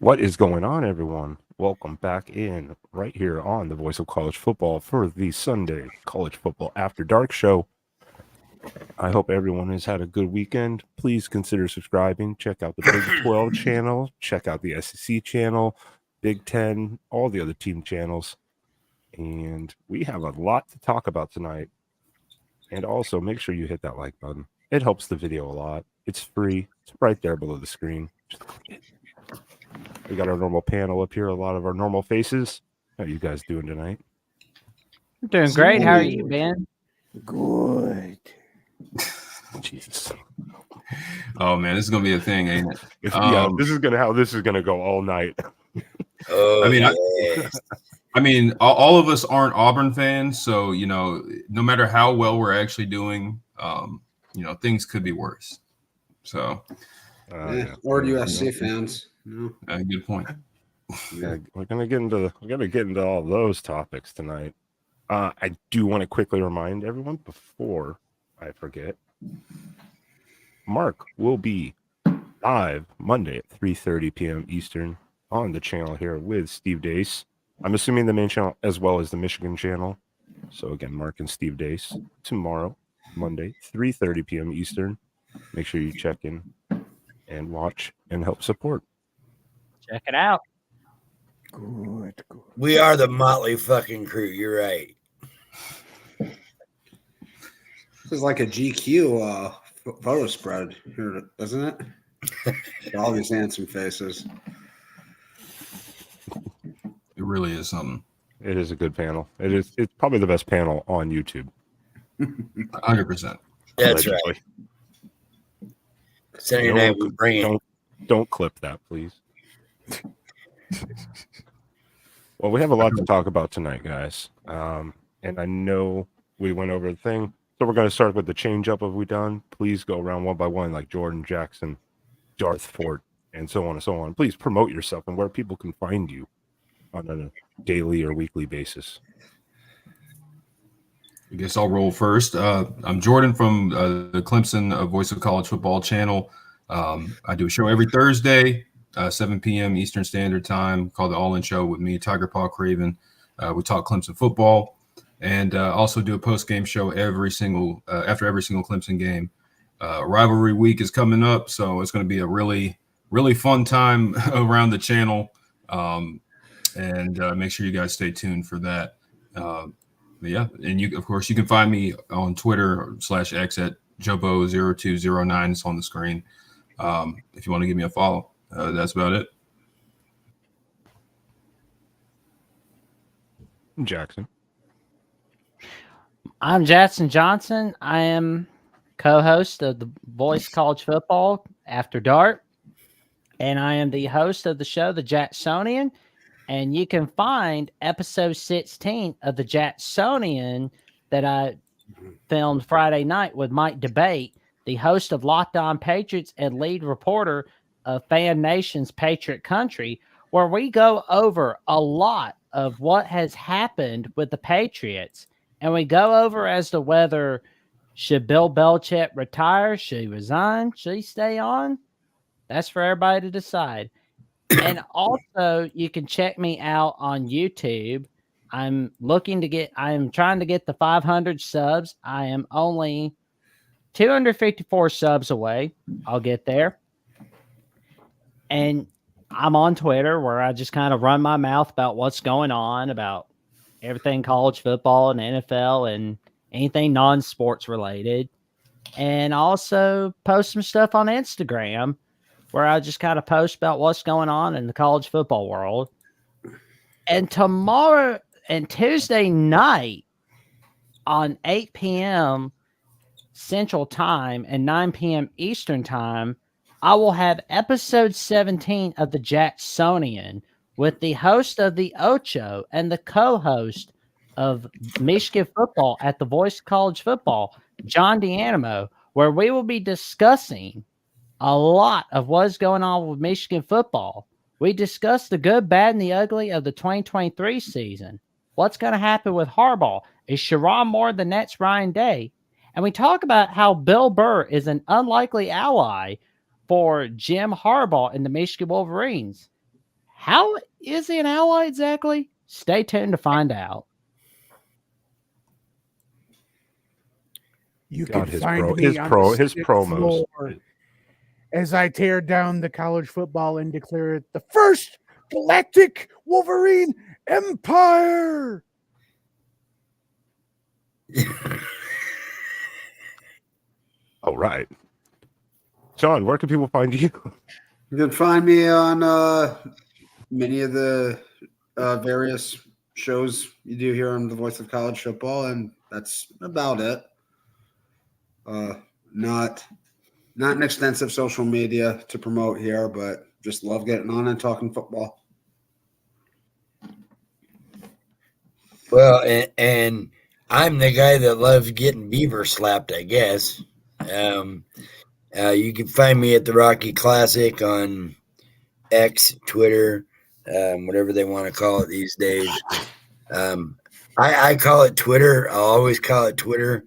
What is going on, everyone? Welcome back in right here on the Voice of College Football for the Sunday College Football After Dark show. I hope everyone has had a good weekend. Please consider subscribing. Check out the Big 12 channel, check out the SEC channel, Big 10, all the other team channels. And we have a lot to talk about tonight. And also, make sure you hit that like button. It helps the video a lot. It's free. It's right there below the screen. Just click it. We got our normal panel up here, a lot of our normal faces. How you guys doing tonight? I'm doing great. How are you, Ben? Good. Jesus. Oh man, this is gonna be a thing, ain't it? This is gonna go all night. I mean, all of us aren't Auburn fans, so no matter how well we're actually doing, things could be worse. So, or USC fans. Good point. Yeah, we're gonna get into all those topics tonight. I do want to quickly remind everyone before I forget. Mark will be live Monday at 3:30 p.m. Eastern on the channel here with Steve Dace. I'm assuming the main channel as well as the Michigan channel. So again, Mark and Steve Dace tomorrow, Monday, 3:30 p.m. Eastern. Make sure you check in and watch and help support. Check it out. Good. We are the Motley fucking crew. You're right. This is like a GQ photo spread here, isn't it? All these handsome faces. It really is something. It is a good panel. It's probably the best panel on YouTube. 100%. That's right. Saturday night we bring it. Don't clip that, please. Well, we have a lot to talk about tonight, guys. And I know we went over the thing. So we're going to start with the change up of we done. Please go around one by one, like Jordan Jackson, Darth Fort, and so on and so on. Please promote yourself and where people can find you on a daily or weekly basis. I guess I'll roll first. I'm Jordan from the Clemson Voice of College Football channel. I do a show every Thursday, 7 p.m. Eastern Standard Time, called The All-In Show with me, Tiger Paw Craven. We talk Clemson football, and also do a post-game show after every single Clemson game. Rivalry week is coming up, so it's going to be a really, really fun time around the channel. And make sure you guys stay tuned for that. Yeah, and you can find me on Twitter /X at Jobo0209. It's on the screen. If you want to give me a follow, that's about it. Jackson. I'm Jackson Johnson. I am co-host of the Voice College Football After Dark, and I am the host of the show, The Jacksonian. And you can find episode 16 of The Jacksonian that I filmed Friday night with Mike Debate, the host of Locked On Patriots and lead reporter of Fan Nation's Patriot Country, where we go over a lot of what has happened with the Patriots. And we go over as to whether should Bill Belichick retire, should he resign, should he stay on? That's for everybody to decide. And also, you can check me out on YouTube. I am trying to get the 500 subs. I am only 254 subs away. I'll get there. And I'm on Twitter, where I just kind of run my mouth about what's going on, about everything college football and NFL and anything non-sports related. And also post some stuff on Instagram, where I just kind of post about what's going on in the college football world. And tomorrow and Tuesday night on 8 p.m. Central Time and 9 p.m. Eastern Time, I will have episode 17 of The Jacksonian with the host of the Ocho and the co-host of Michigan football at the Voice College Football, John D'Animo, where we will be discussing a lot of what's going on with Michigan football. We discussed the good, bad, and the ugly of the 2023 season. What's going to happen with Harbaugh? Is Sharon Moore the next Ryan Day? And we talk about how Bill Burr is an unlikely ally for Jim Harbaugh and the Michigan Wolverines. How is he an ally exactly? Stay tuned to find out. You God, can his find pro- me his on pro- the his sixth promos. floor as I tear down the college football and declare it the first Galactic Wolverine Empire. All right. Sean, where can people find you? You can find me on many of the various shows you do here on the Voice of College Football, and that's about it. Not an extensive social media to promote here, but just love getting on and talking football. Well, and I'm the guy that loves getting beaver slapped, I guess. You can find me at the Rocky Classic on X, Twitter, whatever they want to call it these days. I call it Twitter. I'll always call it Twitter,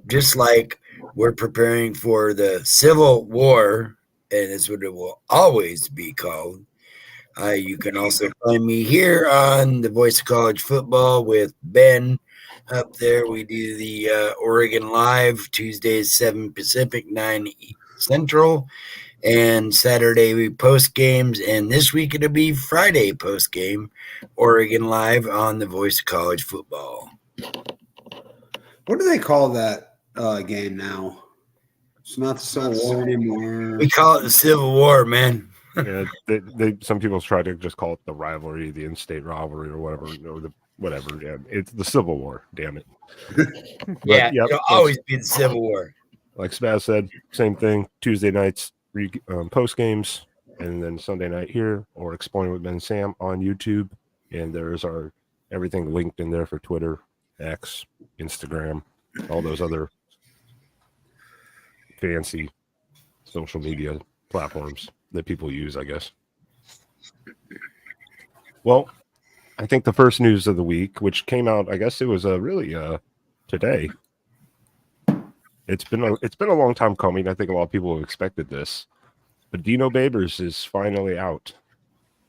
just like we're preparing for the Civil War, and it's what it will always be called. You can also find me here on the Voice of College Football with Ben up there. We do the Oregon Live Tuesdays, 7 Pacific, 9 Central, and Saturday we post games. And this week it'll be Friday post game, Oregon Live on the Voice of College Football. What do they call that game now? It's not the Civil War anymore. We call it the Civil War, man. Yeah, they some people try to just call it the rivalry, the in-state rivalry, or whatever. Whatever. Yeah, it's the Civil War. Damn it. Yeah, yep, it'll always be the Civil War. Like Spaz said, same thing. Tuesday nights, post games, and then Sunday night here, or Exploring with Ben and Sam on YouTube. And there's our everything linked in there for Twitter, X, Instagram, all those other fancy social media platforms that people use, I guess. Well, I think the first news of the week, which came out, I guess it was really today. It's been a long time coming. I think a lot of people have expected this, but Dino Babers is finally out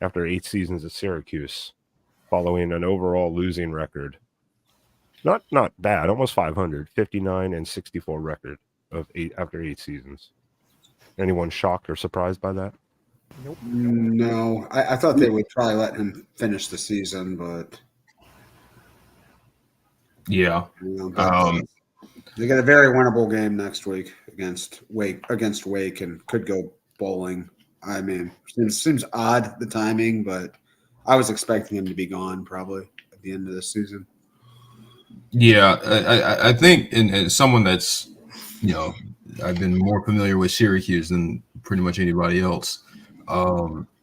after 8 seasons at Syracuse, following an overall losing record. Not bad, almost 500, 59 and 64 record after 8 seasons. Anyone shocked or surprised by that? Nope. No, I thought they would probably let him finish the season, but Yeah. They got a very winnable game next week against Wake, and could go bowling. I mean, it seems odd the timing, but I was expecting him to be gone probably at the end of the season. Yeah, I think, and someone that's, I've been more familiar with Syracuse than pretty much anybody else. Watching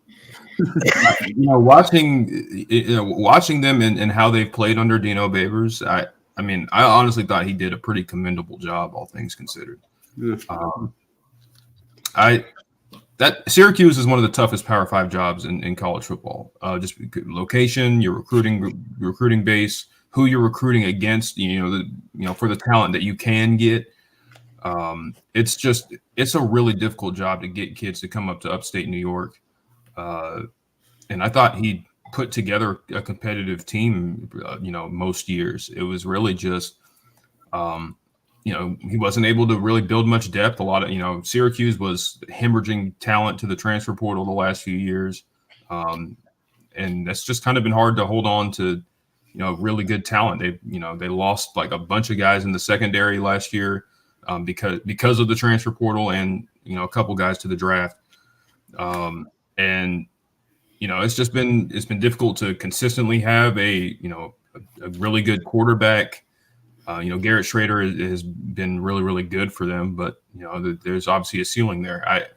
them and how they've played under Dino Babers, I mean, I honestly thought he did a pretty commendable job, all things considered. Yeah. That Syracuse is one of the toughest Power 5 jobs in college football. Just location, your recruiting base, who you're recruiting against, for the talent that you can get. It's a really difficult job to get kids to come up to upstate New York. And I thought he put together a competitive team, most years. It was really just, he wasn't able to really build much depth. A lot of, Syracuse was hemorrhaging talent to the transfer portal the last few years. And that's just kind of been hard to hold on to, really good talent. They lost like a bunch of guys in the secondary last year because of the transfer portal and, a couple guys to the draft. And it's been difficult to consistently have a really good quarterback. Garrett Schrader has been really, really good for them, but there's obviously a ceiling there.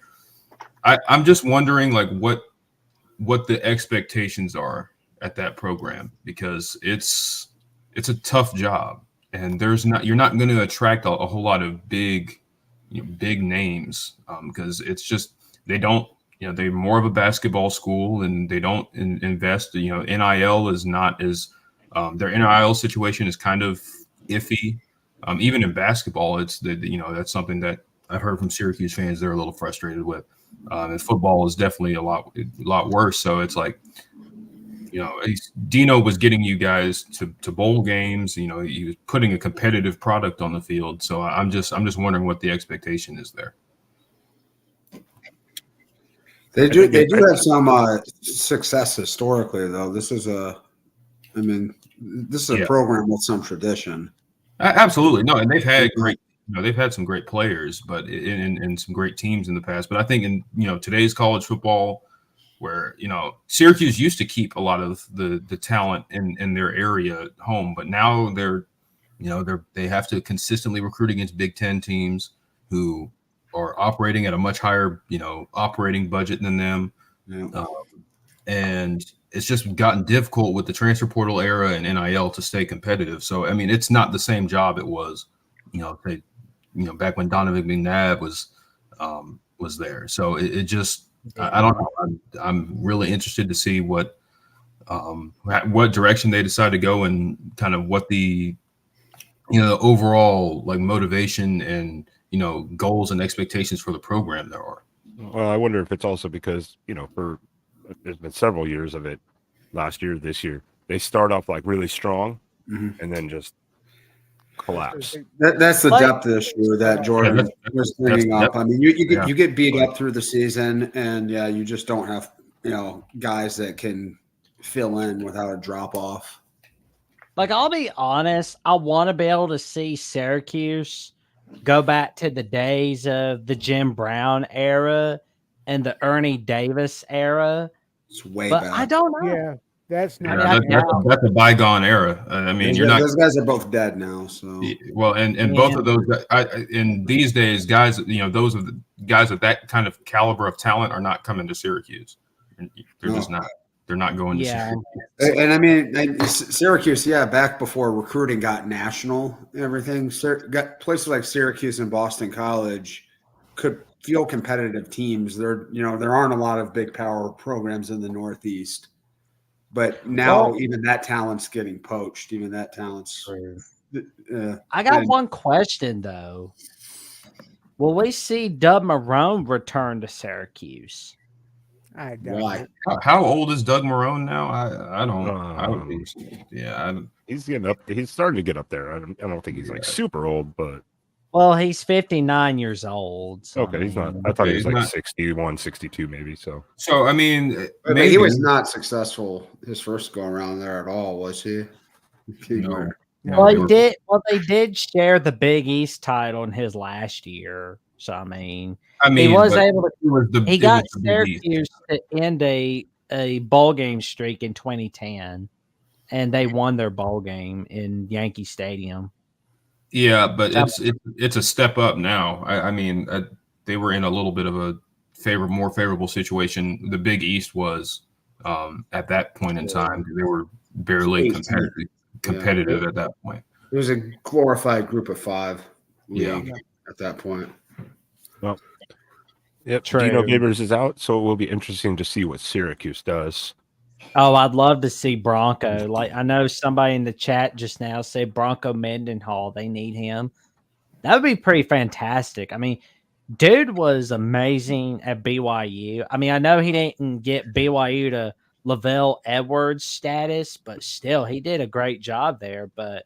I'm just wondering like what the expectations are at that program, because it's a tough job, and you're not going to attract a whole lot of big names because it's just they're more of a basketball school, and they don't invest. NIL is not as their NIL situation is kind of iffy. Even in basketball, it's that's something that I've heard from Syracuse fans they're a little frustrated with. And football is definitely a lot worse. So it's like Dino was getting you guys to bowl games. He was putting a competitive product on the field. So I'm just wondering what the expectation is there. They do have some success historically, though. This is a program with some tradition. Absolutely, no, and they've had they've had some great players, but in some great teams in the past. But I think in today's college football, where Syracuse used to keep a lot of the talent in their area home, but now they have to consistently recruit against Big Ten teams who are operating at a much higher operating budget than them, and it's just gotten difficult with the transfer portal era and NIL to stay competitive. So I mean, it's not the same job it was, back when Donovan McNabb was there. So it just I don't know. I'm really interested to see what direction they decide to go and kind of what the overall like motivation and goals and expectations for the program there are. Well, I wonder if it's also because there's been several years of it. Last year, this year, they start off like really strong and then just collapse. That's the depth issue that Jordan was bringing up. I mean, you get beat up through the season, and you just don't have guys that can fill in without a drop off. Like, I'll be honest, I want to be able to see Syracuse go back to the days of the Jim Brown era and the Ernie Davis era. It's way but back. I don't know. Yeah, that's not. That's a bygone era. I mean, those guys are both dead now. So well, and both of those, in these days, guys, those of the guys with that kind of caliber of talent are not coming to Syracuse. They're just not. They're not going to Syracuse. And I mean, Syracuse, back before recruiting got national and everything, got places like Syracuse and Boston College could feel competitive teams. There aren't a lot of big power programs in the Northeast, but now even that talent's getting poached. Even that talent's. I got one question though. Will we see Doug Marrone return to Syracuse? I don't. Why? How old is Doug Marrone now? I don't. He's getting up. He's starting to get up there. I don't think he's like super old, but well, he's 59 years old. So okay, he's not. I thought he was like 61, 62 maybe. So I mean, maybe he was not successful his first go around there at all, was he? No. Well, they did share the Big East title in his last year. So I mean, he was able to. He got Syracuse to end a bowl game streak in 2010, and they won their bowl game in Yankee Stadium. Yeah, but it's a step up now. I mean, they were in a little bit of a more favorable situation. The Big East was at that point in time. They were barely competitive at that point. It was a glorified group of five league at that point. Well, yep. Dino Babers is out, so it will be interesting to see what Syracuse does. Oh, I'd love to see Bronco. Like, I know somebody in the chat just now said Bronco Mendenhall. They need him. That would be pretty fantastic. I mean, dude was amazing at BYU. I mean, I know he didn't get BYU to Lavelle Edwards status, but still, he did a great job there. But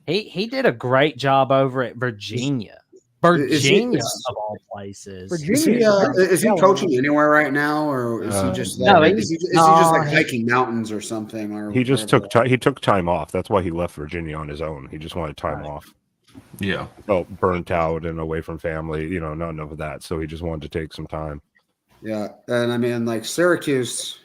he did a great job over at Virginia. Virginia of all places. Is he coaching anywhere right now, or is he just is he just like hiking mountains or something? Or he just took time off. That's why he left Virginia on his own. He just wanted time off. Yeah, felt burnt out and away from family. Not enough of that, so he just wanted to take some time. Yeah, and I mean, like Syracuse.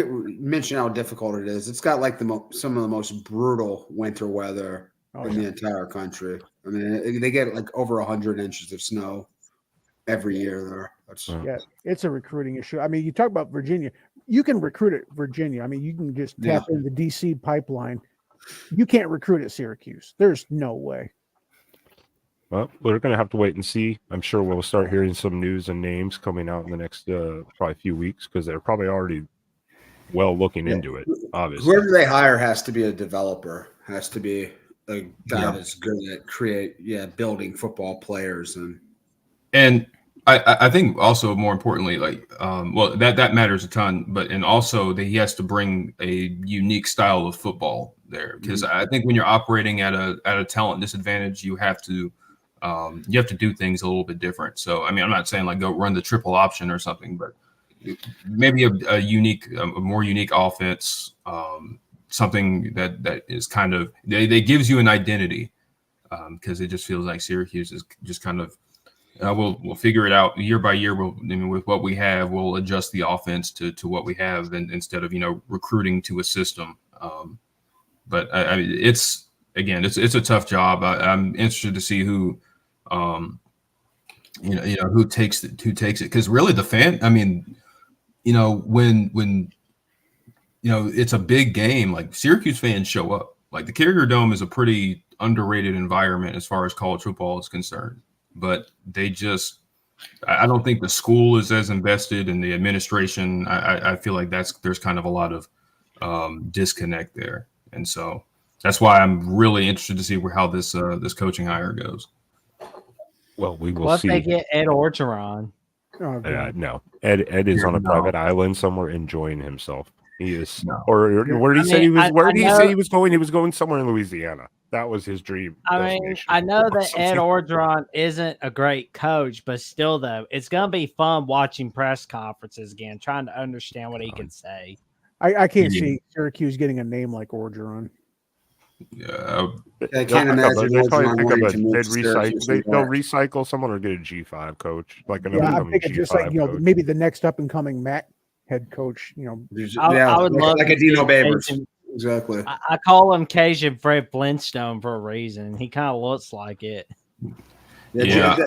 Mention how difficult it is. It's got like some of the most brutal winter weather in the entire country. I mean, they get like over 100 inches of snow every year there. It's a recruiting issue. I mean, you talk about Virginia. You can recruit at Virginia. I mean, you can just tap in the DC pipeline. You can't recruit at Syracuse. There's no way. Well, we're going to have to wait and see. I'm sure we'll start hearing some news and names coming out in the next probably few weeks because they're probably already looking into it, obviously. Whoever they hire has to be a developer, has to be a guy that's good at building football players. And I think also more importantly, well, that matters a ton, and also that he has to bring a unique style of football there, because I think when you're operating at a talent disadvantage, you have to do things a little bit different. So I mean, I'm not saying like go run the triple option or something, but maybe a more unique offense, something that is kind of they gives you an identity, because it just feels like Syracuse is just kind of. We'll figure it out year by year. With what we have, we'll adjust the offense to what we have, and instead of recruiting to a system. But it's a tough job. I'm interested to see who, who takes it, because really the fan. I mean, when it's a big game, like Syracuse fans show up. Like the Carrier Dome is a pretty underrated environment as far as college football is concerned. But I don't think the school is as invested in the administration. I feel like there's kind of a lot of disconnect there. And so that's why I'm really interested to see how this coaching hire goes. Well, we will What see. if they get Ed Orgeron? Oh, God. No, Ed is on a No. private island somewhere enjoying himself. He is, No. or where did he say he was? I Where did he know- say he was going? He was going somewhere in Louisiana. That was his dream. I mean, destination. I know Or that Ed something. Orgeron isn't a great coach, but still, though, it's going to be fun watching press conferences again, trying to understand what he can say. I can't Yeah. see Syracuse getting a name like Orgeron. Yeah, I can't imagine They'd probably Orgeron pick wanting up to move they'd to recycle. Syracuse, New They'll York. recycle someone or get a G5 coach, like another Yeah, I'm coming thinking G5 just like coach. maybe the next up and coming MAC head coach. I would love like to a Dino see Babers. Cajun- Exactly. I call him Cajun Fred Flintstone for a reason. He kind of looks like it. Yeah.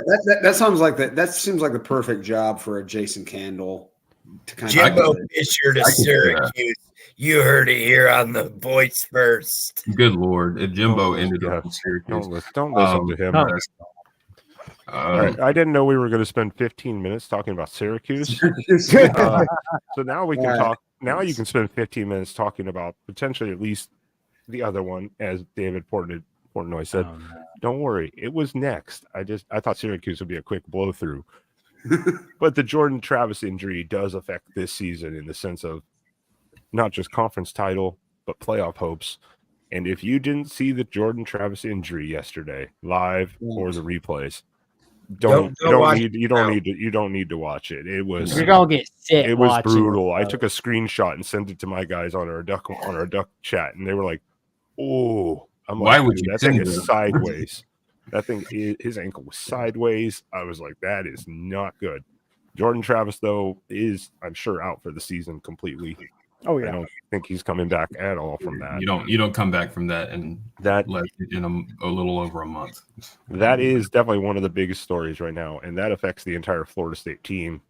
That sounds like that seems like the perfect job for a Jason Candle to kind Jimbo of. Fisher to I can see that. Syracuse. You heard it here on the voice first. good Lord, if Jimbo Oh, ended yeah. up in Syracuse. Don't listen to him. no. All right, I didn't know we were going to spend 15 minutes talking about Syracuse. So now we can Right. talk. Now you can spend 15 minutes talking about potentially at least the other one, as David Portnoy said. Oh, no. Don't worry, it was next. I thought Syracuse would be a quick blow through, but the Jordan Travis injury does affect this season in the sense of not just conference title but playoff hopes. And if you didn't see the Jordan Travis injury yesterday live or the replays, Don't watch you don't need to watch it. It was You're gonna get sick. it was watching brutal. it, I though. took a screenshot and sent it to my guys on our duck chat, and they were like, "Oh, I'm Why like, would dude, you that thing send is that?" sideways. That thing, his ankle was sideways. I was like, that is not good." Jordan Travis, though, is I'm sure out for the season completely. Oh I yeah, don't think he's coming back at all from that. You don't come back from that in That a little over a month. That is definitely one of the biggest stories right now, and that affects the entire Florida State team.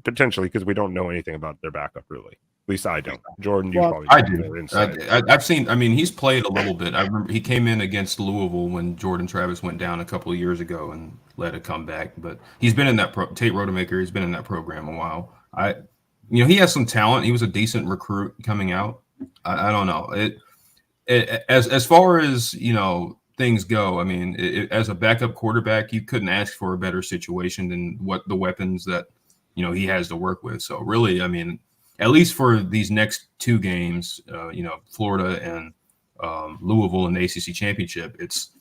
Potentially, because we don't know anything about their backup, really. At least I don't. Jordan, you Well, probably I know do. more insight. I've seen. I mean, he's played a little bit. I remember he came in against Louisville when Jordan Travis went down a couple of years ago and led a comeback. But he's been in that Tate Rodemaker. He's been in that program a while. He has some talent. He was a decent recruit coming out. I don't know. As far as things go, I mean, as a backup quarterback, you couldn't ask for a better situation than what the weapons that he has to work with. So really, I mean, at least for these next two games, Florida and Louisville in the ACC championship, it's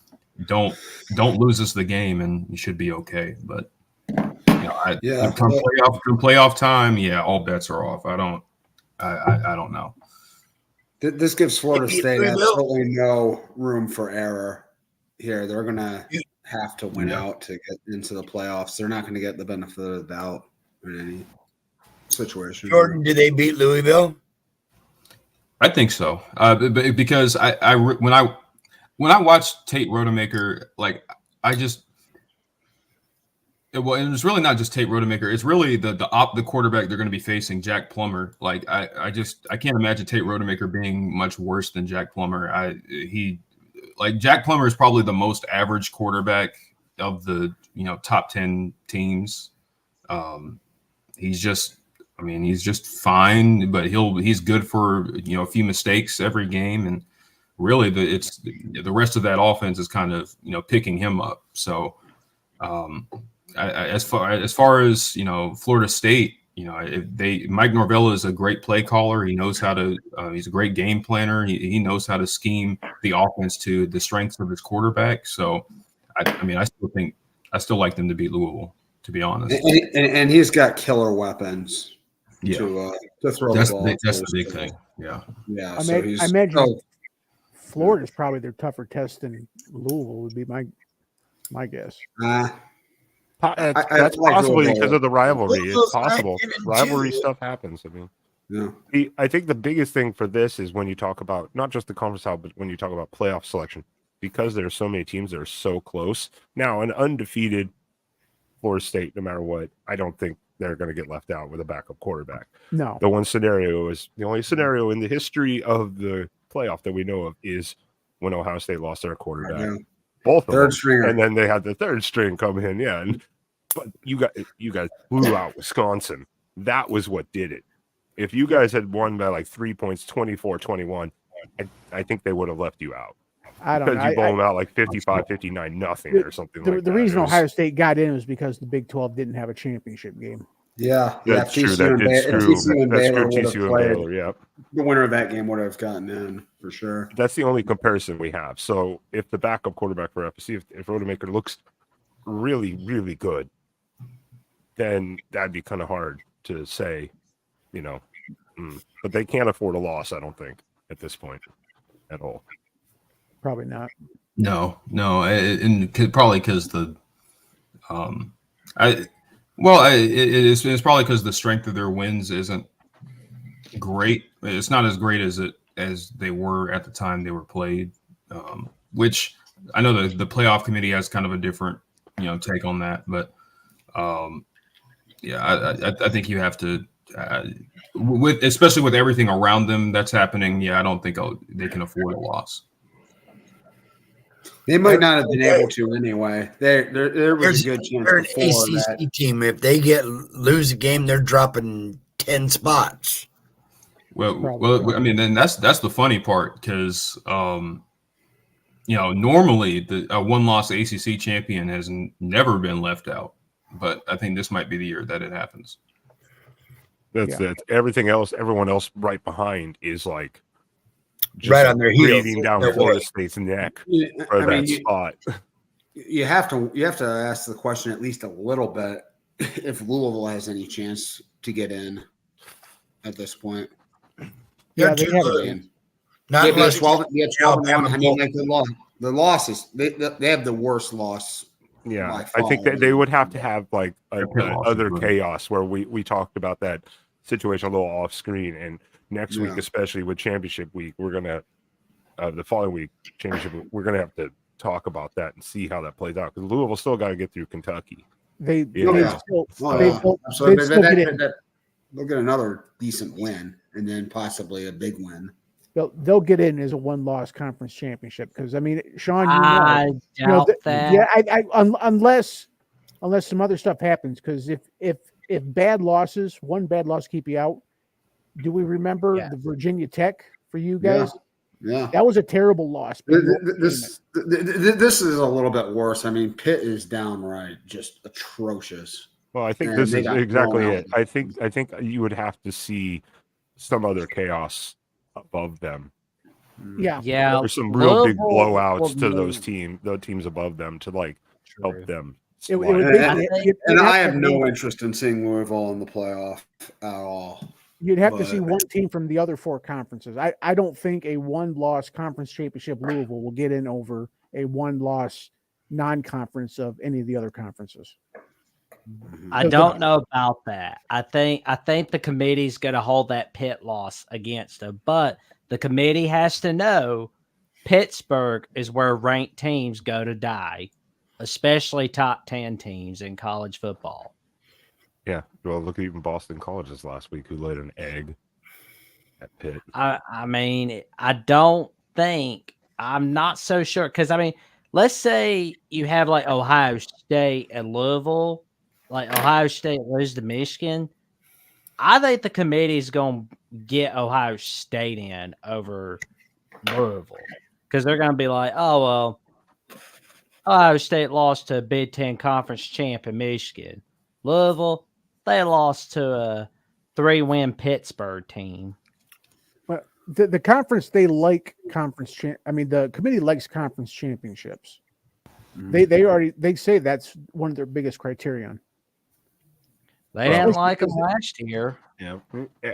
don't lose us the game and you should be okay. But come playoff time, all bets are off. I don't know. This gives Florida Maybe State we will. absolutely no room for error here. They're going to have to win out to get into the playoffs. They're not going to get the benefit of the doubt in any situation. Jordan, did they beat Louisville? I think so, because when I watched Tate Rodemaker, like it was really not just Tate Rodemaker. It's really the quarterback they're going to be facing, Jack Plummer. Like I can't imagine Tate Rodemaker being much worse than Jack Plummer. Jack Plummer is probably the most average quarterback of the top 10 teams. He's just fine, but he's good for a few mistakes every game, and really the rest of that offense is kind of picking him up. So as far as Florida State, Mike Norvella is a great play caller. He knows how to. He's a great game planner. He knows how to scheme the offense to the strengths of his quarterback. So, I still like them to beat Louisville, to be honest. And he's got killer weapons. Yeah, to throw that's the ball. that's the big thing. Yeah. I imagine Florida's probably their tougher test than Louisville would be my guess. That's like possibly Louisville. because of the rivalry. It's Louisville's possible. 9-2. Rivalry stuff happens. I mean, Yeah. I think the biggest thing for this is when you talk about not just the conference out, but when you talk about playoff selection, because there are so many teams that are so close. Now, an undefeated Florida State, no matter what, I don't think they're going to get left out with a backup quarterback. No. The only scenario in the history of the playoff that we know of is when Ohio State lost their quarterback. Yeah. Both of Third them. stringer. And then they had the third string come in. Yeah. But you guys blew out Wisconsin. That was what did it. If you guys had won by like 3 points, 24-21, I think they would have left you out. I don't know. Because you blow them out like 55, 59, nothing or something like that. The reason Ohio State got in was because the Big 12 didn't have a championship game. Yeah. That's true. TCU and Baylor would have TCU and played. Baylor, yeah. The winner of that game would have gotten in for sure. That's the only comparison we have. So if the backup quarterback for FSC, if Rodemaker looks really, really good, then that'd be kind of hard to say, But they can't afford a loss, I don't think, at this point at all. Probably not. No, and probably because it's probably because the strength of their wins isn't great. It's not as great as they were at the time they were played. Which I know the playoff committee has kind of a different take on that, but I think you have to especially with everything around them that's happening. Yeah, I don't think they can afford a loss. They might not have been able to anyway. There was a good chance they're an before ACC that. team. If they lose a game, they're dropping 10 spots. Well, I mean, then that's the funny part because normally a one-loss ACC champion has never been left out, but I think this might be the year that it happens. That's everything else. Everyone else right behind is like just right on their heels, breathing down Florida State's neck for that spot. You have to ask the question at least a little bit if Louisville has any chance to get in at this point. Yeah, they have a chance. Not unless 12 I mean, like the losses. They have the worst loss. Yeah, I think that they would have to have like other chaos where we talked about that situation a little off screen, and next week, especially with championship week, we're gonna the following week championship week, we're gonna have to talk about that and see how that plays out because Louisville still got to get through Kentucky. They'll get another decent win and then possibly a big win. They'll get in as a one-loss conference championship because I mean, Sean, I doubt that. Yeah, unless some other stuff happens. Because if one bad loss keep you out, do we remember the Virginia Tech for you guys? Yeah, that was a terrible loss. This is a little bit worse. I mean, Pitt is downright just atrocious. Well, I think this is exactly it. I think you would have to see some other chaos above them. Yeah. There's some real big blowouts to those teams above them to like help them. And I have no interest in seeing Louisville in the playoff at all. You'd have to see one team from the other four conferences. I don't think a one-loss conference championship Louisville will get in over a one-loss non-conference of any of the other conferences. I don't know about that. I think the committee's going to hold that Pitt loss against them, but the committee has to know Pittsburgh is where ranked teams go to die, especially top 10 teams in college football. Yeah, well, look at even Boston Colleges last week who laid an egg at Pitt. I mean, I'm not so sure because I mean, let's say you have like Ohio State and Louisville. Like Ohio State lose to Michigan, I think the committee is going to get Ohio State in over Louisville because they're going to be like, oh, well, Ohio State lost to a Big Ten conference champ in Michigan. Louisville, they lost to a 3-win Pittsburgh team. But the conference, they like conference. The committee likes conference championships. They say that's one of their biggest criterion. They didn't like them last year. Yeah,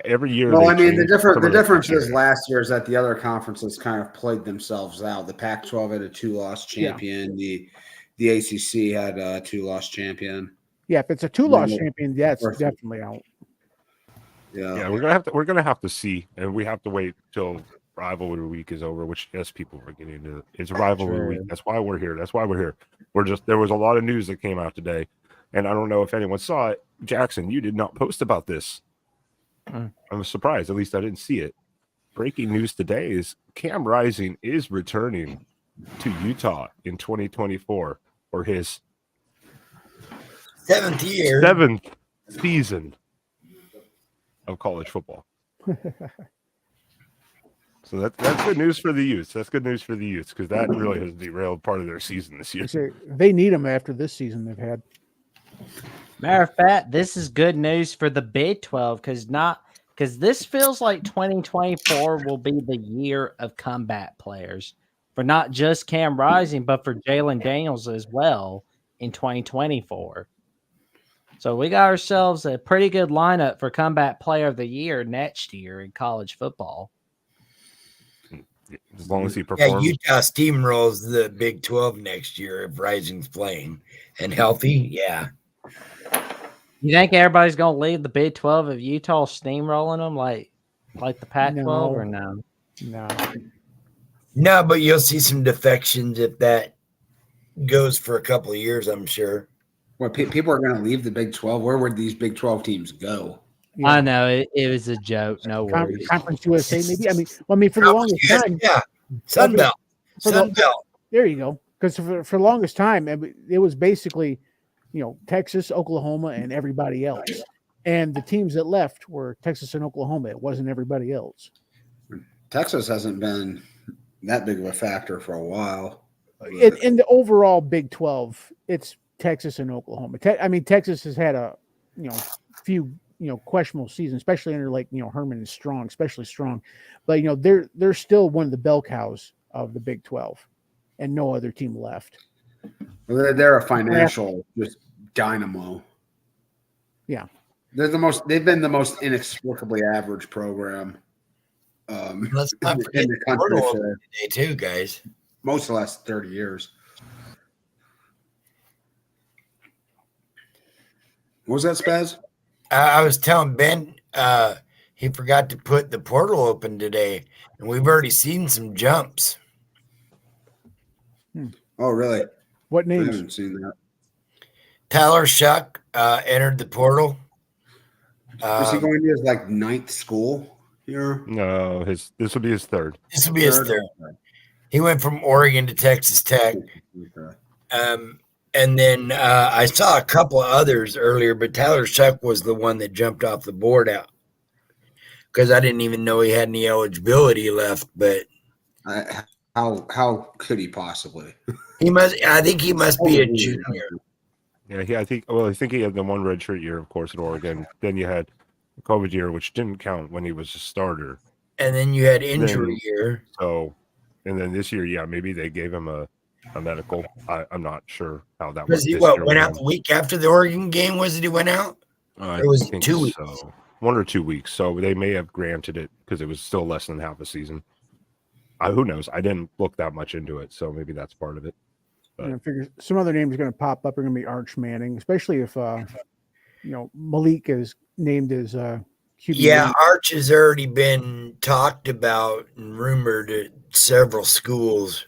every year. Well, I mean, the difference is last year is that the other conferences kind of played themselves out. The Pac-12 had a 2-loss champion. Yeah. The ACC had a 2-loss champion. Yeah, if it's a 2-loss champion, that's definitely out. Yeah, we're gonna have to see, and we have to wait till rivalry week is over. Which yes, people are getting into. It's rivalry week. That's why we're here. There was a lot of news that came out today, and I don't know if anyone saw it. Jackson, you did not post about this. I'm surprised. At least I didn't see it. Breaking news today is Cam Rising is returning to Utah in 2024 for his 7th season of college football. So that's good news for the youth. That's good news for the youth because that really has derailed part of their season this year. They need him after this season they've had. Matter of fact, this is good news for the Big 12 because this feels like 2024 will be the year of comeback players for not just Cam Rising, but for Jalen Daniels as well in 2024. So we got ourselves a pretty good lineup for comeback player of the year next year in college football. As long as he performs. Yeah, Utah steamrolls the Big 12 next year if Rising's playing and healthy. Yeah. You think everybody's going to leave the Big 12 of Utah steamrolling them like the Pac-12 or no? No, but you'll see some defections if that goes for a couple of years, I'm sure. Well, people are going to leave the Big 12. Where would these Big 12 teams go? Yeah. I know it was a joke. No worries. Conference USA, maybe. I mean, for the longest time, yeah, Sun Belt. There you go. Because for the longest time, it was basically, Texas, Oklahoma, and everybody else. And the teams that left were Texas and Oklahoma. It wasn't everybody else. Texas hasn't been that big of a factor for a while. In the overall Big 12, it's Texas and Oklahoma. Texas has had a few questionable seasons, especially under Herman is strong, especially strong. But they're still one of the bell cows of the Big 12, and no other team left. They're a financial just dynamo. Yeah, they've been the most inexplicably average program. Let's not forget in the country today too, guys. Most of the last 30 years. What was that, Spaz? I was telling Ben he forgot to put the portal open today, and we've already seen some jumps. Oh, really? What names? I haven't seen that. Tyler Shuck entered the portal. Is he going to his ninth school here? No, this will be his third. This will be his third. He went from Oregon to Texas Tech. Okay. And then I saw a couple of others earlier, but Tyler Shuck was the one that jumped off the board out because I didn't even know he had any eligibility left. But how could he possibly? He must. I think he must be a junior. Yeah, I think he had the one redshirt year, of course, at Oregon. Then you had the COVID year, which didn't count when he was a starter. And then you had injury year. So, and then this year, maybe they gave him a medical. I'm not sure how that was. He went out the week after the Oregon game? Was it he went out? It was 2 weeks. So. 1 or 2 weeks. So they may have granted it because it was still less than half a season. Who knows? I didn't look that much into it, so maybe that's part of it. I figure some other names are going to pop up. Are going to be Arch Manning, especially if Malik is named as QB. Yeah, Arch has already been talked about and rumored at several schools.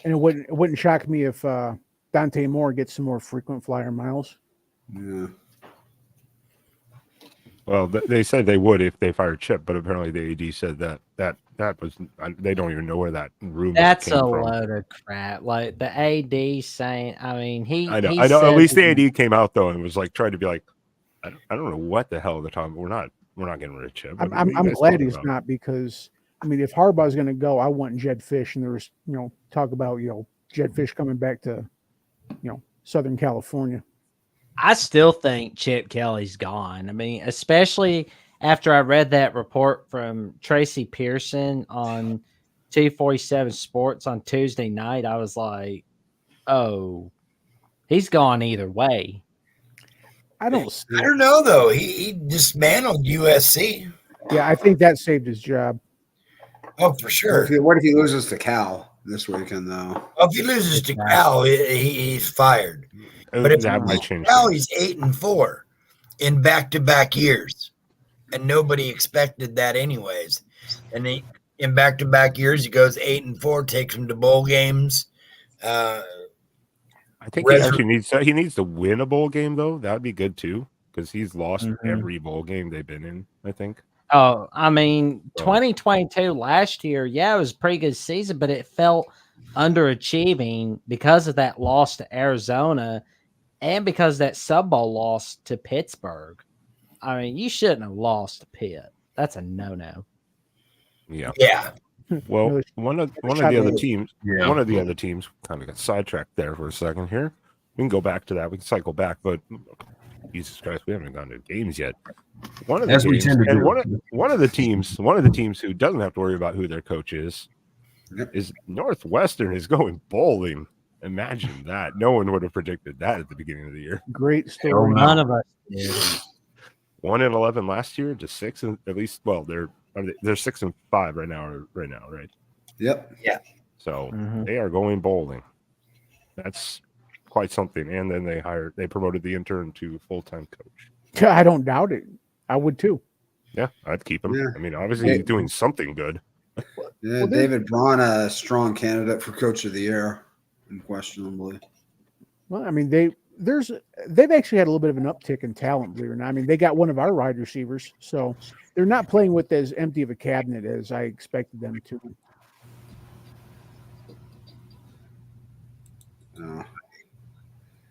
And it wouldn't shock me if Dante Moore gets some more frequent flyer miles. Yeah. Well, they said they would if they fired Chip, but apparently the AD said that was they don't even know where that rumor That's came from. Load of crap. Like the AD saying, I know. At least the AD came out though and was tried to be like, I don't know what the hell they're talking about. We're not getting rid of Chip. I'm glad he's not because if Harbaugh's going to go, I want Jed Fish, and there's talk about Jetfish coming back to, Southern California. I still think Chip Kelly's gone. I mean, especially after I read that report from Tracy Pearson on 247 Sports on Tuesday night, I was like, oh, he's gone either way. I don't see I it. don't know though. He dismantled USC. Yeah, I think that saved his job. Oh, for sure. What if he loses to Cal this weekend, though? Well, if he loses to Cal, he's fired. But if that he might beats change Cal, things. he's 8-4 in back-to-back years, and nobody expected that anyways. And in back-to-back years, he goes 8-4, takes him to bowl games. I think he actually needs to win a bowl game though. That'd be good too, because he's lost every bowl game they've been in. I think. Oh, I mean, 2022 last year, yeah, it was a pretty good season, but it felt underachieving because of that loss to Arizona and because that Sub Bowl loss to Pittsburgh. I mean, you shouldn't have lost to Pitt. That's a no-no. Yeah. Yeah. Well, one of the other teams kind of got sidetracked there for a second here. We can go back to that. We can cycle back, but Jesus Christ, we haven't gone to games yet. One of the games, and one of the teams who doesn't have to worry about who their coach is Northwestern is going bowling. Imagine that. No one would have predicted that at the beginning of the year. Great story. None of us did. 1-11 last year to 6, and at least, well, they're 6-5 right now, right? Yep. Yeah. So they are going bowling. That's quite something. And then they promoted the intern to full-time coach. I don't doubt it. I would too. Yeah, I'd keep him. Yeah. I mean, obviously he's doing something good. Yeah, David Braun, a strong candidate for Coach of the Year, unquestionably. Well, I mean, they've actually had a little bit of an uptick in talent, believe it or not. I mean, they got one of our wide receivers, so they're not playing with as empty of a cabinet as I expected them to.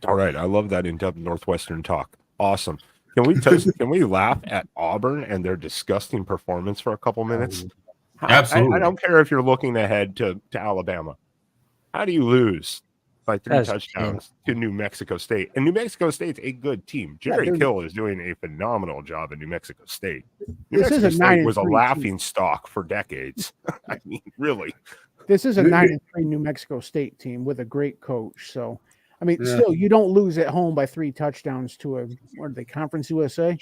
All right, I love that in-depth Northwestern talk. Awesome. Can we laugh at Auburn and their disgusting performance for a couple minutes? Absolutely. I don't care if you're looking ahead to Alabama. How do you lose by 3 touchdowns to New Mexico State? And New Mexico State's a good team. Jerry Kill is doing a phenomenal job at New Mexico State. New Mexico State was a laughing stock for decades. I mean, really. This is a 9-3 New Mexico State team with a great coach. So, I mean, still, you don't lose at home by 3 touchdowns to Conference USA?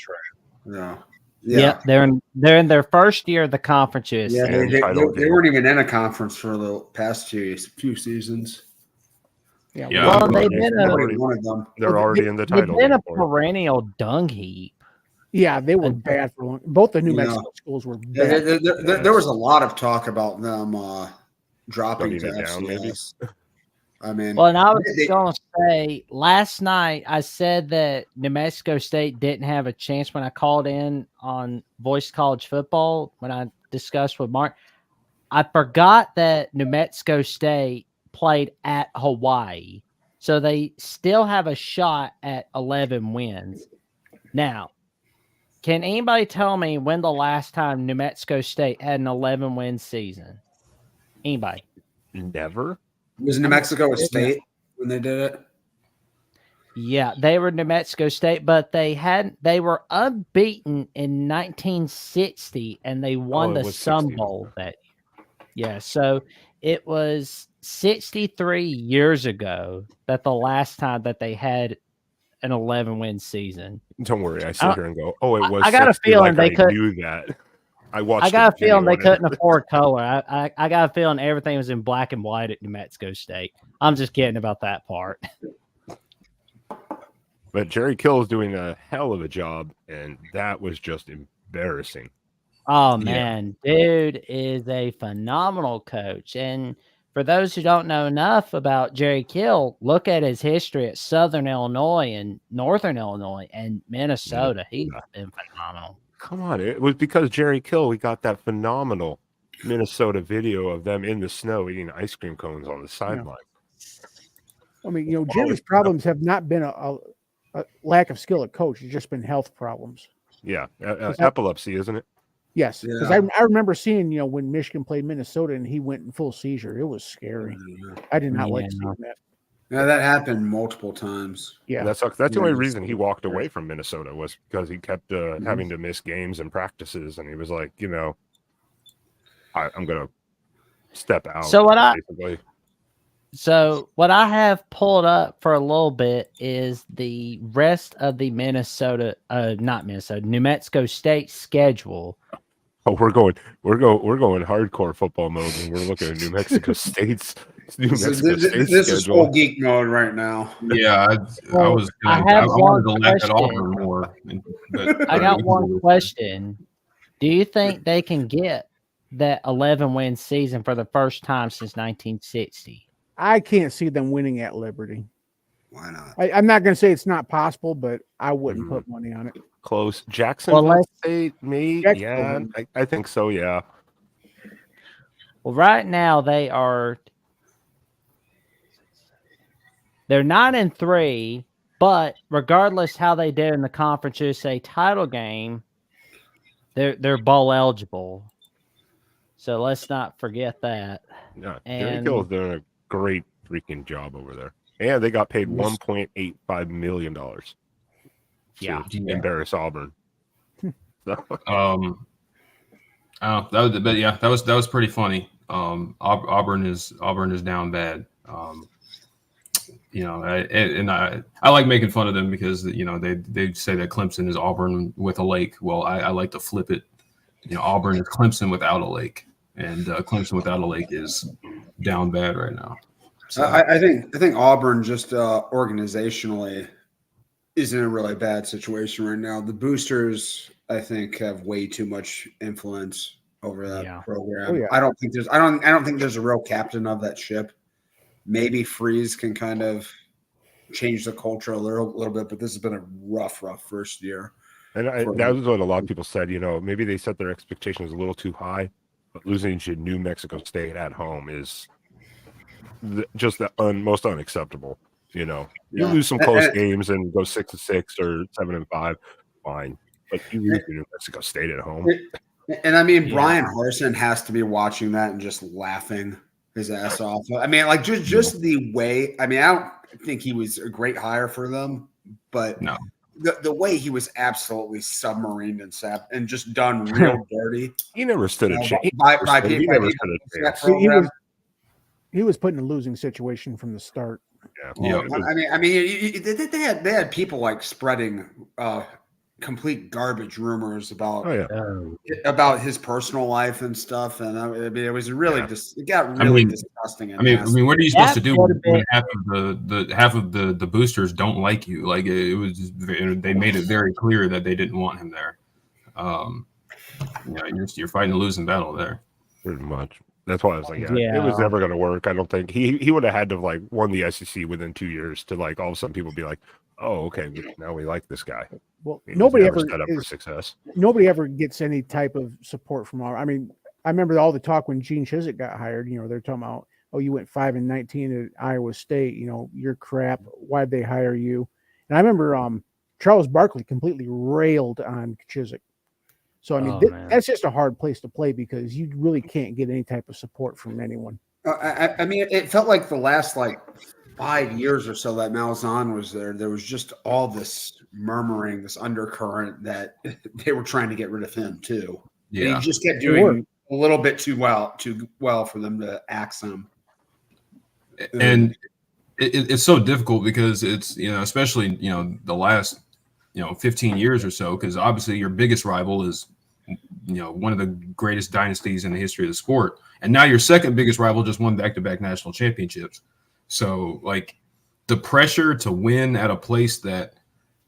Yeah. Yeah, they're in their first year of the Conference USA. Yeah, they weren't even in a conference for the past few seasons. Yeah. Well, they've been they're already in the title. They've been a perennial dung heap. Yeah, they were bad for long. Both the New Mexico schools were bad. There was a lot of talk about them dropping to down, maybe. I mean, well, and I was going to say last night I said that New Mexico State didn't have a chance when I called in on Voice College Football when I discussed with Mark. I forgot that New Mexico State played at Hawaii, so they still have a shot at 11 wins. Now, can anybody tell me when the last time New Mexico State had an 11-win season? Anybody? Never. Was New Mexico a state when they did it? Yeah, they were New Mexico State, but they were unbeaten in 1960, and they won the Sun Bowl that year. Yeah, so it was 63 years ago that the last time that they had an 11-win season. Don't worry, I sit here and go, "Oh, it was." I got a feeling they could. Knew that. I watched. I got a feeling they couldn't afford color. I got a feeling everything was in black and white at New Mexico State. I'm just kidding about that part. But Jerry Kill is doing a hell of a job, and that was just embarrassing. Oh man, dude is a phenomenal coach. And for those who don't know enough about Jerry Kill, look at his history at Southern Illinois and Northern Illinois and Minnesota. He's been phenomenal. Come on, it was because Jerry Kill we got that phenomenal Minnesota video of them in the snow eating ice cream cones on the sideline. I mean, Jerry's problems have not been a lack of skill at coach. It's just been health problems. Yeah, epilepsy, isn't it? Yes, because I remember seeing, when Michigan played Minnesota and he went in full seizure. It was scary. I did not like seeing that. Yeah, that happened multiple times. Yeah, And that's the only reason he walked away from Minnesota was because he kept having to miss games and practices, and he was like, I'm gonna step out. So basically. So what I have pulled up for a little bit is the rest of the New Mexico State schedule. Oh, we're going hardcore football mode, and we're looking at New Mexico State's This schedule. is full geek mode right now. Yeah, I wanted to laugh at Auburn more. But I got one question. Do you think they can get that 11-win season for the first time since 1960? I can't see them winning at Liberty. Why not? I'm not going to say it's not possible, but I wouldn't put money on it. Close. Jacksonville State, me? Yeah, Jacksonville. I think so, yeah. Well, right now they're 9-3, but regardless how they do in the Conference USA title game, they're bowl eligible. So let's not forget that. Yeah, Jerry Kill's doing a great freaking job over there. And they got paid $1.85 million. Yeah. Embarrass Auburn. So. that was pretty funny. Auburn is down bad. I like making fun of them because they say that Clemson is Auburn with a lake. Well, I like to flip it. Auburn is Clemson without a lake, and Clemson without a lake is down bad right now. So. I think Auburn just organizationally is in a really bad situation right now. The boosters, I think, have way too much influence over that program. Oh, yeah. I don't think there's a real captain of that ship. Maybe Freeze can kind of change the culture a little bit, but this has been a rough first year. And that was what a lot of people said. Maybe they set their expectations a little too high, but losing to New Mexico State at home is just the most unacceptable. You lose some close games and go 6-6 or 7-5, fine. But you lose to New Mexico State at home. And I mean, Brian Harsin has to be watching that and just laughing his ass off. I mean, like just the way. I mean, I don't think he was a great hire for them, but no. The way he was absolutely submarined and just done real dirty. He never stood a chance. He was put in a losing situation from the start. Yeah. I mean, they had people like spreading complete garbage rumors about his personal life and stuff, and I mean, it was really it got really disgusting. I mean, what are you supposed to do when half of the boosters don't like you? Like they made it very clear that they didn't want him there. You're fighting a losing battle there. Pretty much. That's why I was like, it was never going to work. I don't think he would have had to have won the SEC within 2 years to all of a sudden people be like, oh, okay, now we like this guy. Well, nobody ever set up for success. Nobody ever gets any type of support from our. I mean, I remember all the talk when Gene Chizik got hired. They're talking about, oh, you went 5-19 at Iowa State. You're crap. Why'd they hire you? And I remember Charles Barkley completely railed on Chizik. So, I mean, that's just a hard place to play because you really can't get any type of support from anyone. I mean, it felt like the last 5 years or so that Malzahn was there. There was just all this murmuring, this undercurrent that they were trying to get rid of him too. Yeah, and he just kept doing a little bit too well for them to axe him. And it's so difficult because it's especially the last 15 years or so, because obviously your biggest rival is one of the greatest dynasties in the history of the sport, and now your second biggest rival just won back-to-back national championships. So the pressure to win at a place that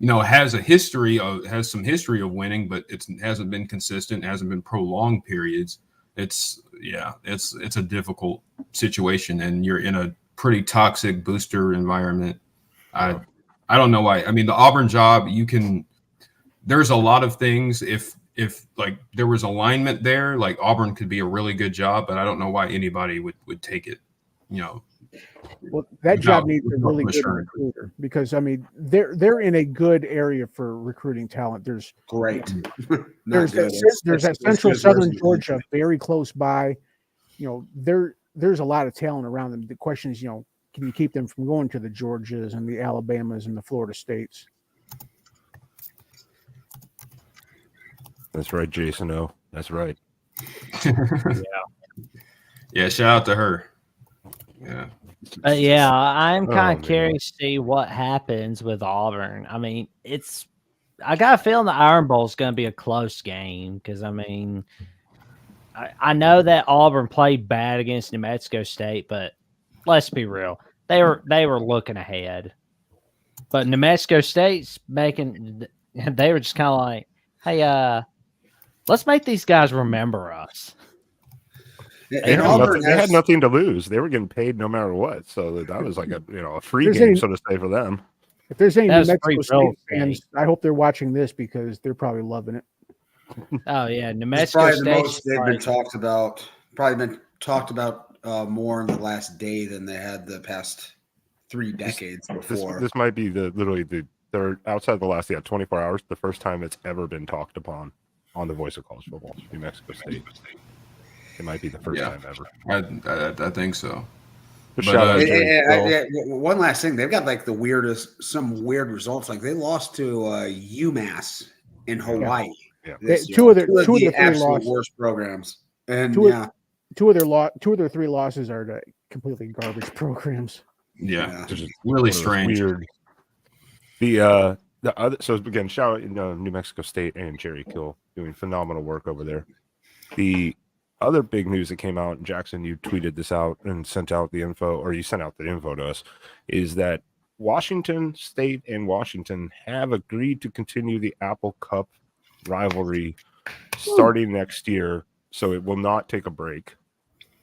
has some history of winning, but it hasn't been consistent, hasn't been prolonged periods. It's a difficult situation, and you're in a pretty toxic booster environment. I don't know why. I mean, the Auburn job, there's a lot of things. If there was alignment there, Auburn could be a really good job, but I don't know why anybody would take it. Well, that job Without- needs a without really good assurance. recruiter because I mean they're in a good area for recruiting talent. There's Great. there's Not good. there's that It's central good southern versus- Georgia very close by. There's a lot of talent around them. The question is, can you keep them from going to the Georgias and the Alabamas and the Florida States? That's right, Jason O. That's right. Yeah, shout out to her. Yeah. Yeah, I'm Oh, kind man. of curious to see what happens with Auburn. I mean, I got a feeling the Iron Bowl is going to be a close game because, I mean, I know that Auburn played bad against New Mexico State, but let's be real. They were looking ahead. But New Mexico State's they were just kind of like, hey, let's make these guys remember us. And They had, Auburn nothing, they had has- nothing to lose. They were getting paid no matter what. So that was like a free There's game, any- so to say, for them. If there's any That New was Mexico free real State fans, I hope they're watching this because they're probably loving it. Oh yeah, New It's Mexico probably the State. most they've been talked about. Probably been talked about more in the last day than they had the past 3 decades before. This might be literally the third outside the last 24 hours, the first time it's ever been talked upon on the Voice of College Football. New Mexico State. It might be the first Yeah. time ever. I think so. Just But, shout out Yeah, Jerry yeah, Hill. yeah. One last thing, they've got like some weird results. Like they lost to UMass in Hawaii. Yeah. this Two year. of their three absolute losses. worst programs. And Two of- yeah, Two of their 3 losses are to completely garbage programs. Yeah. It's just Really one of those strange. Weird. The other, so again, shout out New Mexico State and Jerry Kill doing phenomenal work over there. The other big news that came out, and Jackson, you tweeted this out and sent out the info, or you sent out the info to us, is that Washington State and Washington have agreed to continue the Apple Cup rivalry starting next year. So it will not take a break,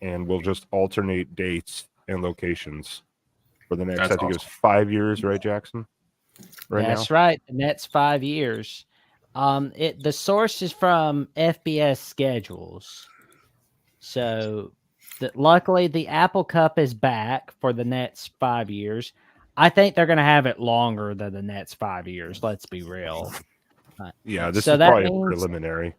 and we'll just alternate dates and locations for the next, That's I think it was 5 years, right, Jackson? That's right. The next 5 years. The source is from FBS schedules. So luckily the Apple Cup is back for the next 5 years. I think they're going to have it longer than the next 5 years. Let's be real. Yeah, this So is that probably means- a preliminary.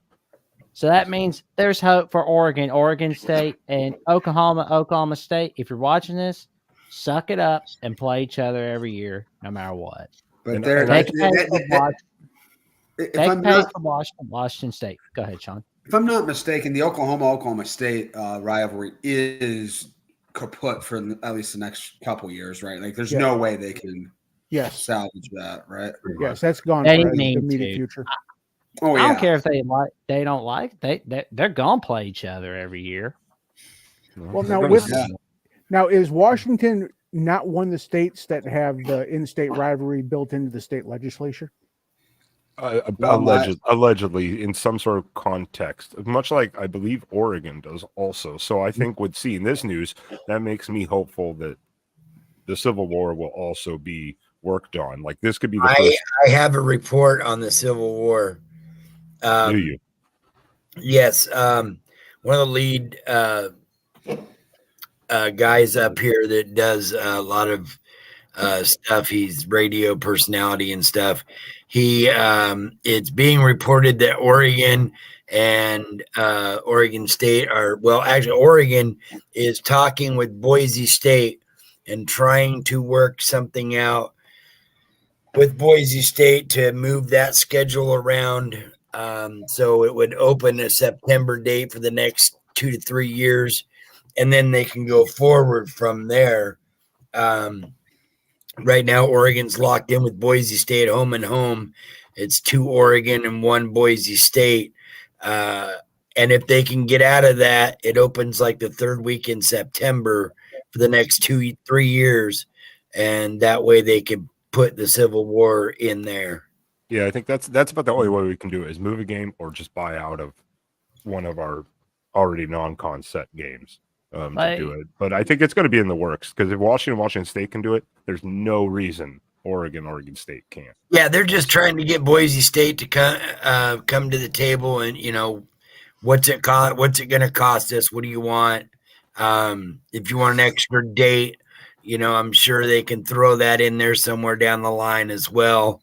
So that means there's hope for Oregon State, and Oklahoma State. If you're watching this, suck it up and play each other every year, no matter what. but And- they're and Take pay if Take I'm pay not from Washington State. Go ahead, Sean. if I'm not mistaken, the Oklahoma State rivalry is kaput for at least the next couple years, right? Like, there's Yeah. no way they can Yes, salvage that, right? yes, that's gone They for the need immediate to. future. Oh I yeah. don't care if they don't like they're gonna play each other every year. Well, They're now gonna with see. now is Washington not one of the states that have the in-state rivalry built into the state legislature? Allegedly, in some sort of context, much like I believe Oregon does also. So I think with seeing this news, that makes me hopeful that the Civil War will also be worked on. Like this could be the first. I have a report on the Civil War. Do you? Yes. One of the lead guys up here that does a lot of stuff. He's radio personality and stuff. It's being reported that Oregon and Oregon State actually Oregon is talking with Boise State and trying to work something out with Boise State to move that schedule around. So it would open a September date for the next 2 to 3 years, and then they can go forward from there. Right now, Oregon's locked in with Boise State home and home. It's 2 Oregon and 1 Boise State. And if they can get out of that, it opens like the 3rd week in September for the next 2-3 years. And that way they can put the Civil War in there. Yeah, I think that's about the only way we can do it is move a game or just buy out of one of our already non-con set games to do it. But I think it's going to be in the works because if Washington State can do it, there's no reason Oregon State can't. Yeah, they're just trying to get Boise State to come to the table and, what's it going to cost us? What do you want? If you want an extra date I'm sure they can throw that in there somewhere down the line as well.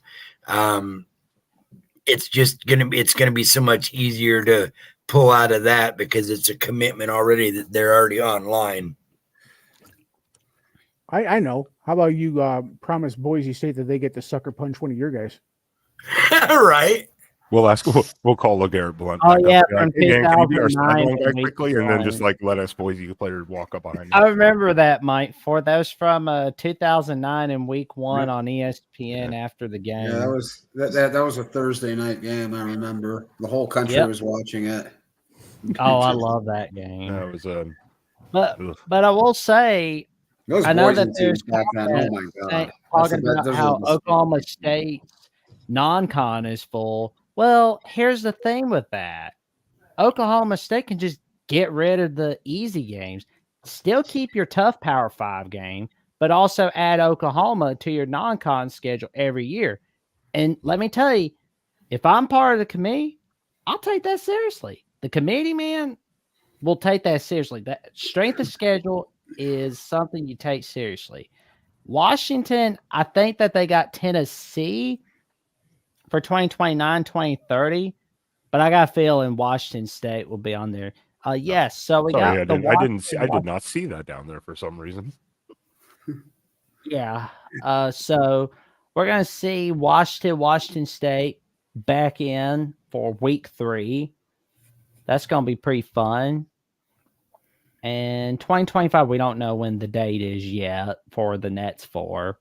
It's just going to be so much easier to pull out of that because it's a commitment already that they're already online. I know. How about you promise Boise State that they get to sucker punch one of your guys? Right. We'll call LeGarrette Blunt. Oh, back yeah, up. from Hey, man, can you be our 2009 sideline guy to quickly, and then just 2009. like let us Boise players walk up behind I you? remember that, Mike. For those from 2009 in Week 1 Yeah. on ESPN after the game. Yeah, that was a Thursday night game. I remember the whole country Yep. was watching it. Oh, I love that game. That was But ugh. I will say, Those I know Boise that there's teams back then. Oh my god! talking about how Oklahoma State's non-con is full. Well, here's the thing with that. Oklahoma State can just get rid of the easy games, still keep your tough Power 5 game, but also add Oklahoma to your non-con schedule every year. And let me tell you, if I'm part of the committee, I'll take that seriously. The committee, man, will take that seriously. That strength of schedule is something you take seriously. Washington, I think that they got Tennessee for 2029, 2030, but I got a feeling Washington State will be on there. Yes, so we Sorry, got I did not see that down there for some reason. Yeah. So we're gonna see Washington State back in for week 3. That's gonna be pretty fun. And 2025, we don't know when the date is yet for the Nets 4.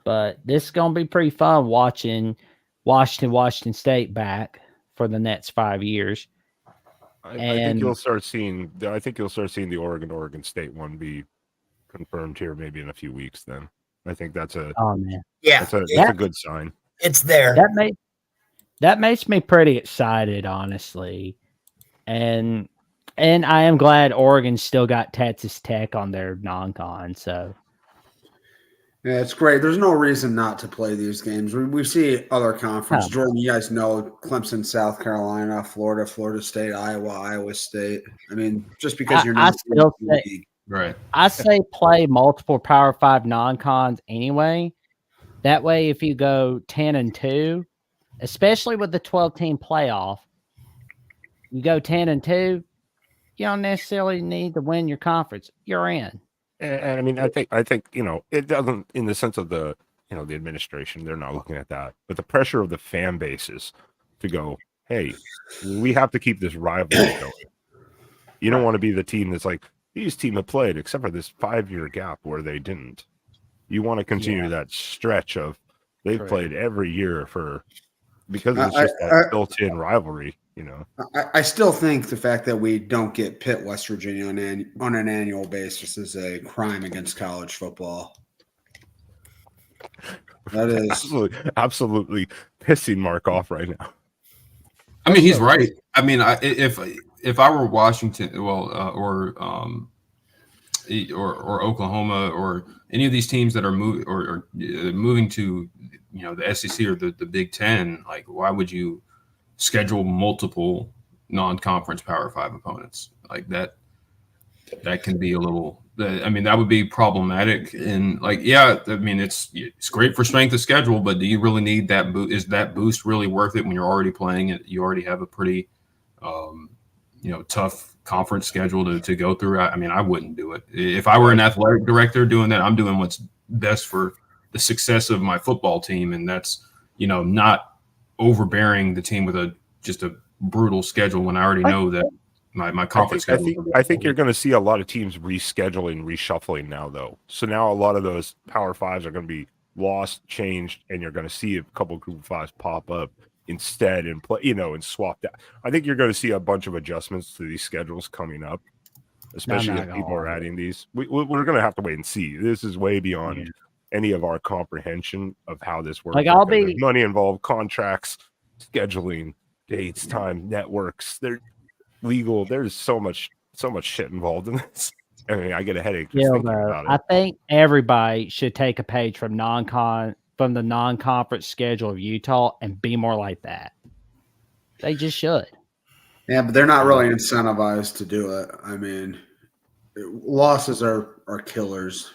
But this is gonna be pretty fun watching Washington State back for the next 5 years. I think you'll start seeing the Oregon State one be confirmed here maybe in a few weeks. Then I think that's a that's a good sign. It's there. That makes me pretty excited, honestly, and I am glad Oregon still got Texas Tech on their non-con. So yeah, it's great. There's no reason not to play these games. We see other conference. No. Jordan, you guys know Clemson, South Carolina, Florida, Florida State, Iowa State. I mean, just because you're not in the league. Right. I say play multiple Power 5 non-cons anyway. That way, if you go 10-2, especially with the 12-team playoff, you go 10-2, you don't necessarily need to win your conference. You're in. And I mean, I think it doesn't, in the sense of the the administration, they're not looking at that, but the pressure of the fan bases to go, hey, we have to keep this rivalry going. You don't want to be the team that's like, these teams have played except for this 5-year gap where they didn't. You want to continue that stretch of they've played every year because it's just that built-in rivalry. I still think the fact that we don't get Pitt, West Virginia on an annual basis is a crime against college football. That is absolutely pissing Mark off right now. I mean, he's right. I mean, if I were Washington, or Oklahoma, or any of these teams that are moving to the SEC or the Big Ten, like, why would you schedule multiple non-conference Power 5 opponents like that? That can be a little. I mean, that would be problematic. And it's great for strength of schedule, but do you really need that boost? Is that boost really worth it when you're already playing it? You already have a pretty, tough conference schedule to go through. I mean, I wouldn't do it. If I were an athletic director doing that, I'm doing what's best for the success of my football team, and that's not overbearing the team with just a brutal schedule when I already know that my conference schedule. I think you're going to see a lot of teams rescheduling, reshuffling now, though. So now a lot of those Power 5s are going to be lost, changed, and you're going to see a couple of Group of 5s pop up instead and play, and swap that. I think you're going to see a bunch of adjustments to these schedules coming up, especially if people are adding these. We're going to have to wait and see. This is way beyond any of our comprehension of how this works. Like, there's money involved, contracts, scheduling, dates, time, networks. They're legal. There's so much shit involved in this. I mean, I get a headache just thinking about it. I think everybody should take a page from the non-conference schedule of Utah and be more like that. They just should. Yeah, but they're not really incentivized to do it. I mean, losses are killers.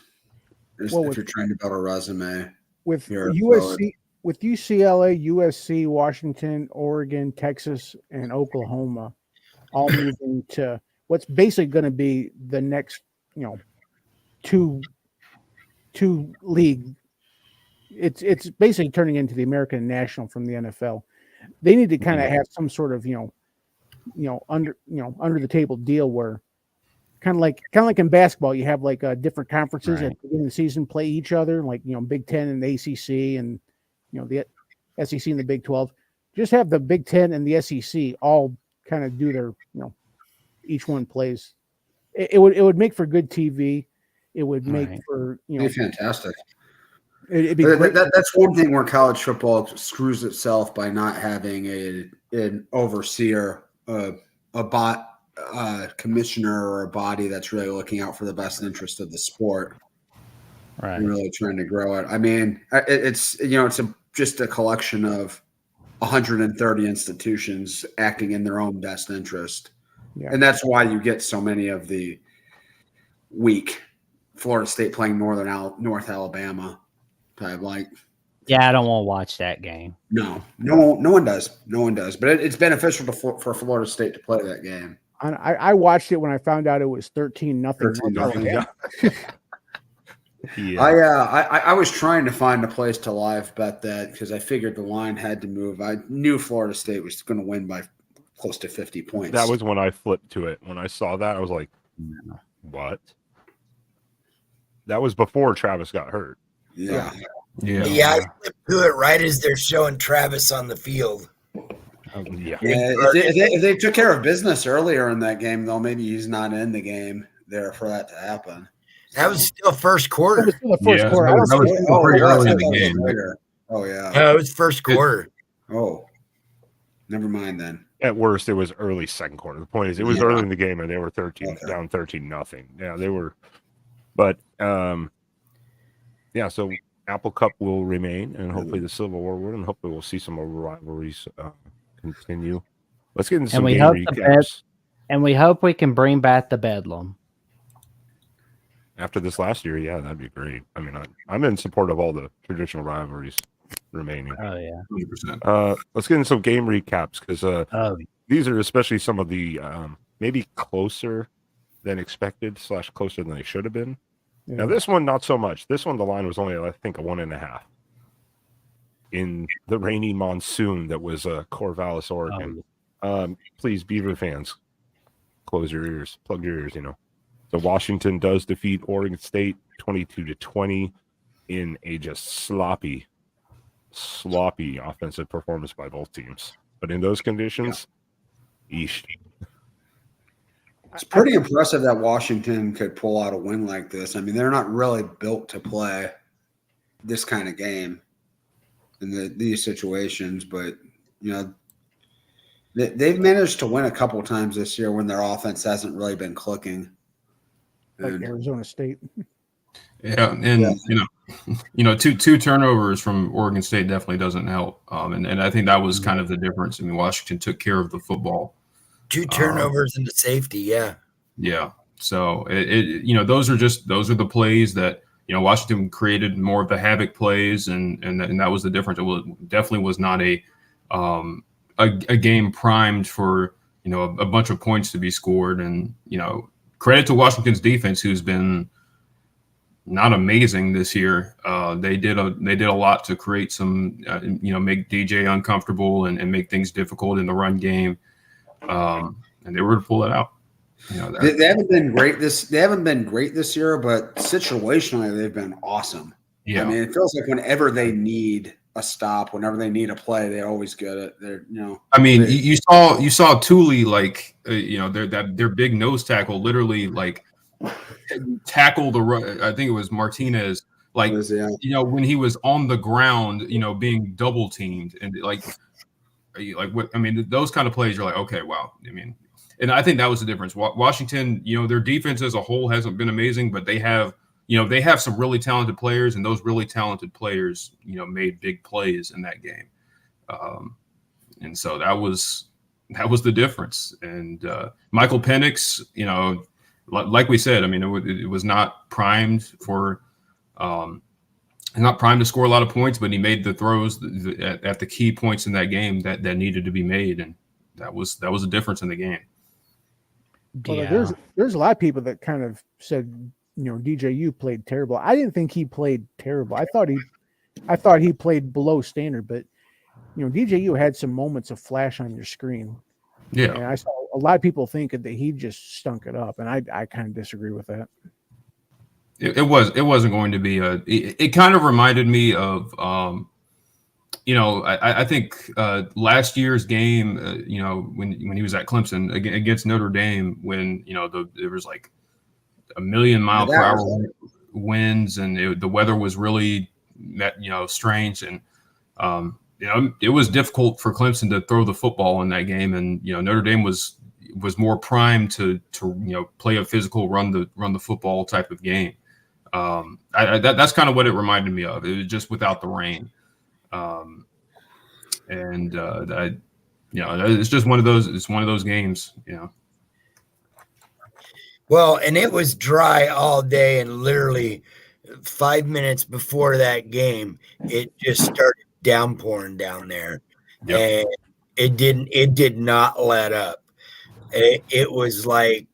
if you're trying to build a resume. with Here, USC, with UCLA, USC, Washington, Oregon, Texas, and Oklahoma, all moving to what's basically going to be the next, two league. It's basically turning into the American National from the NFL. They need to kind of have some sort of under the table deal where kind of like in basketball, you have like different conferences at the beginning of the season play each other, like Big Ten and the ACC, and the SEC and the Big 12. Just have the Big Ten and the SEC all kind of do their each one plays. It would make for good TV. It would make for be fantastic. It'd be great. That's one thing where college football screws itself by not having an overseer, commissioner or a body that's really looking out for the best interest of the sport, right? And really trying to grow it. I mean, it's just a collection of 130 institutions acting in their own best interest, and that's why you get so many of the weak Florida State playing North Alabama type. Like, I don't want to watch that game. No one does. But it's beneficial for Florida State to play that game. I watched it when I found out it was 13-0. Yeah. I was trying to find a place to live bet that because I figured the line had to move. I knew Florida State was going to win by close to 50 points. That was when I flipped to it. When I saw that, I was like, what? That was before Travis got hurt. Yeah. I flipped to it right as they're showing Travis on the field. If they took care of business earlier in that game, though, maybe he's not in the game there for that to happen. That was still first quarter. It was still the first quarter. That was pretty early in the game. Oh, yeah. No, it was first quarter. Oh, never mind then. At worst, it was early second quarter. The point is, it was early in the game, and they were down 13-0. Yeah, they were. But so Apple Cup will remain, and hopefully the Civil War will, and hopefully we'll see some more rivalries continue. Let's get into some game recaps. And we hope we can bring back the Bedlam. After this last year, yeah, that'd be great. I mean, I'm in support of all the traditional rivalries remaining. Oh, yeah. 100%. Let's get into some game recaps because these are especially some of the maybe closer than expected / closer than they should have been. Yeah. Now, this one, not so much. This one, the line was only, I think, a 1.5 in the rainy monsoon that was Corvallis, Oregon. Please, Beaver fans, close your ears, plug your ears, So Washington does defeat Oregon State 22-20 in a just sloppy offensive performance by both teams. But in those conditions, It's pretty impressive that Washington could pull out a win like this. I mean, they're not really built to play this kind of game in these situations, but they've managed to win a couple times this year when their offense hasn't really been clicking. Like Arizona State. Yeah, and two turnovers from Oregon State definitely doesn't help. And I think that was kind of the difference. I mean, Washington took care of the football. 2 turnovers and the safety, yeah. So those are the plays that Washington created more of the havoc plays, and that was the difference. It definitely was not a game primed for a bunch of points to be scored, and credit to Washington's defense, who's been not amazing this year. They did a lot to create some make DJ uncomfortable and make things difficult in the run game. And they were to pull it out. They haven't been great this year, but situationally they've been awesome. Yeah. I mean, it feels like whenever they need a stop, whenever they need a play, they always get it. I mean, you saw Thule, like their big nose tackle literally like tackle the run. I think it was Martinez. Like when he was on the ground, being double teamed and like what I mean, those kind of plays, you're like, okay, wow. I mean, and I think that was the difference. Washington, their defense as a whole hasn't been amazing, but they have some really talented players, and those really talented players, made big plays in that game. And so that was the difference. And Michael Penix, like we said, I mean, it was not primed for He's not primed to score a lot of points, but he made the throws at the key points in that game that needed to be made, and that was a difference in the game. Well, Yeah. there's a lot of people that kind of said, DJU played terrible. I didn't think he played terrible. I thought he played below standard, but DJU had some moments of flash on your screen. Yeah, And I saw a lot of people thinking that he just stunk it up, and I kind of disagree with that. it wasn't going to be it kind of reminded me of I think last year's game, when he was at Clemson against Notre Dame, when there was like a 1,000,000-mile-per-hour winds, and the weather was really strange, and it was difficult for Clemson to throw the football in that game, and Notre Dame was more primed to play a physical run the football type of game. That's kind of what it reminded me of. It was just without the rain. It's just one of those. It's one of those games, Well, and it was dry all day, and literally 5 minutes before that game, it just started downpouring down there, and it did not let up. It was like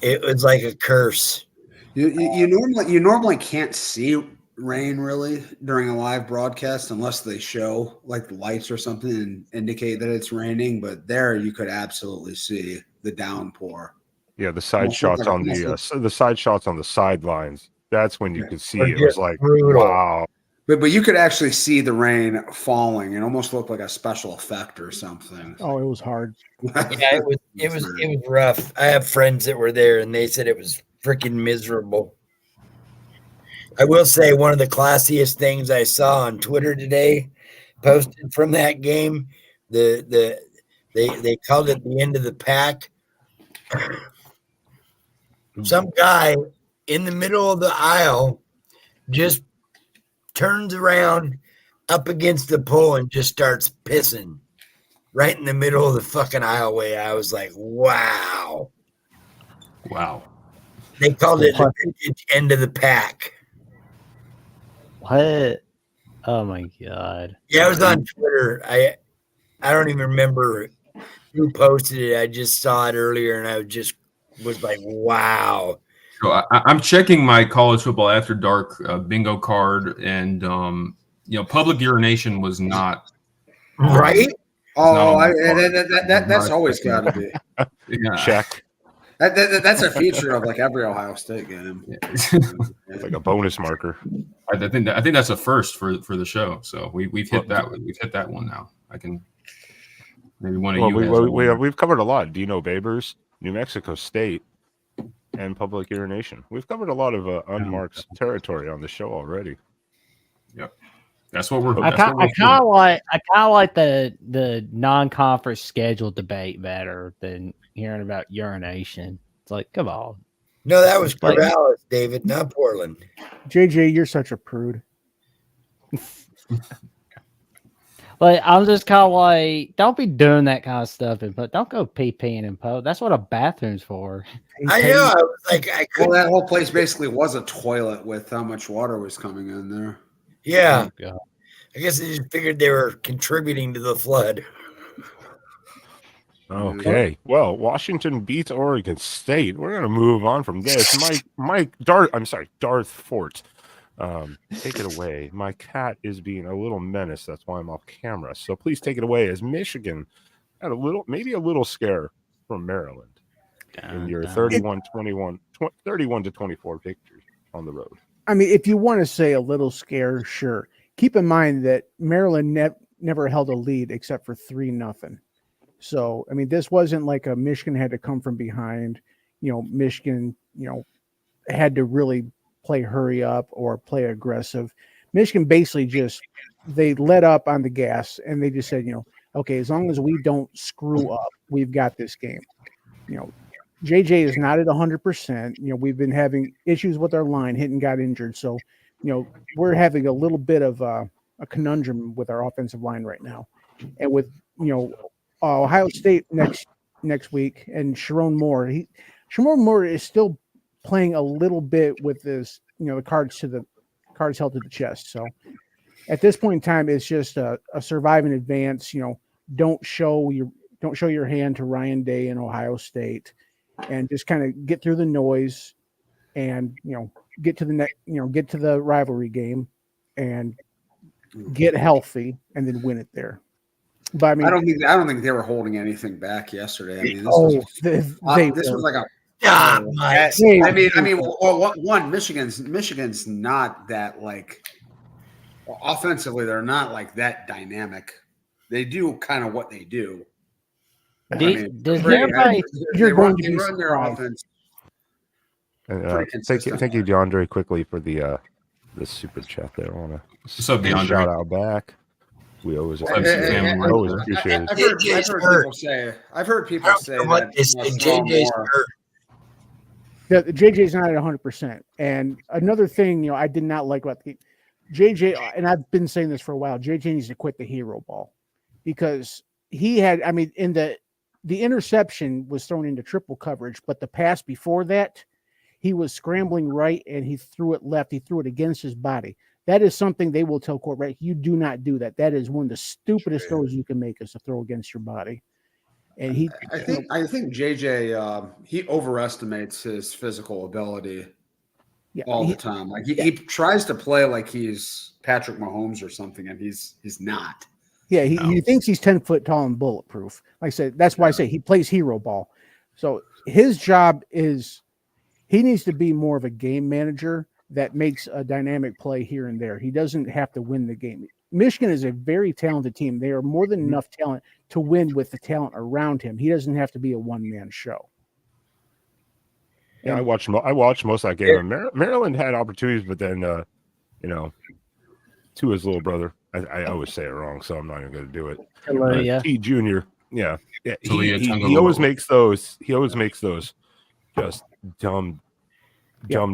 a curse. You normally can't see rain really during a live broadcast unless they show like the lights or something and indicate that it's raining, but there you could absolutely see the downpour. Yeah, the side shots on the side shots on the sidelines. That's when you could see it. It was like, brutal. wow. But you could actually see the rain falling. It almost looked like a special effect or something. Oh, it was hard. Yeah, it was rough. I have friends that were there, and they said it was freaking miserable. I will say one of the classiest things I saw on Twitter today, posted from that game, they called it the end of the pack. Some guy in the middle of the aisle just turns around up against the pole and just starts pissing right in the middle of the fucking aisleway. I was like, wow. They called it the vintage end of the pack. What? Oh my god. Yeah, it was on Twitter. I don't even remember who posted it. I just saw it earlier, and I was like, wow. So I'm checking my college football after dark bingo card, and public urination was not right. That's always got to be. Yeah. Check. That's a feature of like every Ohio State game. It's like a bonus marker. I think that's a first for the show. So we've hit that. We've hit that one now. I can maybe one of you. We've covered a lot. Dino Babers, New Mexico State, and public urination. We've covered a lot of unmarked territory on the show already. Yep, that's what we're. I kind of like the non-conference schedule debate better than hearing about urination. It's like, come on. No, that was Corvallis, David, not Portland. JJ, you're such a prude. Like, I'm just kind of like, don't be doing that kind of stuff, but don't go pee-peeing in public. That's what a bathroom's for. I know. I was like, well, that whole place basically was a toilet with how much water was coming in there. Yeah. Oh, I guess they just figured they were contributing to the flood. Okay. Well, Washington beats Oregon State. We're gonna move on from this. Darth Fort. Take it away. My cat is being a little menace. That's why I'm off camera. So please take it away as Michigan had maybe a little scare from Maryland in your 31-24 victory on the road. I mean, if you want to say a little scare, sure. Keep in mind that Maryland never held a lead except for 3-0. So, I mean, this wasn't like a Michigan had to come from behind. Michigan, had to really play hurry up or play aggressive. Michigan basically they let up on the gas, and they just said, okay, as long as we don't screw up, we've got this game. JJ is not at 100%. We've been having issues with our line. Hinton got injured. So, we're having a little bit of a conundrum with our offensive line right now. And with, Ohio State next week and Sharon Moore is still playing a little bit with this, the cards to cards held to the chest. So at this point in time, it's just a survive and advance. Don't show your hand to Ryan Day in Ohio State, and just kind of get through the noise, and get to the rivalry game, and get healthy, and then win it there. But I mean, I don't think they were holding anything back yesterday. I mean, this was like a. Michigan's not that offensively. They're not like that dynamic. They do kind of what they do. Does everybody? You're going to run their offense. And, thank you, DeAndre, quickly for the super chat there. I want to What's up, DeAndre? shout out back. We always appreciate it. I've heard people say that JJ's hurt. The JJ's not at 100%. And another thing, I did not like about the JJ, and I've been saying this for a while. JJ needs to quit the hero ball, because he had, in the interception was thrown into triple coverage, but the pass before that, he was scrambling right and he threw it left. He threw it against his body. That is something they will tell quarterback. You do not do that. That is one of the stupidest throws you can make, is to throw against your body. And I think JJ he overestimates his physical ability all the time. Like he tries to play like he's Patrick Mahomes or something, and he's not. Yeah, he thinks he's 10 foot tall and bulletproof. Like I said, that's why I say he plays hero ball. So his job is, he needs to be more of a game manager that makes a dynamic play here and there. He doesn't have to win the game. Michigan is a very talented team. They are more than enough talent to win with the talent around him. He doesn't have to be a one-man show. Yeah, I watched most of that game. Maryland had opportunities, but then, to his little brother, I always say it wrong, so I'm not even going to do it. T Junior, yeah. He always makes those. He always makes those just dumb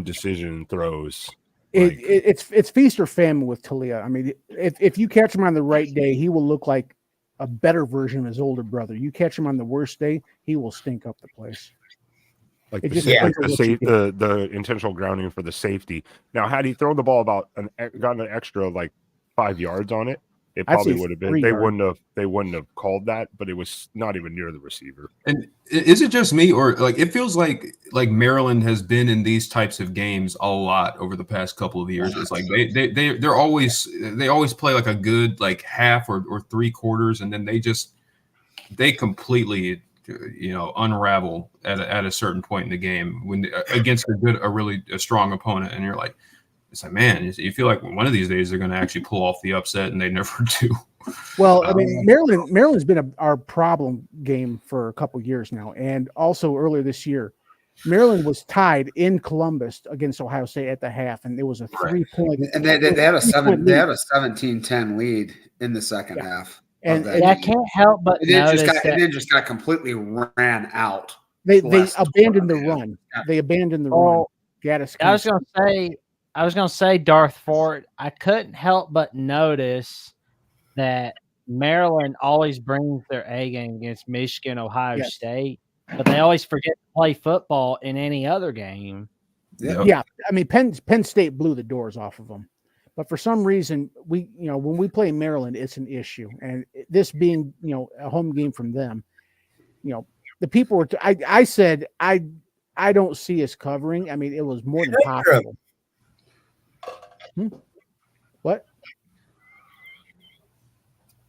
decision throws. It's feast or famine with Talia. If you catch him on the right day, he will look like a better version of his older brother. You catch him on the worst day, he will stink up the place. Like the intentional grounding for the safety. Now, had he thrown the ball gotten an extra 5 yards on it, it probably would have been. They wouldn't have called that, but it was not even near the receiver. And is it just me, or it feels like Maryland has been in these types of games a lot over the past couple of years? It's like they always play like a good half or three quarters, and then they completely unravel at a certain point in the game when against a really strong opponent, and you're like. It's like, man, you feel like one of these days they're going to actually pull off the upset, and they never do. Well, Maryland's been our problem game for a couple of years now, and also earlier this year, Maryland was tied in Columbus against Ohio State at the half, and it was a 3-point. And they had a 17-10 lead in the second half, and I can't help but notice it just got completely ran out. They abandoned the run. They abandoned the run. I was gonna say, Darth Ford, I couldn't help but notice that Maryland always brings their A game against Michigan, Ohio State, but they always forget to play football in any other game. Yeah. Penn State blew the doors off of them, but for some reason, when we play Maryland, it's an issue, and this being a home game from them, the people were. I said I don't see us covering. It was more than possible. What?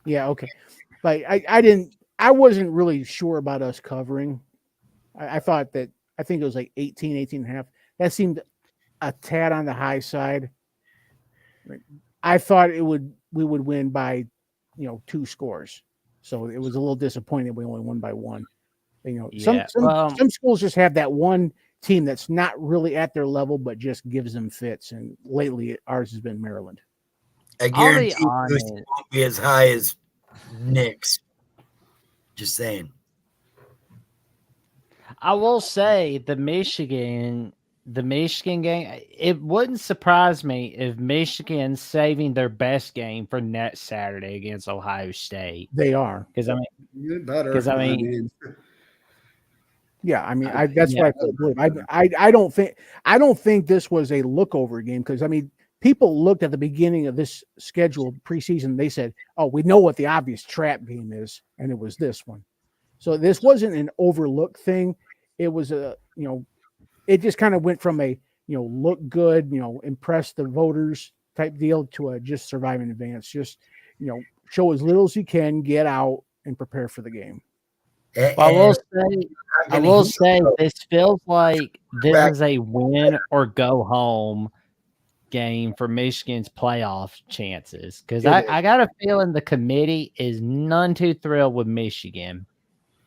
Yeah, okay. But I wasn't really sure about us covering. I think it was 18 and a half. That seemed a tad on the high side. I thought we would win by 2 scores. So it was a little disappointing we only won by 1. Some schools just have that one team that's not really at their level, but just gives them fits. And lately, ours has been Maryland. I guarantee it won't be as high as Nick's. Just saying. I will say the Michigan game, it wouldn't surprise me if Michigan's saving their best game for next Saturday against Ohio State. They are. Because that's what I believe. I don't think this was a lookover game, because people looked at the beginning of this schedule preseason. They said, "Oh, we know what the obvious trap game is," and it was this one. So this wasn't an overlooked thing. It was it just kind of went from a look good, impress the voters type deal to a just survive in advance. Just show as little as you can, get out and prepare for the game. Well, I will say this feels like this is a win or go home game for Michigan's playoff chances, because I got a feeling the committee is none too thrilled with Michigan.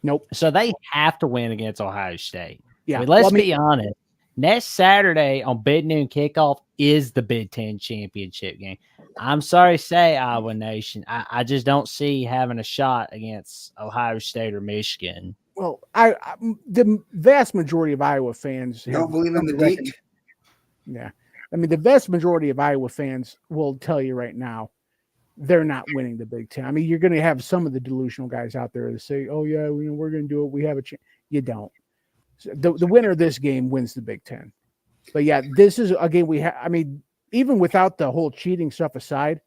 Nope. So they have to win against Ohio State. Yeah. Let's be honest. Next Saturday on Big Noon Kickoff is the Big Ten championship game. I'm sorry to say, Iowa Nation, I just don't see having a shot against Ohio State or Michigan. Well, the vast majority of Iowa fans don't believe in the Deek. Yeah. I mean, the vast majority of Iowa fans will tell you right now they're not winning the Big Ten. I mean, you're going to have some of the delusional guys out there that say, "Oh yeah, we're going to do it. We have a chance." You don't. So the winner of this game wins the Big Ten. But yeah, this is a game we have. I mean, even without the whole cheating stuff aside,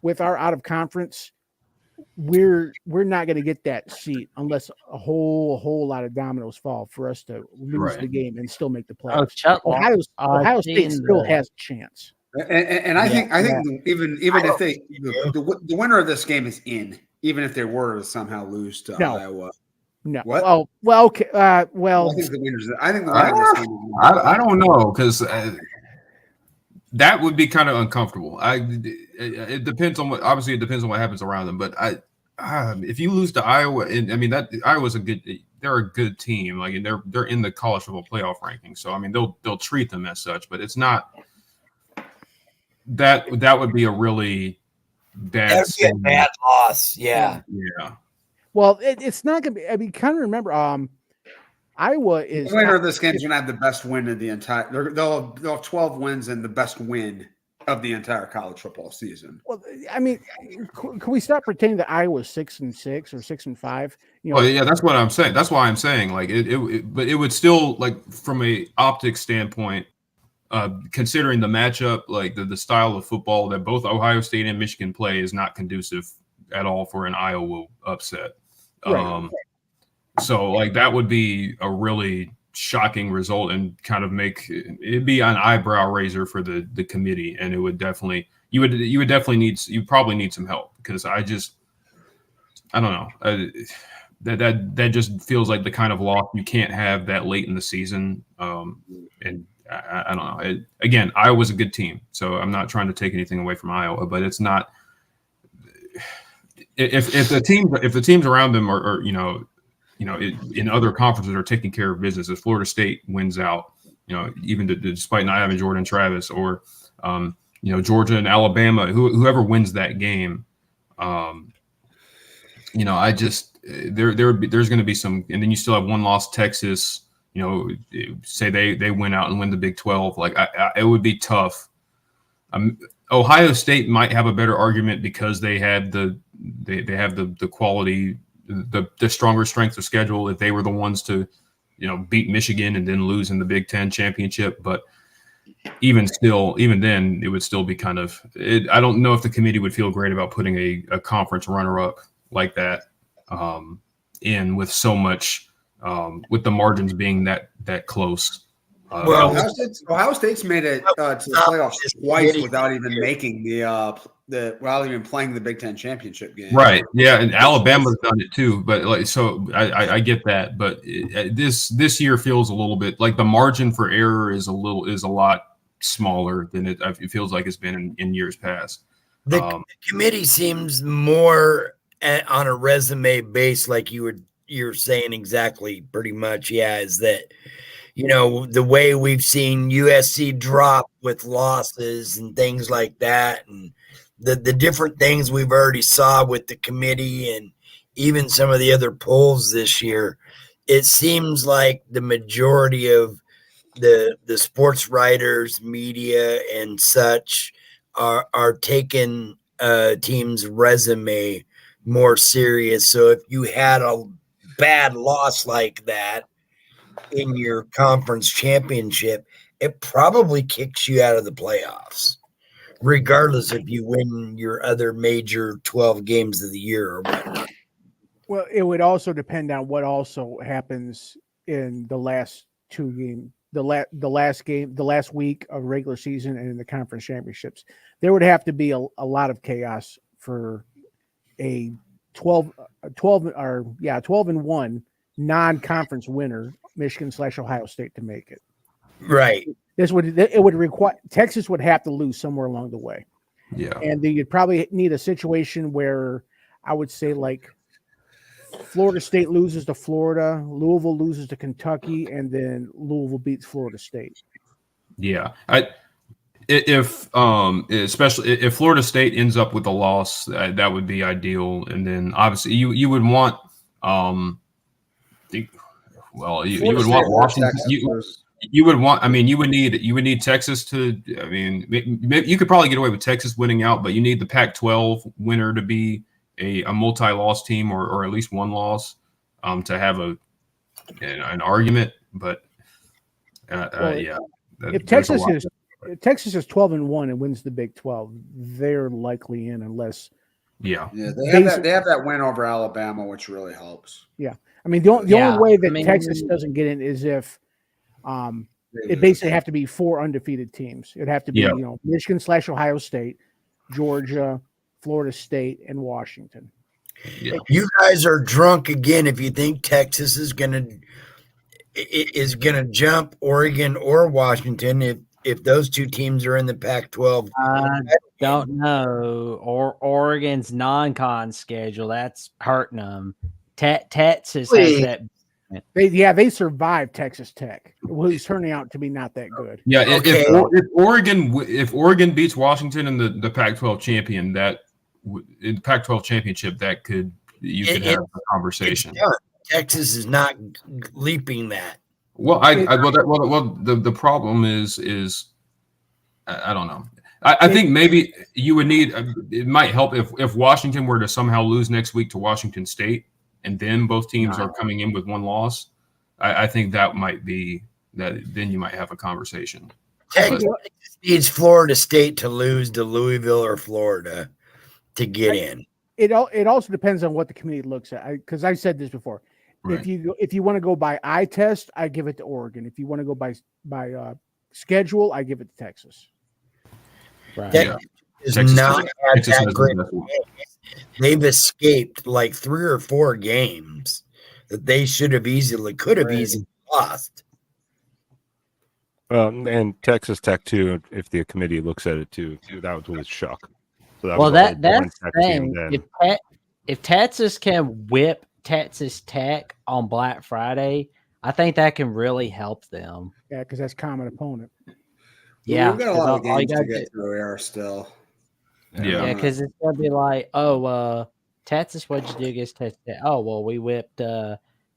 with our out of conference, we're not going to get that seat unless a whole lot of dominoes fall for us to lose the game and still make the playoffs. Ohio State still has a chance. And I think even if they the winner of this game is in, even if they were to somehow lose to Iowa. No. What? Oh, well, okay. Well, I think the winner of this game is I don't know, because that would be kind of uncomfortable. It depends on what happens around them. But if you lose to Iowa, that Iowa's they're a good team. Like, and they're in the college football playoff ranking. So I mean, they'll treat them as such. But it's not that would be a really bad loss. Yeah. Yeah. Well, it's not going to be. I mean, kind of remember, Iowa is the winner of this game is going to have the best win of the entire. They'll have 12 wins and the best win of the entire college football season. Well, I mean, can we stop pretending that Iowa's 6-6 or 6-5? Well, yeah, that's what I'm saying. That's why I'm saying, like, but it would still, like, from a optics standpoint, considering the matchup, like the style of football that both Ohio State and Michigan play is not conducive at all for an Iowa upset. Right. So, like, that would be a really shocking result and kind of it'd be an eyebrow raiser for the committee, and it would definitely you'd probably need some help, because I don't know, that just feels like the kind of loss you can't have that late in the season. And I don't know. Again, Iowa's a good team, so I'm not trying to take anything away from Iowa, but it's not. If the teams around them are in other conferences are taking care of business, if Florida State wins out, even despite not having Jordan Travis, or Georgia and Alabama, whoever wins that game, there's going to be some, and then you still have one loss Texas. Say they win out and win the Big 12. Like, it would be tough. Ohio State might have a better argument because they have the quality, the stronger strength of schedule, if they were the ones to, beat Michigan and then lose in the Big Ten championship. But even then, it would still be kind of. I don't know if the committee would feel great about putting a conference runner-up like that in with so much, with the margins being that close. Ohio State's made it to the playoffs twice without even making without even playing the Big Ten championship game. Right. Yeah, and Alabama's done it too. But I get that. But this year feels a little bit like the margin for error is a lot smaller than it feels like it's been in years past. The committee seems more on a resume base, like you're saying exactly, pretty much. Yeah, is that. The way we've seen USC drop with losses and things like that, and the different things we've already saw with the committee and even some of the other polls this year, it seems like the majority of the sports writers, media, and such are taking a team's resume more serious. So if you had a bad loss like that in your conference championship, it probably kicks you out of the playoffs. regardless if you win your other major 12 games of the year or whatnot. Well, it would also depend on what also happens in the last two games, the last week of regular season and in the conference championships. There would have to be a lot of chaos for a 12-1 non-conference winner, Michigan/Ohio State, to make it. Right. It would require Texas would have to lose somewhere along the way. Yeah. And then you'd probably need a situation where I would say like Florida State loses to Florida, Louisville loses to Kentucky, and then Louisville beats Florida State. Yeah. Especially if Florida State ends up with a loss, that would be ideal. And then obviously you would want you would want Washington. You would want. I mean, you would need Texas to. I mean, maybe you could probably get away with Texas winning out, but you need the Pac-12 winner to be a multi-loss team or at least one loss to have an argument. But yeah, if Texas is 12-1 and wins the Big 12, they're likely in unless. Yeah, they have that win over Alabama, which really helps. Yeah, I mean the only way that Texas doesn't get in is if. It basically have to be 4 undefeated teams. It'd have to be, Michigan/Ohio State, Georgia, Florida State, and Washington. Yeah. You guys are drunk again if you think Texas is gonna jump Oregon or Washington if those two teams are in the Pac-12. I don't know. Or Oregon's non-con schedule, that's hurting them. Texas has that. They survived Texas Tech, who's turning out to be not that good. Yeah, okay. if Oregon beats Washington in the Pac-12 champion, in the Pac-12 championship, you could have a conversation. Texas is not leaping that. Well, the problem is I don't know. I think maybe you would need. It might help if Washington were to somehow lose next week to Washington State. And then both teams are coming in with one loss. I think that might be that. Then you might have a conversation. Texas needs Florida State to lose to Louisville or Florida to get in. It also depends on what the committee looks at. Because I said this before. Right. If you want to go by eye test, I give it to Oregon. If you want to go by schedule, I give it to Texas. Right. Texas is not that great. They've escaped like 3 or 4 games that they could have easily lost. And Texas Tech too. If the committee looks at it too, that was Shuck. So that's the thing. If Texas can whip Texas Tech on Black Friday, I think that can really help them. Yeah, because that's common opponent. Yeah, we've got a lot of games to get through here still. Yeah, because it's gonna be like, Texas, what'd you do against Texas Tech? Oh, well, we whipped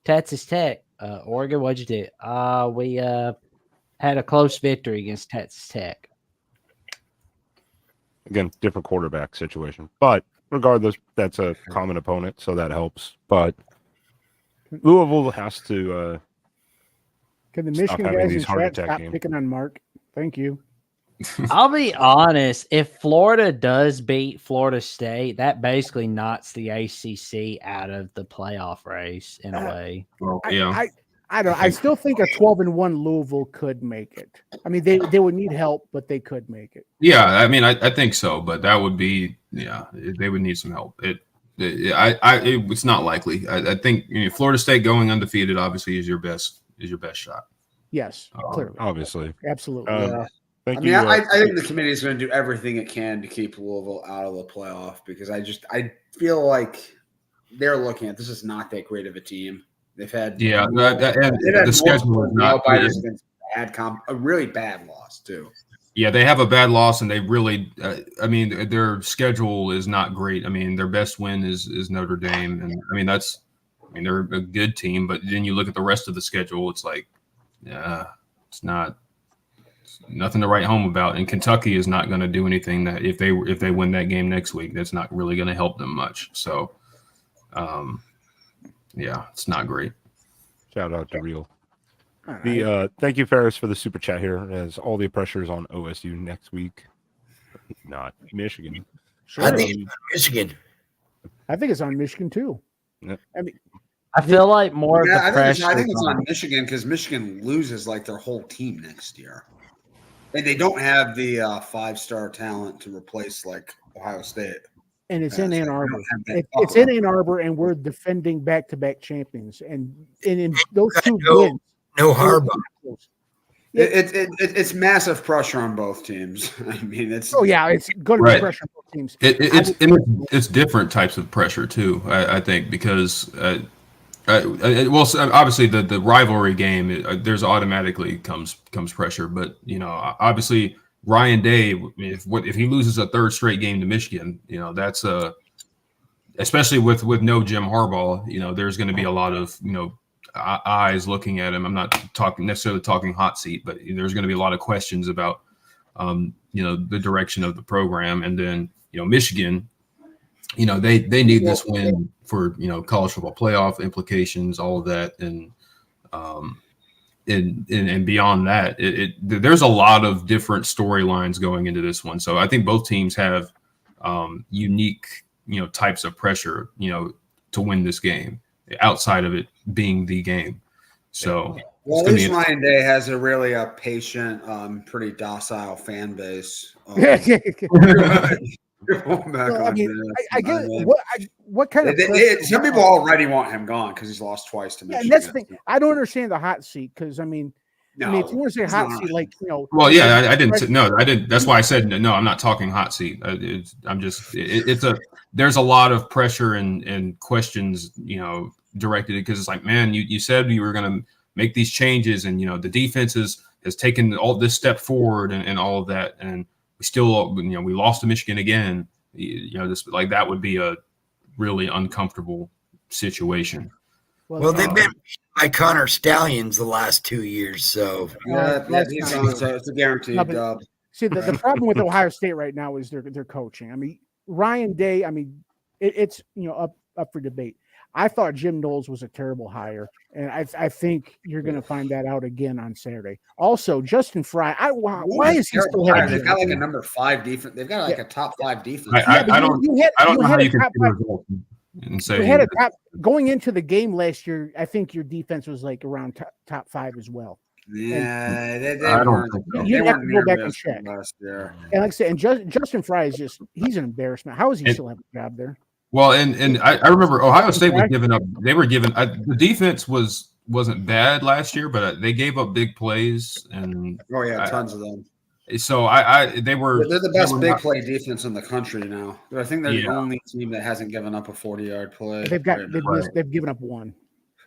Texas Tech. Oregon, what'd you do? We had a close victory against Texas Tech. Again, different quarterback situation, but regardless, that's a common opponent, so that helps. But Louisville has to. Can the Michigan guys in chat stop picking on Mark? Thank you. I'll be honest. If Florida does beat Florida State, that basically knocks the ACC out of the playoff race in a way. Well, yeah. I don't. I still think a 12-1 Louisville could make it. I mean, they would need help, but they could make it. Yeah, I mean, I think so, but that would be they would need some help. It's not likely. I think Florida State going undefeated obviously is your best shot. Yes, clearly, obviously, absolutely. I think the committee is going to do everything it can to keep Louisville out of the playoff because I feel like they're looking at this is not that great of a team. They've had the schedule is not a really bad loss too. Yeah, they have a bad loss, and they really. Their schedule is not great. I mean, their best win is Notre Dame, and they're a good team. But then you look at the rest of the schedule, it's like, it's nothing to write home about. And Kentucky is not going to do anything that if they win that game next week, that's not really going to help them much. So, it's not great. Shout out to Real. Thank you, Ferris, for the super chat here. As all the pressure is on OSU next week. Not Michigan. Sure. I think it's Michigan. I think it's on Michigan too. Yep. I mean, I feel like more of Yeah, the I pressure. think it's on Michigan because Michigan loses like their whole team next year, and they don't have the 5-star talent to replace like Ohio State. and it's in so Ann they Arbor. don't have that It's in Ann Arbor, and we're defending back-to-back champions. And in those two wins, No Harbaugh. It's massive pressure on both teams. I mean, it's oh yeah, it's going to be Right. pressure on both teams. It's different types of pressure too. I think because obviously the rivalry game there's automatically comes pressure, but obviously Ryan Day, if he loses a third straight game to Michigan, that's especially with no Jim Harbaugh, there's going to be a lot of eyes looking at him. I'm not necessarily talking hot seat, but there's going to be a lot of questions about the direction of the program, and then Michigan, they need this win for college football playoff implications, all of that, and beyond that, there's a lot of different storylines going into this one. So I think both teams have unique types of pressure to win this game outside of it being the game. So well, at least Ryan Day has a really patient, pretty docile fan base. Well, I mean, I get what kind of some people already want him gone because he's lost twice to Michigan. And that's the thing. I don't understand the hot seat because if you want to say hot seat, like well, yeah, I didn't. No, I didn't. That's why I said no. I'm not talking hot seat. There's a lot of pressure and questions, directed because it's like, man, you said you were going to make these changes, and the defense has taken all this step forward and all of that, and we still, we lost to Michigan again. This like that would be a really uncomfortable situation. Well, they've been by Connor Stallions the last 2 years, so it's a guaranteed dub. See, the problem with Ohio State right now is their coaching. I mean, Ryan Day. I mean, it's up for debate. I thought Jim Knowles was a terrible hire, and I think you're going to find that out again on Saturday. Also, Justin Fry. Why is he still having? They've got like a number 5 defense. They've got like a top 5 defense. I don't know how you can and say you had a top going into the game last year. I think your defense was like around top 5 as well. Yeah, I don't think so. You have to go back and check. Last year. And like I said, and Justin Fry is he's an embarrassment. How is he still have a job there? Well, and I remember Ohio State was giving up. They were giving the defense wasn't bad last year, but they gave up big plays and tons of them. So they're the best big play defense in the country now. I think they're the only team that hasn't given up a 40-yard play. They've given up one.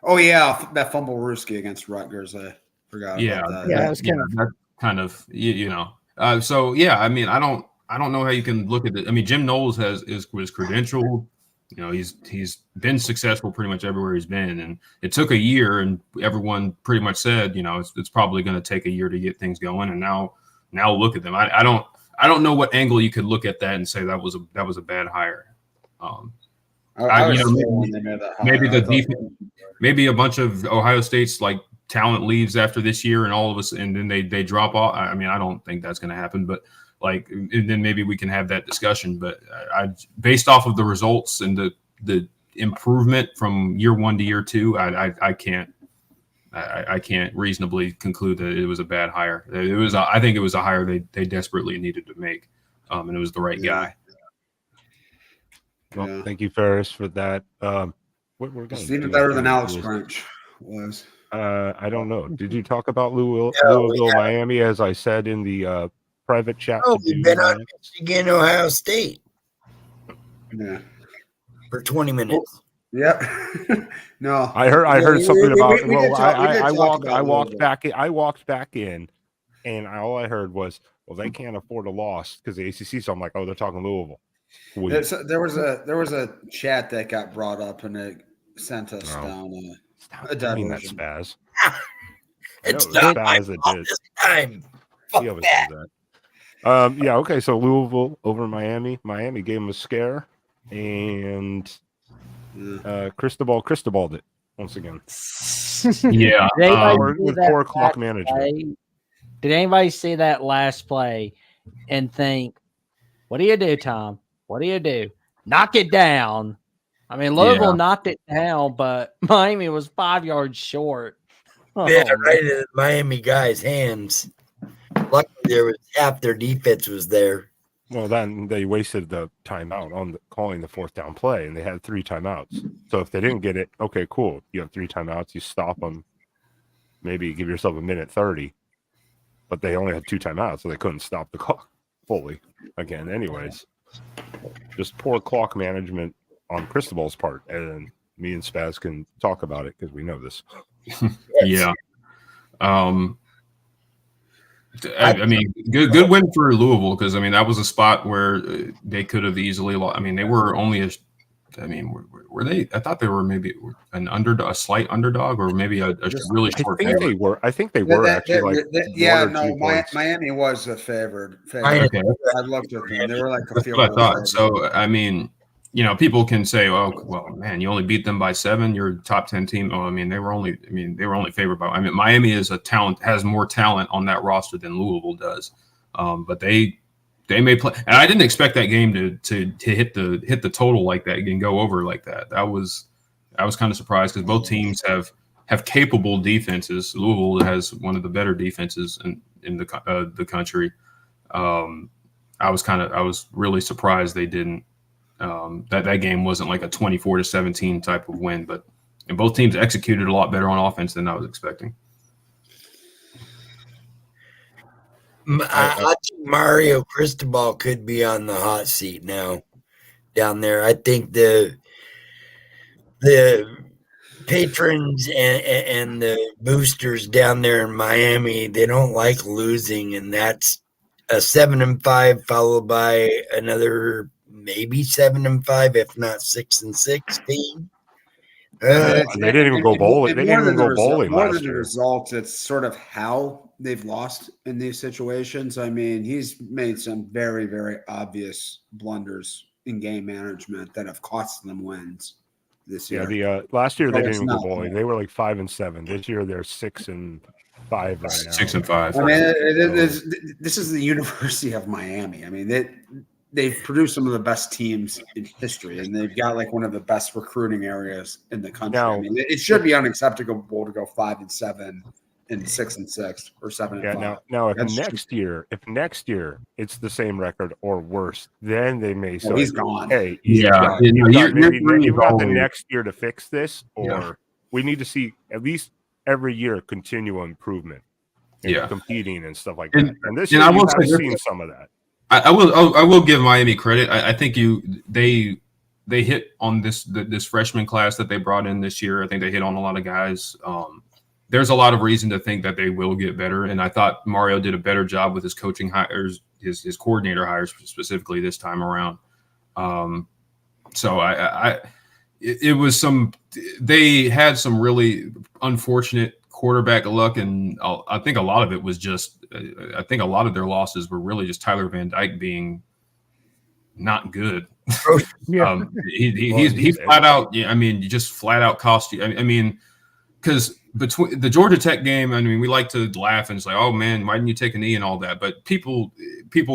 Oh yeah, that fumble Ruski against Rutgers. I forgot. About that. Yeah, that was kind of so yeah, I mean, I don't know how you can look at it. I mean, Jim Knowles was credentialed. He's been successful pretty much everywhere he's been, and it took a year, and everyone pretty much said, it's probably going to take a year to get things going. And now look at them. I don't know what angle you could look at that and say that was a bad hire. Maybe the defense, maybe a bunch of Ohio State's like talent leaves after this year, and all of us, and then they drop off. I mean, I don't think that's going to happen, but. And then maybe we can have that discussion. But based off of the results and the improvement from year 1 to year 2, I can't reasonably conclude that it was a bad hire. I think it was a hire they desperately needed to make, and it was the right guy. Well, thank you, Ferris, for that. It's even better than Alex Grinch was. I don't know. Did you talk about Louisville, Miami, as I said in the private chat? We've been on Michigan, Ohio State. Yeah. For 20 minutes. Yep. No. I heard something about. I walked back in, and all I heard was, well, they can't afford a loss because the ACC. So I'm like, oh, they're talking Louisville. There was a chat that got brought up, and it sent us down a diversion. That's spaz. It's not my fault this time. Fuck that. Okay. So Louisville over Miami. Miami gave them a scare, and Cristobal it once again. Yeah, with poor clock management. Did anybody see that last play and think What do you do, Tom? What do you do? Knock it down. I mean, Louisville Yeah. knocked it down, but Miami was 5 yards short. Oh, Yeah, man. right in the Miami guys' hands. Luckily, there was half their defense was there. Well, then they wasted the timeout on calling the fourth down play, and they had 3 timeouts. So if they didn't get it, okay, cool. You have 3 timeouts. You stop them. Maybe give yourself a minute 30. But they only had 2 timeouts, so they couldn't stop the clock fully again. Anyways, just poor clock management on Cristobal's part, and me and Spaz can talk about it because we know this. Yeah. I mean, good win for Louisville because I mean that was a spot where they could have easily lost. I mean, they were only a. I mean, were they? I thought they were maybe an underdog, a slight underdog, or maybe a really short favorite. I think they were actually Miami was a favorite. Okay. I looked at them; they were like a That's field what I goal thought. favorite. So I mean, you know, people can say, "Oh, well, man, you only beat them by 7. You're a top 10 team." Oh, I mean, they were only favored by. I mean, Miami is has more talent on that roster than Louisville does, but they may play. And I didn't expect that game to hit the total like that and go over like that. I was kind of surprised because both teams have capable defenses. Louisville has one of the better defenses in the country. I was really surprised they didn't. That game wasn't like a 24-17 type of win, and both teams executed a lot better on offense than I was expecting. I think Mario Cristobal could be on the hot seat now down there. I think the patrons and the boosters down there in Miami, they don't like losing, and that's a 7-5 followed by another maybe 7-5, if not 6-6 team. They didn't even go bowling. They didn't even go bowling More last than the year. results, it's sort of how they've lost in these situations. I mean, he's made some very, very obvious blunders in game management that have cost them wins this year. Yeah, the last year they So didn't it's even go not bowling. fair. They were like 5-7. This year they're 6-5 right now. 6-5. I mean, this is the University of Miami. I mean, they've produced some of the best teams in history, and they've got like one of the best recruiting areas in the country. Now, I mean, it should be unacceptable to go 5-7 and 6-6 or 7-5. Yeah. Now, if That's next year it's the same record or worse, then they may say, he's gone. Hey, Yeah, you've got the always- next year to fix this, or Yeah. we need to see at least every year continual improvement in competing and stuff like that. And this year I will I've say seen some of that. I will give Miami credit. I think they hit on this freshman class that they brought in this year. I think they hit on a lot of guys. There's a lot of reason to think that they will get better, and I thought Mario did a better job with his coaching hires, his coordinator hires specifically this time around. So it was they had some really unfortunate quarterback luck, and I think a lot of it was just I think a lot of their losses were really just Tyler Van Dyke being not good. Yeah. He's flat out. Yeah, I mean, just flat out cost you. I mean, because between the Georgia Tech game, I mean, we like to laugh and say, "Oh man, why didn't you take a knee?" and all that. But people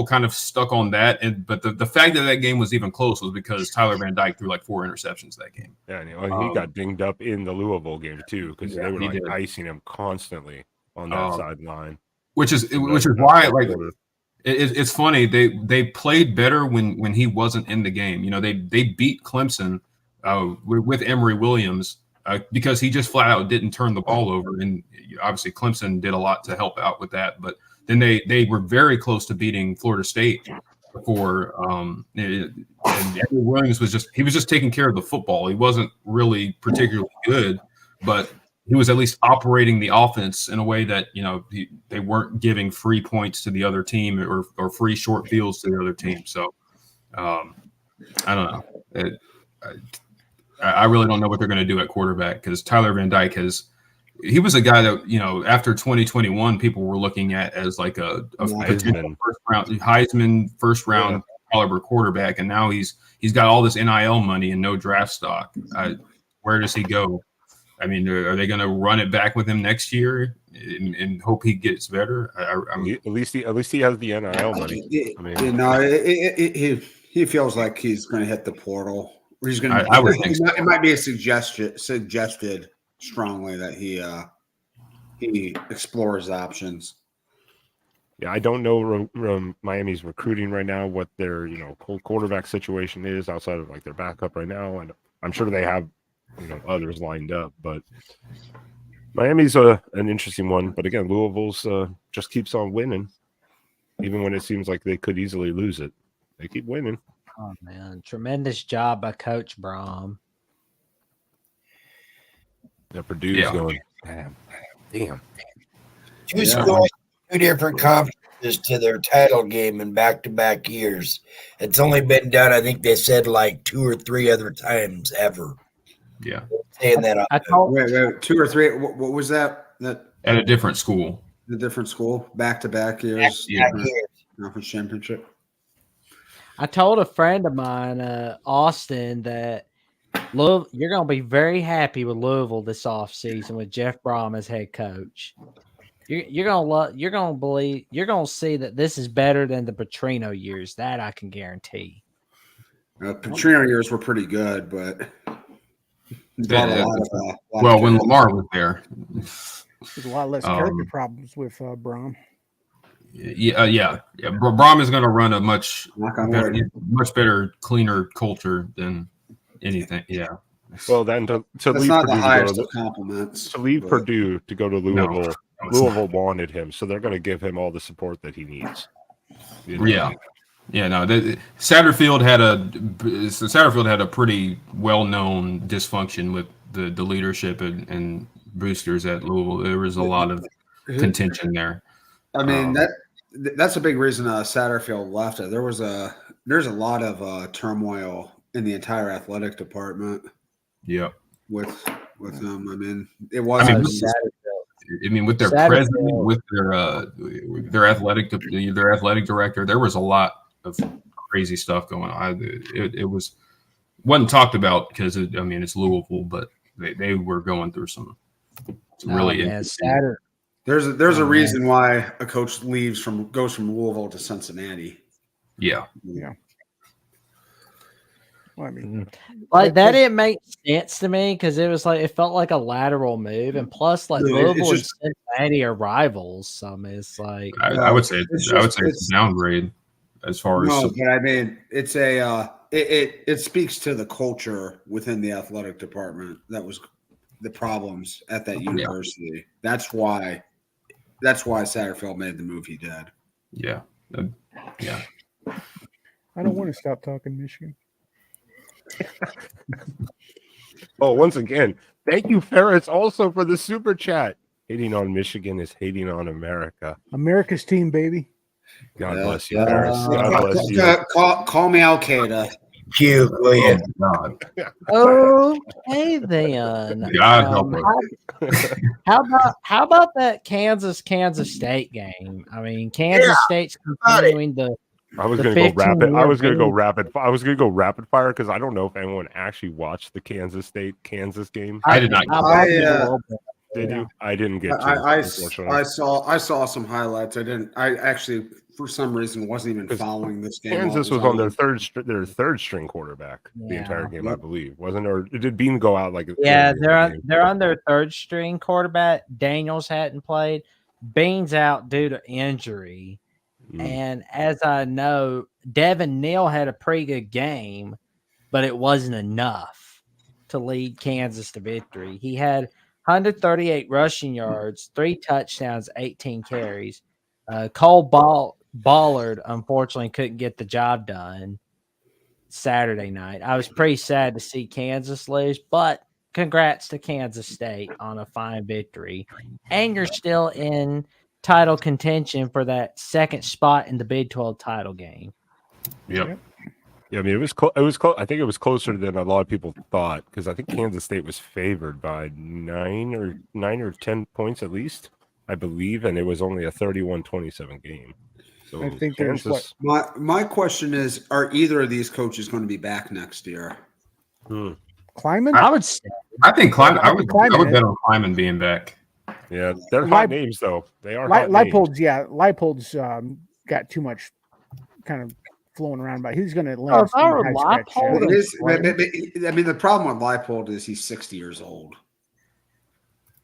kind of stuck on that. But the fact that game was even close was because Tyler Van Dyke threw like 4 interceptions that game. Yeah, and he got dinged up in the Louisville game too because they were like icing him constantly on that sideline. Which is why like it's funny they played better when he wasn't in the game. You know, they beat Clemson with Emory Williams. Because he just flat out didn't turn the ball over, and obviously Clemson did a lot to help out with that. But then they were very close to beating Florida State before. And Emory Williams was just taking care of the football. He wasn't really particularly good, but he was at least operating the offense in a way that they weren't giving free points to the other team or free short fields to the other team. So I don't know. I really don't know what they're going to do at quarterback because Tyler Van Dyke he was a guy that, after 2021, people were looking at as like a Heisman first round caliber quarterback. And now he's got all this NIL money and no draft stock. Where does he go? I mean, are they going to run it back with him next year and hope he gets better? At least he has the NIL money. I mean, he feels like he's going to hit the portal. He's going to. I would think so. It might be a suggested strongly that he explores options. Yeah, I don't know Miami's recruiting right now, what their whole quarterback situation is outside of like their backup right now, and I'm sure they have others lined up, but Miami's an interesting one. But again, Louisville's just keeps on winning, even when it seems like they could easily lose it. They keep winning. Oh man, tremendous job by Coach Brom. Yeah, Purdue's going. Damn. Two schools, two different conferences to their title game in back-to-back years. It's only been done, I think they said, like 2 or 3 other times ever. Yeah. Saying that. Wait, 2 or 3. What was that? That at a different school. The different school, back-to-back years. Conference championship. I told a friend of mine, Austin, that you're going to be very happy with Louisville this offseason with Jeff Brom as head coach. You're going to see that this is better than the Petrino years. That I can guarantee. Petrino years were pretty good, but when Lamar was there, there's a lot less character problems with Brom. Yeah. Brom is going to run a much better, cleaner culture than anything. Yeah. Well, then to leave not Purdue the highest of compliments. To leave Purdue to go to Louisville, Louisville wanted him, so they're going to give him all the support that he needs. Yeah. No. Satterfield had a pretty well-known dysfunction with the leadership and boosters at Louisville. There was a lot of contention there. I mean that's a big reason Satterfield left. There's a lot of turmoil in the entire athletic department. Yeah, with them. I mean, it wasn't. With their president, with their athletic director, there was a lot of crazy stuff going on. It wasn't talked about because it's Louisville, but they were going through some really interesting. There's a reason why a coach goes from Louisville to Cincinnati. Yeah. Well, I mean, that didn't make sense to me because it felt like a lateral move, and plus, Louisville and Cincinnati are rivals. So it's like I would say it's a downgrade as far as. No, but I mean, it's it speaks to the culture within the athletic department that was the problems at that university. That's why Satterfield made the move he did. Yeah. I don't want to stop talking Michigan. Once again, thank you, Ferris, also for the super chat. Hating on Michigan is hating on America. America's team, baby. God bless you, Ferris. God bless you. Call me Al Qaeda. Hugh, William. Okay, then. God help us. How about that Kansas State game? I mean, Kansas State's continuing the. I was going to go rapid fire because I don't know if anyone actually watched the Kansas game. I did not. Did you? I didn't get to. I saw some highlights. I actually, for some reason, wasn't even following this game. Kansas was on their third string quarterback the entire game, I believe, wasn't? Or did Bean go out like? Yeah, they're on their third string quarterback. Daniels hadn't played. Bean's out due to injury. And as I know, Devin Neal had a pretty good game, but it wasn't enough to lead Kansas to victory. He had 138 rushing yards, 3 touchdowns, 18 carries. Cole Ballard, unfortunately, couldn't get the job done Saturday night. I was pretty sad to see Kansas lose, but congrats to Kansas State on a fine victory. And you're still in title contention for that second spot in the Big 12 title game. Yep. Yeah, I mean, it was close. I think it was closer than a lot of people thought because I think Kansas State was favored by 9 or 10 points at least, I believe, and it was only a 31-27 game. So I think my question is: are either of these coaches going to be back next year? Kleiman? I would say I think Kleiman. I would Kleiman bet on Kleiman being back. Yeah, they're hot names though. They are hot names. Leipold's got too much kind of flowing around, but he's going to Oh, land if I were high scratch. Leipold, It is, I mean, the problem with Leipold is he's 60 years old.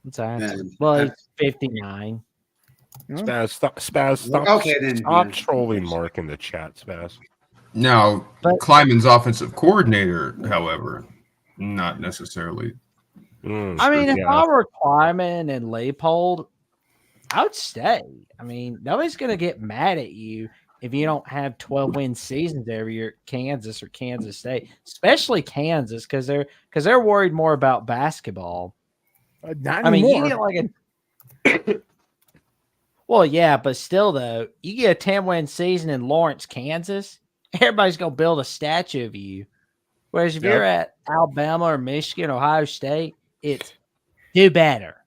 Exactly. And Well, he's 59. Spaz, stop, Okay, then, stop yeah. trolling Mark in the chat, Spaz. Now, But- Kleiman's offensive coordinator, however, not necessarily. I mean, if I were Kleiman and Leipold, I would stay. I mean, nobody's going to get mad at you if you don't have 12-win seasons every year at Kansas or Kansas State, especially Kansas, because they're worried more about basketball. Not I mean, anymore. you get like a well, yeah, but still though, you get a 10-win season in Lawrence, Kansas, everybody's going to build a statue of you. Whereas if you're at Alabama or Michigan, Ohio State, it's do better.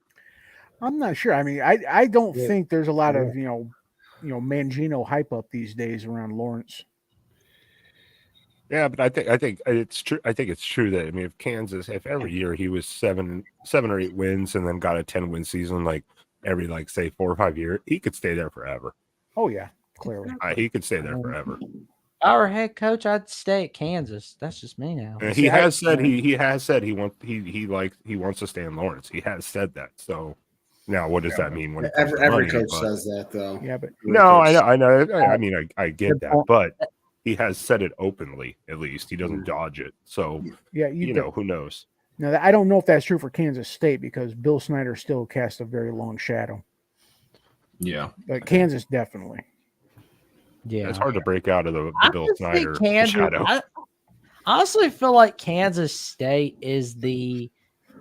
I'm not sure. I mean, I don't think there's a lot of Mangino hype up these days around Lawrence. Yeah, but I think it's true. I think it's true that, I mean, if every year he was seven or 8 wins and then got a 10-win season, like every say 4 or 5 years, he could stay there forever. Oh yeah, clearly. He could stay there forever. Our head coach, I'd stay at Kansas. That's just me now. And he has said he wants to stay in Lawrence. He has said that. So now, what does that mean? When Every coach says that, though. Yeah, but no, I know. I mean, I get that, but he has said it openly. At least he doesn't dodge it. So yeah, who knows? Now, I don't know if that's true for Kansas State because Bill Snyder still casts a very long shadow. Yeah, But Kansas definitely. Yeah, it's hard to break out of the Bill Snyder shadow. I honestly feel like Kansas State is the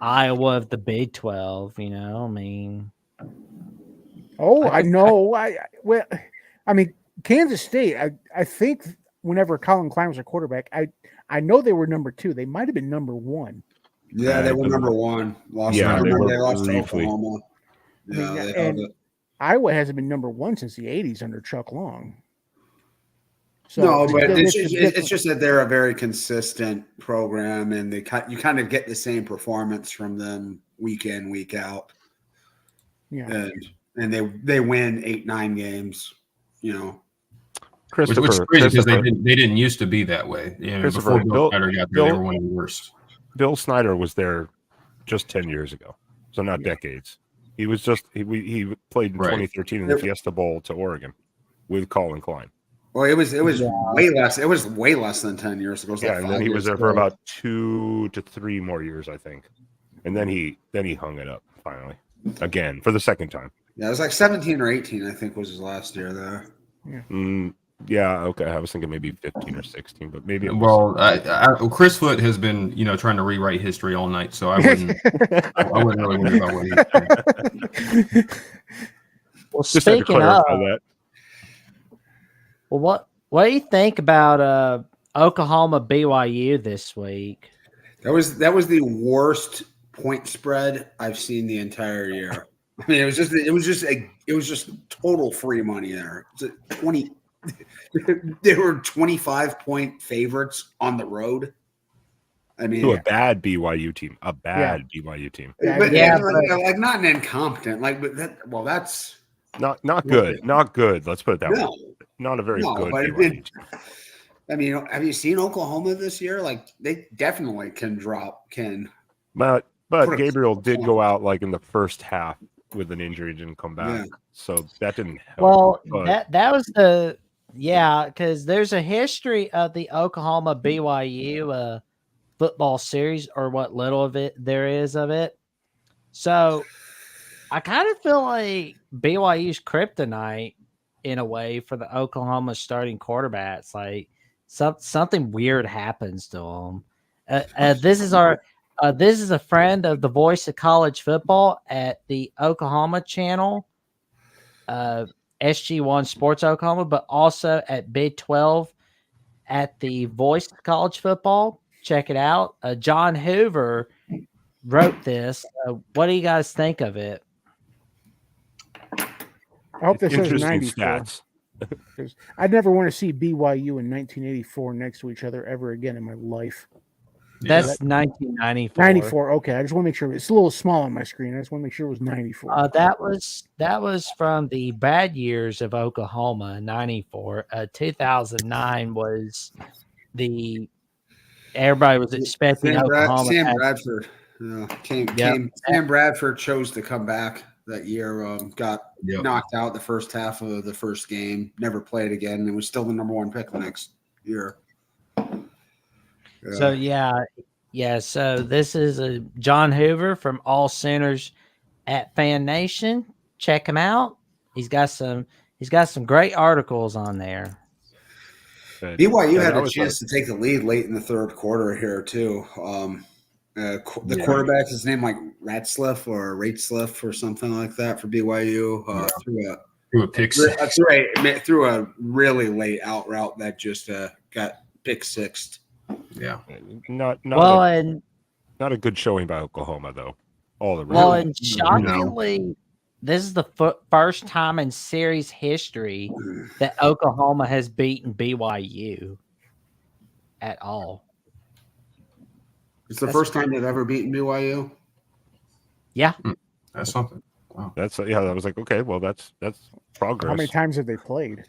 Iowa of the Big 12. You know, I mean, I know. I mean, Kansas State. I think whenever Colin Klein was a quarterback, I know they were number 2. They might have been number 1. Yeah, they were number 1. They lost to briefly. Oklahoma. Yeah, they held and it. Iowa hasn't been number 1 since the 80s under Chuck Long. So No, but it's just that they're a very consistent program, and you kind of get the same performance from them week in, week out. Yeah, and they win 8-9 games. which is crazy because they didn't used to be that way. Before Bill Snyder got there, they were one of the worst. Bill Snyder was there just 10 years ago, so not decades. He was just he played in 2013 in the Fiesta Bowl to Oregon with Colin Klein. Well, it was way less. It was way less than 10 years ago. Yeah, and then he was there for about 2 to 3 more years, I think, and then he hung it up finally again for the second time. Yeah, it was like 17 or 18, I think, was his last year there. Yeah, okay. I was thinking maybe 15 or 16, but maybe. Chris Foot has been, trying to rewrite history all night, so I wouldn't really worry about what he's saying. Well, speaking of that. Well, what do you think about Oklahoma BYU this week? That was the worst point spread I've seen the entire year. I mean, it was just total free money there. They were 25-point favorites on the road. I mean, to a bad BYU team, BYU team. But like not an incompetent, that's not good, not good. Let's put it that way. Not a very good BYU team. I mean, have you seen Oklahoma this year? Like, they definitely can. But Gabriel did go out like in the first half with an injury, didn't come back, so that didn't help. Well, that was because there's a history of the Oklahoma BYU football series, or what little of it there is of it. So I kind of feel like BYU's kryptonite in a way for the Oklahoma starting quarterbacks. Like something weird happens to them. This is a friend of the Voice of College Football at the Oklahoma channel, SG1 Sports Oklahoma, but also at Big 12 at the Voice of College Football. Check it out. John Hoover wrote this. What do you guys think of it? I hope this says Interesting 94. stats. I'd never want to see BYU in 1984 next to each other ever again in my life. That's 1994. 94. Okay, I just want to make sure it's a little small on my screen. I just want to make sure it was 94. That was from the bad years of Oklahoma, 94. 2009 was everybody was expecting Oklahoma. Sam Bradford. Sam Bradford chose to come back that year. Got knocked out the first half of the first game. Never played again, and was still the number 1 pick the next year. So So this is a John Hoover from All Centers at Fan Nation. Check him out. He's got some great articles on there. BYU had a chance to take the lead late in the third quarter here too. The quarterback, his name like Ratzliff or something like that for BYU. Threw a pick six. Threw a really late out route that just got pick sixed. Yeah, not a good showing by Oklahoma though. And shockingly, this is the first time in series history that Oklahoma has beaten BYU at all. It's the first time they've ever beaten BYU. Yeah, that's something. Wow, I was like, okay, well, that's progress. How many times have they played?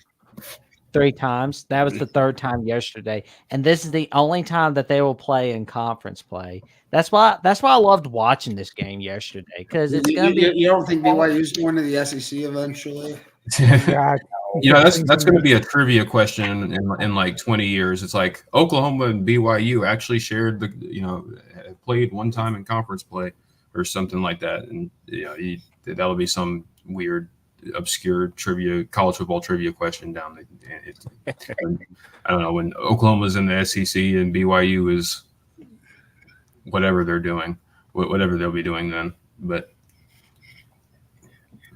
3 times. That was the 3rd time yesterday, and this is the only time that they will play in conference play. That's why I loved watching this game yesterday because it's going to be. You don't think BYU's going to the SEC eventually? God, that's going to be a trivia question in like 20 years. It's like Oklahoma and BYU actually shared played one time in conference play or something like that, and that'll be some weird, obscure college football trivia question down there. I don't know, when Oklahoma's in the SEC and BYU is whatever they're doing, whatever they'll be doing then. But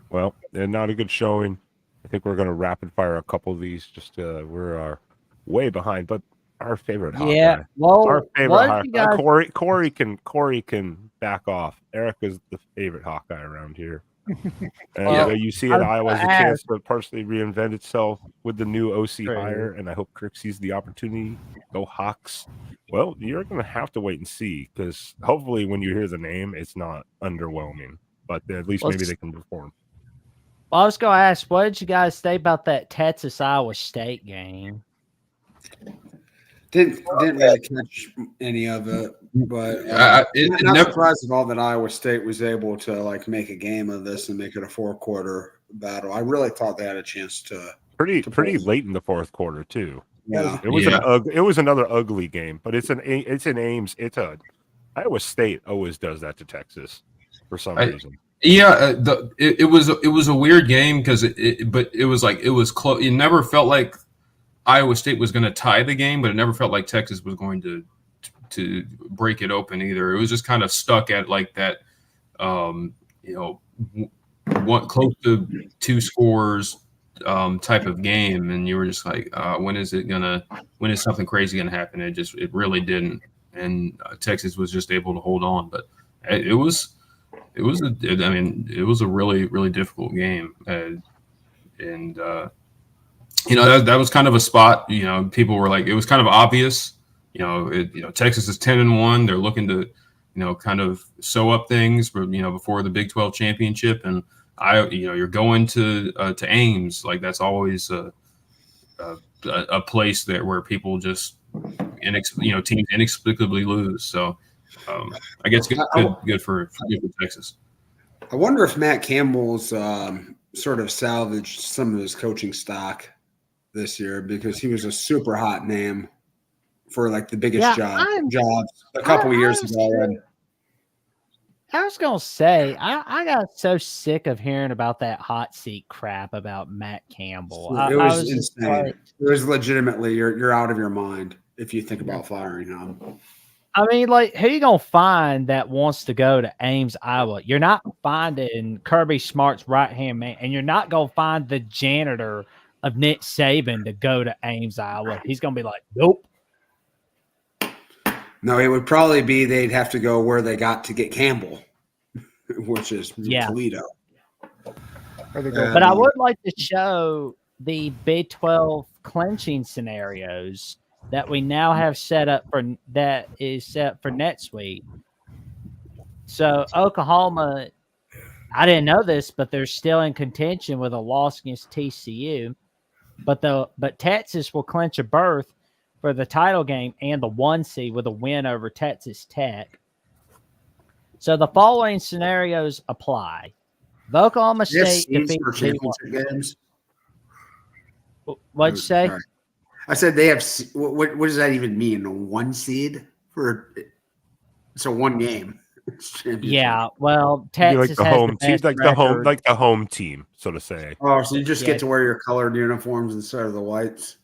well, they're not a good showing. I think we're going to rapid fire a couple of these. Just we're way behind, but our favorite Hawkeye. Our favorite Hawkeye. Corey can back off. Eric is the favorite Hawkeye around here. And you see it, Iowa has a chance to partially reinvent itself with the new OC hire, and I hope Kirk sees the opportunity. Go Hawks. Well, you're going to have to wait and see, because hopefully when you hear the name, it's not underwhelming, but at least maybe they can perform. Well, I was going to ask, what did you guys say about that Texas-Iowa State game? Didn't really catch any of it, but not surprised at all that Iowa State was able to make a game of this and make it a 4-quarter battle. I really thought they had a chance to pretty late in the 4th quarter too. Yeah, it was another ugly game, but it's an Ames. Iowa State always does that to Texas for some reason. Yeah, it was a weird game because it was close. It never felt like Iowa State was going to tie the game, but it never felt like Texas was going to break it open either. It was just kind of stuck at like that, one close to 2 scores type of game, and you were just like, when is something crazy gonna happen? It really didn't, and Texas was just able to hold on, but it was a really, really difficult game, and that was kind of a spot. People were like, it was kind of obvious. Texas is 10-1. They're looking to, kind of sew up things, before the Big 12 championship, and you're going to Ames. Like, that's always a place where people just, teams inexplicably lose. So I guess good for Texas. I wonder if Matt Campbell's sort of salvaged some of his coaching stock this year, because he was a super hot name for the biggest jobs a couple years ago. And I was gonna say, I got so sick of hearing about that hot seat crap about Matt Campbell. It was insane. It was legitimately, you're out of your mind if you think about firing him. I mean, who you gonna find that wants to go to Ames, Iowa? You're not finding Kirby Smart's right-hand man, and you're not gonna find the janitor of Nick Saban to go to Ames, Iowa. He's gonna be like, nope. No, it would probably be they'd have to go where they got to get Campbell, which is Toledo. But I would like to show the Big 12 clinching scenarios that we now have set up for that is set for next week. So Oklahoma, I didn't know this, but they're still in contention with a loss against TCU. But Texas will clinch a berth for the title game and the 1 seed with a win over Texas Tech. So the following scenarios apply. If Oklahoma They have State seeds defeats for championship games. what'd you say? Sorry. I said they have. What does that even mean? A 1 seed for? It's a 1 game. Yeah, well, It'd be Texas like the has home the team, best like the home team, so to say. Oh, so you just Yeah. get to wear your colored uniforms instead of the whites.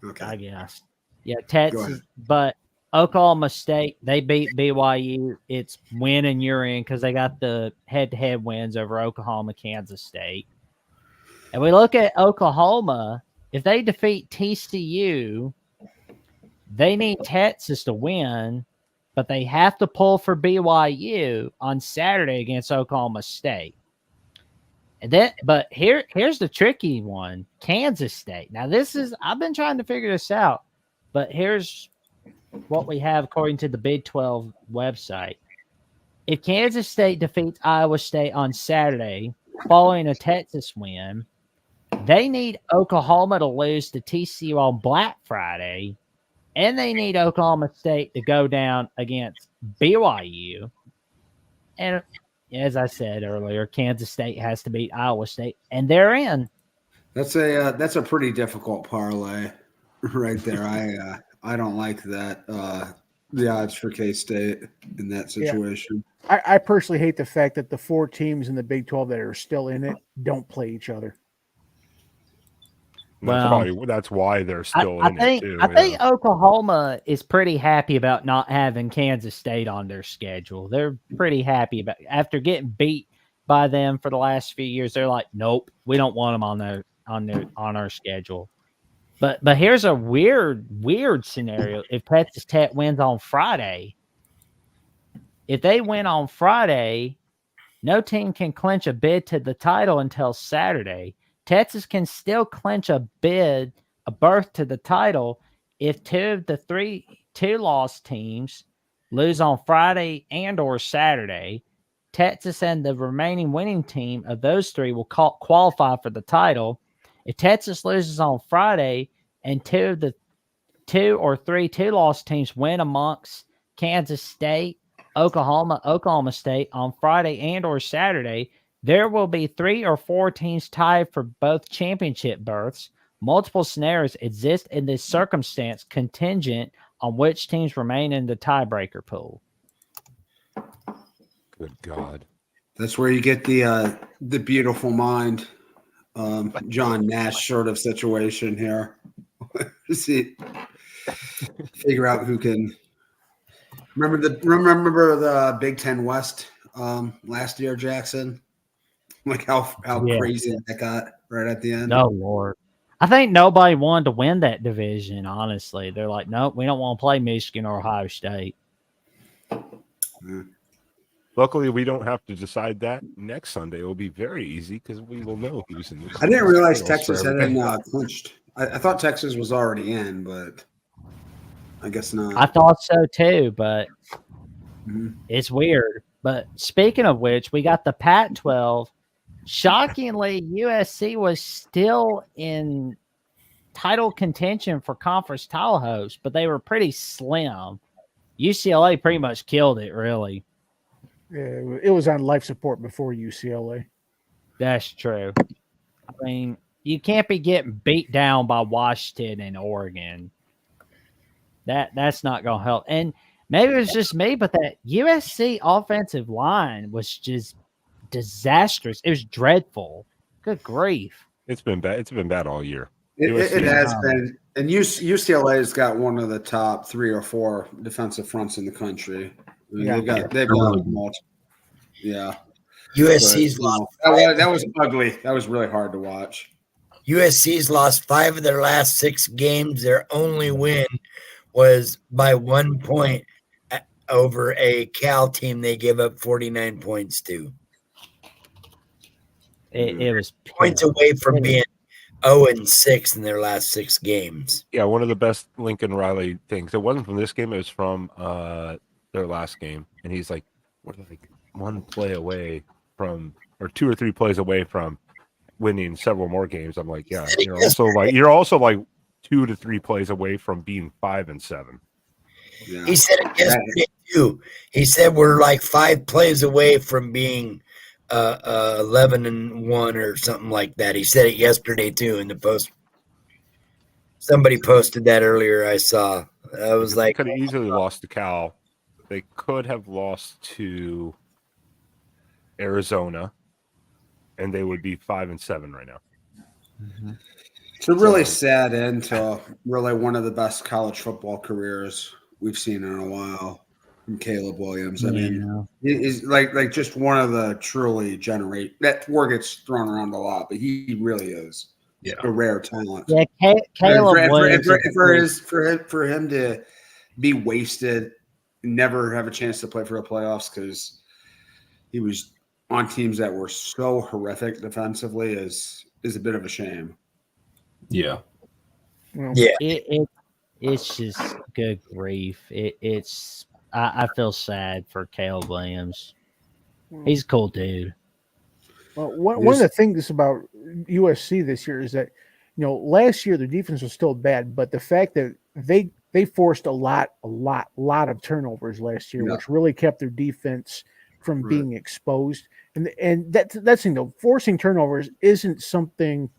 Okay. I guess. Yeah, Go Texas, ahead. but Oklahoma State, they beat BYU. It's win and you're in because they got the head-to-head wins over Oklahoma, Kansas State. And we look at Oklahoma. If they defeat TCU, they need Texas to win, but they have to pull for BYU on Saturday against Oklahoma State. And then, but here's the tricky one: Kansas State. Now, I've been trying to figure this out, but here's what we have according to the Big 12 website. If Kansas State defeats Iowa State on Saturday, following a Texas win, they need Oklahoma to lose to TCU on Black Friday, and they need Oklahoma State to go down against BYU. And as I said earlier, Kansas State has to beat Iowa State, and they're in. That's a pretty difficult parlay, right there. I don't like that. The odds for K-State in that situation. I personally hate the fact that the 4 teams in the Big 12 that are still in it don't play each other. That's why they're still in it too. I think Oklahoma is pretty happy about not having Kansas State on their schedule. They're pretty happy about after getting beat by them for the last few years. They're like, nope, we don't want them on our schedule. But here's a weird scenario. If Texas Tech wins on Friday, if they win on Friday, no team can clinch a bid to the title until Saturday. Texas can still clinch a berth to the title if 2 of the 3 2-loss teams lose on Friday and or Saturday. Texas and the remaining winning team of those 3 will qualify for the title. If Texas loses on Friday and 2 of the 2 or 3 2-loss teams win amongst Kansas State, Oklahoma State on Friday and or Saturday, there will be 3 or 4 teams tied for both championship berths. Multiple scenarios exist in this circumstance contingent on which teams remain in the tiebreaker pool. Good God. That's where you get the beautiful mind, John Nash sort of situation here. See, figure out who can remember the Big Ten West last year, Jackson. Like how crazy that got right at the end. No, Lord. I think nobody wanted to win that division, honestly. They're like, nope, we don't want to play Michigan or Ohio State. Yeah. Luckily, we don't have to decide that next Sunday. It will be very easy because we will know who's in the I didn't realize finals Texas for everything. hadn't clinched. I thought Texas was already in, but I guess not. I thought so too, but Mhm. it's weird. But speaking of which, we got the Pac-12. Shockingly, USC was still in title contention for conference title host, but they were pretty slim. UCLA pretty much killed it, really. Yeah, it was on life support before UCLA. That's true. I mean, you can't be getting beat down by Washington and Oregon. That's not going to help. And maybe it was just me, but that USC offensive line was just disastrous. It was dreadful. Good grief. It's been bad. It's been bad all year. It USC. has been, and UCLA's got one of the top 3 or 4 defensive fronts in the country. I mean, Yeah. they've got multiple. Yeah, USC's but, lost. that was ugly. That was really hard to watch. USC's lost 5 of their last 6 games. Their only win was by 1 point over a Cal team they gave up 49 points to. It was Points away from being 0-6 in their last 6 games. Yeah, one of the best Lincoln Riley things. It wasn't from this game; it was from their last game, and he's like, we're like one play away from, or 2 or 3 plays away from winning several more games. I'm like, yeah, you're also like 2 to 3 plays away from being 5-7. Yeah. He said it yesterday too. He said we're like 5 plays away from being 11-1 or something like that. He said it yesterday too in the post. Somebody posted that earlier. I saw. I was They like, could have easily lost to Cal. They could have lost to Arizona, and they would be 5-7 right now. It's a really sad end to really one of the best college football careers we've seen in a while from Caleb Williams. I mean, he's like just one of the truly generate. That word gets thrown around a lot, but he really is a rare talent. Yeah, Caleb Williams. For him to be wasted, never have a chance to play for the playoffs because he was on teams that were so horrific defensively is a bit of a shame. Yeah. It's just good grief. I feel sad for Caleb Williams. He's a cool dude. Well, one of the things about USC this year is that, last year their defense was still bad, but the fact that they forced a lot of turnovers last year, which really kept their defense from being exposed. And that's the thing, though. Forcing turnovers isn't something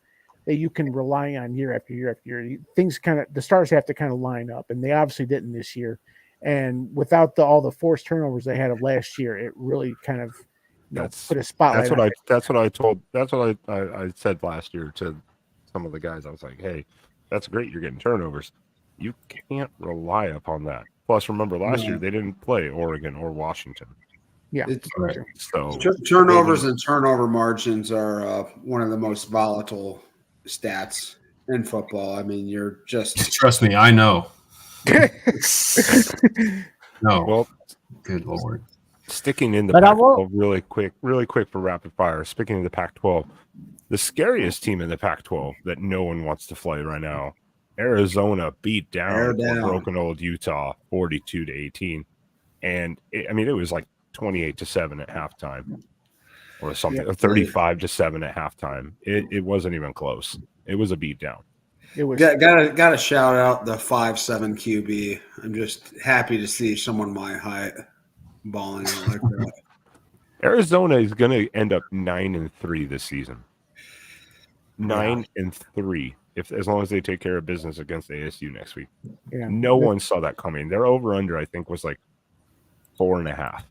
that you can rely on year after year after year. The stars have to kind of line up, and they obviously didn't this year. And without all the forced turnovers they had of last year, it really kind of put a spotlight. That's what I said last year to some of the guys. I was like, hey, that's great. You're getting turnovers. You can't rely upon that. Plus, remember last year they didn't play Oregon or Washington. Yeah, so turnovers and turnover margins are one of the most volatile stats in football. I mean, you're just trust me, I know. No, well, good Lord. Sticking in the Pac-12 really quick for rapid fire. Speaking of the Pac-12, the scariest team in the Pac-12 that no one wants to play right now, Arizona beat down broken old Utah 42-18, and it was like 28-7 at halftime, or something, or 35-7 at halftime. It wasn't even close. It was a beatdown. It was gotta shout out the 5'7" QB. I'm just happy to see someone my height balling out like that. Arizona is going to end up 9-3 this season. 9-3, as long as they take care of business against ASU next week. Yeah. No one saw that coming. Their over/under, I think, was like 4.5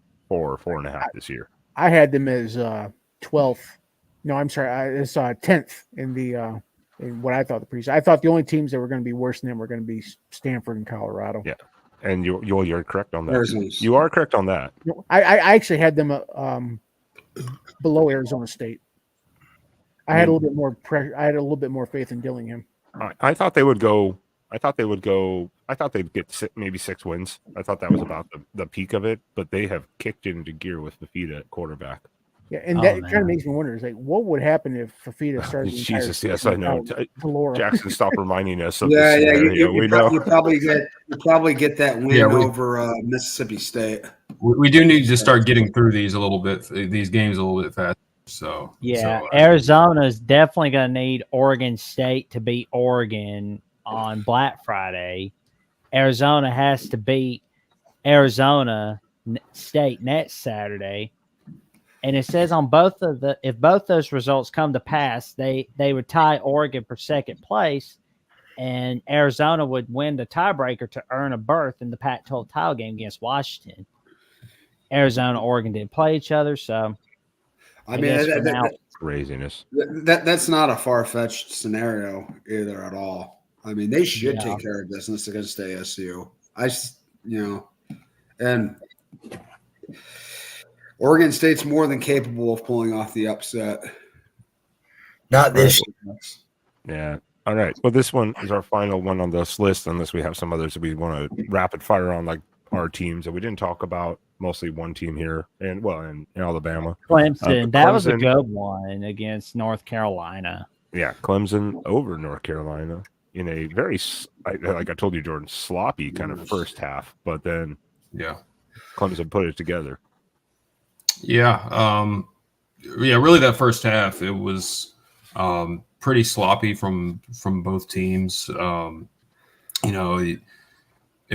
this year. I had them as 12th. No, I'm sorry. I saw 10th in the in what I thought the preseason. I thought the only teams that were going to be worse than them were going to be Stanford and Colorado. Yeah, and you're correct on that. You are correct on that. I actually had them below Arizona State. I had a little bit more pressure. I had a little bit more faith in Dillingham. I thought they would go. I thought they'd get maybe 6 wins. I thought that was about the peak of it, but they have kicked into gear with Fafita at quarterback. Yeah, and that kind of makes me wonder, is like, what would happen if Fafita started? Jesus, yes, I know. Jackson, stop reminding us of this scenario. You probably get that win over Mississippi State. We do need to start getting through these games a little bit faster. So Arizona is definitely going to need Oregon State to beat Oregon on Black Friday. Arizona has to beat Arizona State next Saturday. And it says on if both those results come to pass, they would tie Oregon for second place, and Arizona would win the tiebreaker to earn a berth in the Pac-12 title game against Washington. Arizona, Oregon didn't play each other, so that's craziness. That's not a far-fetched scenario either at all. I mean, they should take care of business against ASU. And Oregon State's more than capable of pulling off the upset. Not this year. Yeah. All right. Well, this one is our final one on this list, unless we have some others that we want to rapid fire on, like our teams that we didn't talk about. Mostly one team here, in Alabama. Clemson. That was a good one against North Carolina. Yeah, Clemson over North Carolina in a very, like I told you, Jordan, sloppy kind of first half, but then Yeah. Clemson put it together. Yeah. Really that first half, it was pretty sloppy from both teams. It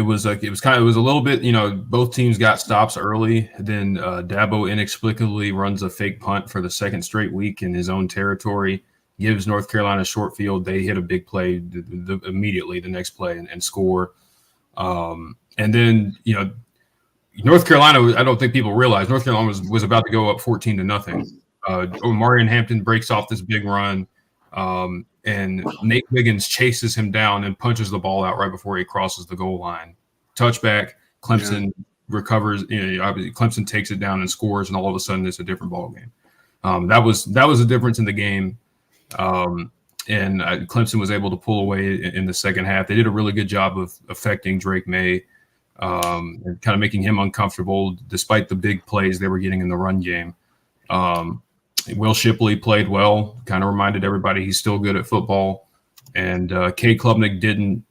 was a little bit, both teams got stops early. Then Dabo inexplicably runs a fake punt for the second straight week in his own territory, gives North Carolina a short field. They hit a big play immediately the next play and score. And then, North Carolina, I don't think people realize North Carolina was about to go up 14-0. Omarion Hampton breaks off this big run. And Nate Wiggins chases him down and punches the ball out right before he crosses the goal line. Touchback, Clemson recovers. Obviously Clemson takes it down and scores, and all of a sudden it's a different ball game. That was the difference in the game. And Clemson was able to pull away in the second half. They did a really good job of affecting Drake May and kind of making him uncomfortable, despite the big plays they were getting in the run game. Will Shipley played well, kind of reminded everybody he's still good at football. And Cade Klubnik didn't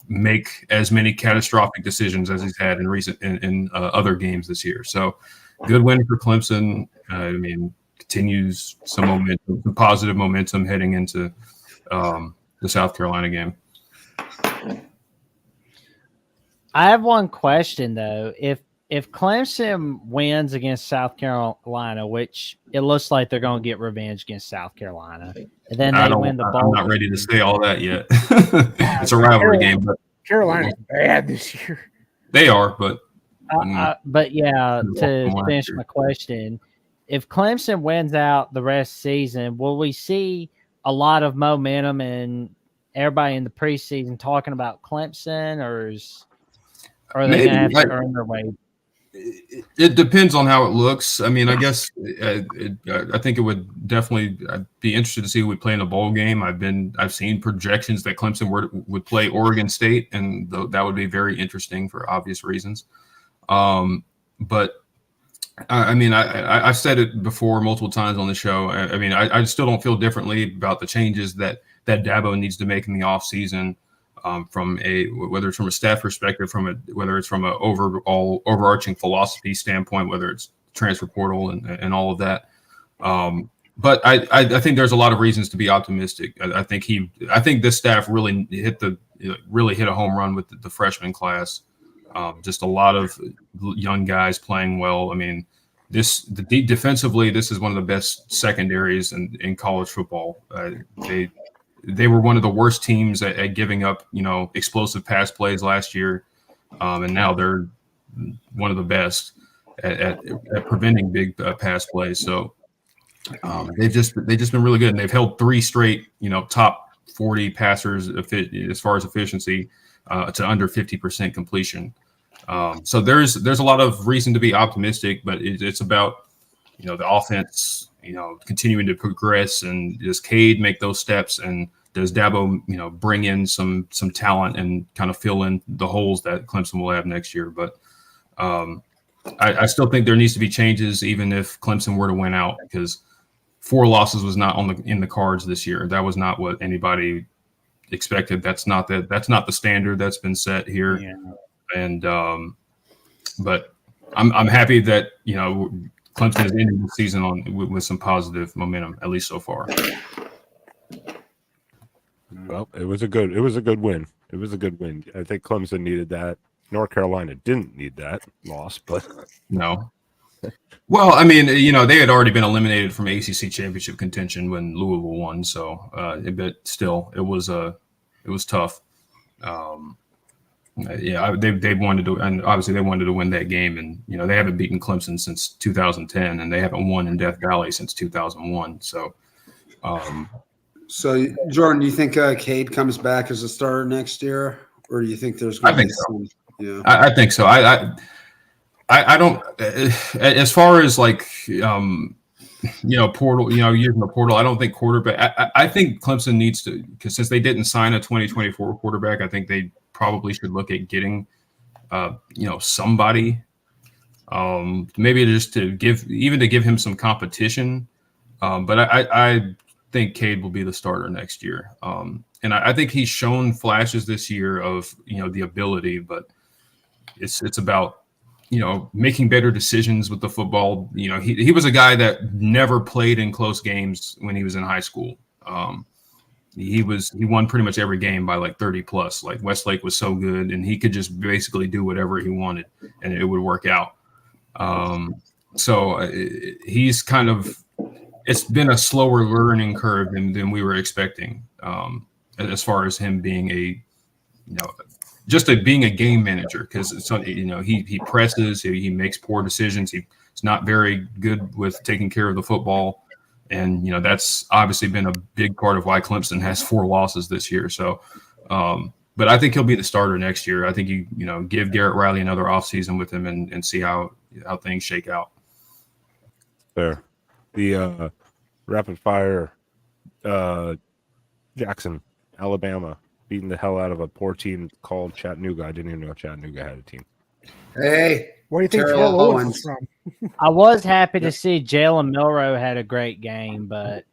make as many catastrophic decisions as he's had in other games this year. So good win for Clemson. Continues some momentum, some positive momentum heading into the South Carolina game. I have one question though. If Clemson wins against South Carolina, which it looks like they're going to get revenge against South Carolina, and then they win the bowl. I'm not ready to say all that yet. It's a rivalry game, but Carolina's bad this year. They are, but to finish my question, if Clemson wins out the rest of the season, will we see a lot of momentum and everybody in the preseason talking about Clemson, or are they going to have to earn their way? It depends on how it looks. I mean, I guess I think it would definitely. I'd be interested to see who would play in a bowl game. I've seen projections that Clemson would play Oregon State, and that would be very interesting for obvious reasons. But I've said it before multiple times on the show. I still don't feel differently about the changes that Dabo needs to make in the offseason. Whether it's from a staff perspective, whether it's from an overarching philosophy standpoint, whether it's transfer portal and all of that. But I think there's a lot of reasons to be optimistic. I think this staff really hit a home run with the freshman class. Just a lot of young guys playing well. I mean, defensively, this is one of the best secondaries in college football. They were one of the worst teams at giving up, explosive pass plays last year, and now they're one of the best at preventing big pass plays. So they've just been really good, and they've held 3 straight, top 40 passers as far as efficiency to under 50% completion. So there's a lot of reason to be optimistic, but it's about the offense, continuing to progress, and does Cade make those steps, and does Dabo, bring in some talent and kind of fill in the holes that Clemson will have next year. But I still think there needs to be changes, even if Clemson were to win out, because 4 losses was not in the cards this year. That was not what anybody expected. That's not the standard that's been set here. Yeah. And but I'm happy that Clemson is ending the season with some positive momentum, at least so far. Well, it was a good win. It was a good win. I think Clemson needed that. North Carolina didn't need that loss, but no. Well, I mean, they had already been eliminated from ACC championship contention when Louisville won, so but still, it was tough. They wanted to, and obviously they wanted to win that game, and they haven't beaten Clemson since 2010, and they haven't won in Death Valley since 2001. So, so Jordan, do you think Cade comes back as a starter next year, or do you think there's? I think so. Yeah, I think so. I don't. As far as like portal, using the portal, I don't think quarterback. I think Clemson needs to, because since they didn't sign a 2024 quarterback, I think they probably should look at getting, somebody, maybe just to give him some competition. But think Cade will be the starter next year. And I think he's shown flashes this year of, the ability, but it's about, making better decisions with the football. He was a guy that never played in close games when he was in high school. He won pretty much every game by like 30 plus. Like Westlake was so good, and he could just basically do whatever he wanted, and it would work out. So he's kind of, it's been a slower learning curve than we were expecting, as far as him being being a game manager, because he presses, he makes poor decisions, he's not very good with taking care of the football, and that's obviously been a big part of why Clemson has 4 losses this year. So, but I think he'll be the starter next year. I think you give Garrett Riley another offseason with him and see how things shake out. Fair. The rapid fire Jackson, Alabama, beating the hell out of a poor team called Chattanooga. I didn't even know Chattanooga had a team. Hey, Where do you think Terrell Terrell Owens Owens is from? I was happy to see Jalen Milroe had a great game, but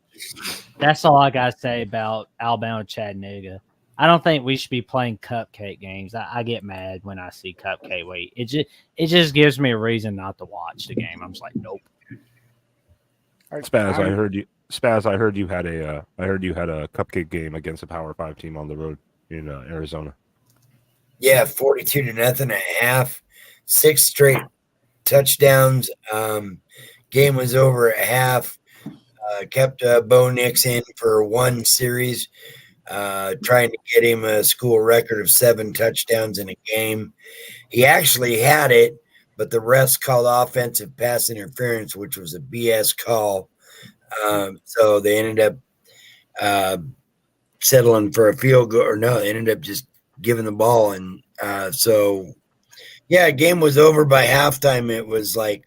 that's all I got to say about Alabama Chattanooga. I don't think we should be playing cupcake games. I get mad when I see cupcake. Wait, it just gives me a reason not to watch the game. I'm just like, nope. Spaz, I heard you. Spaz, I heard you had a cupcake game against a Power 5 team on the road in Arizona. Yeah, 42-0 at half, 6 straight touchdowns. Game was over at half. Kept Bo Nix in for 1 series, trying to get him a school record of 7 touchdowns in a game. He actually had it, but the refs called offensive pass interference, which was a BS call. So they ended up settling for a field goal, or no, they ended up just giving the ball. And game was over by halftime. It was like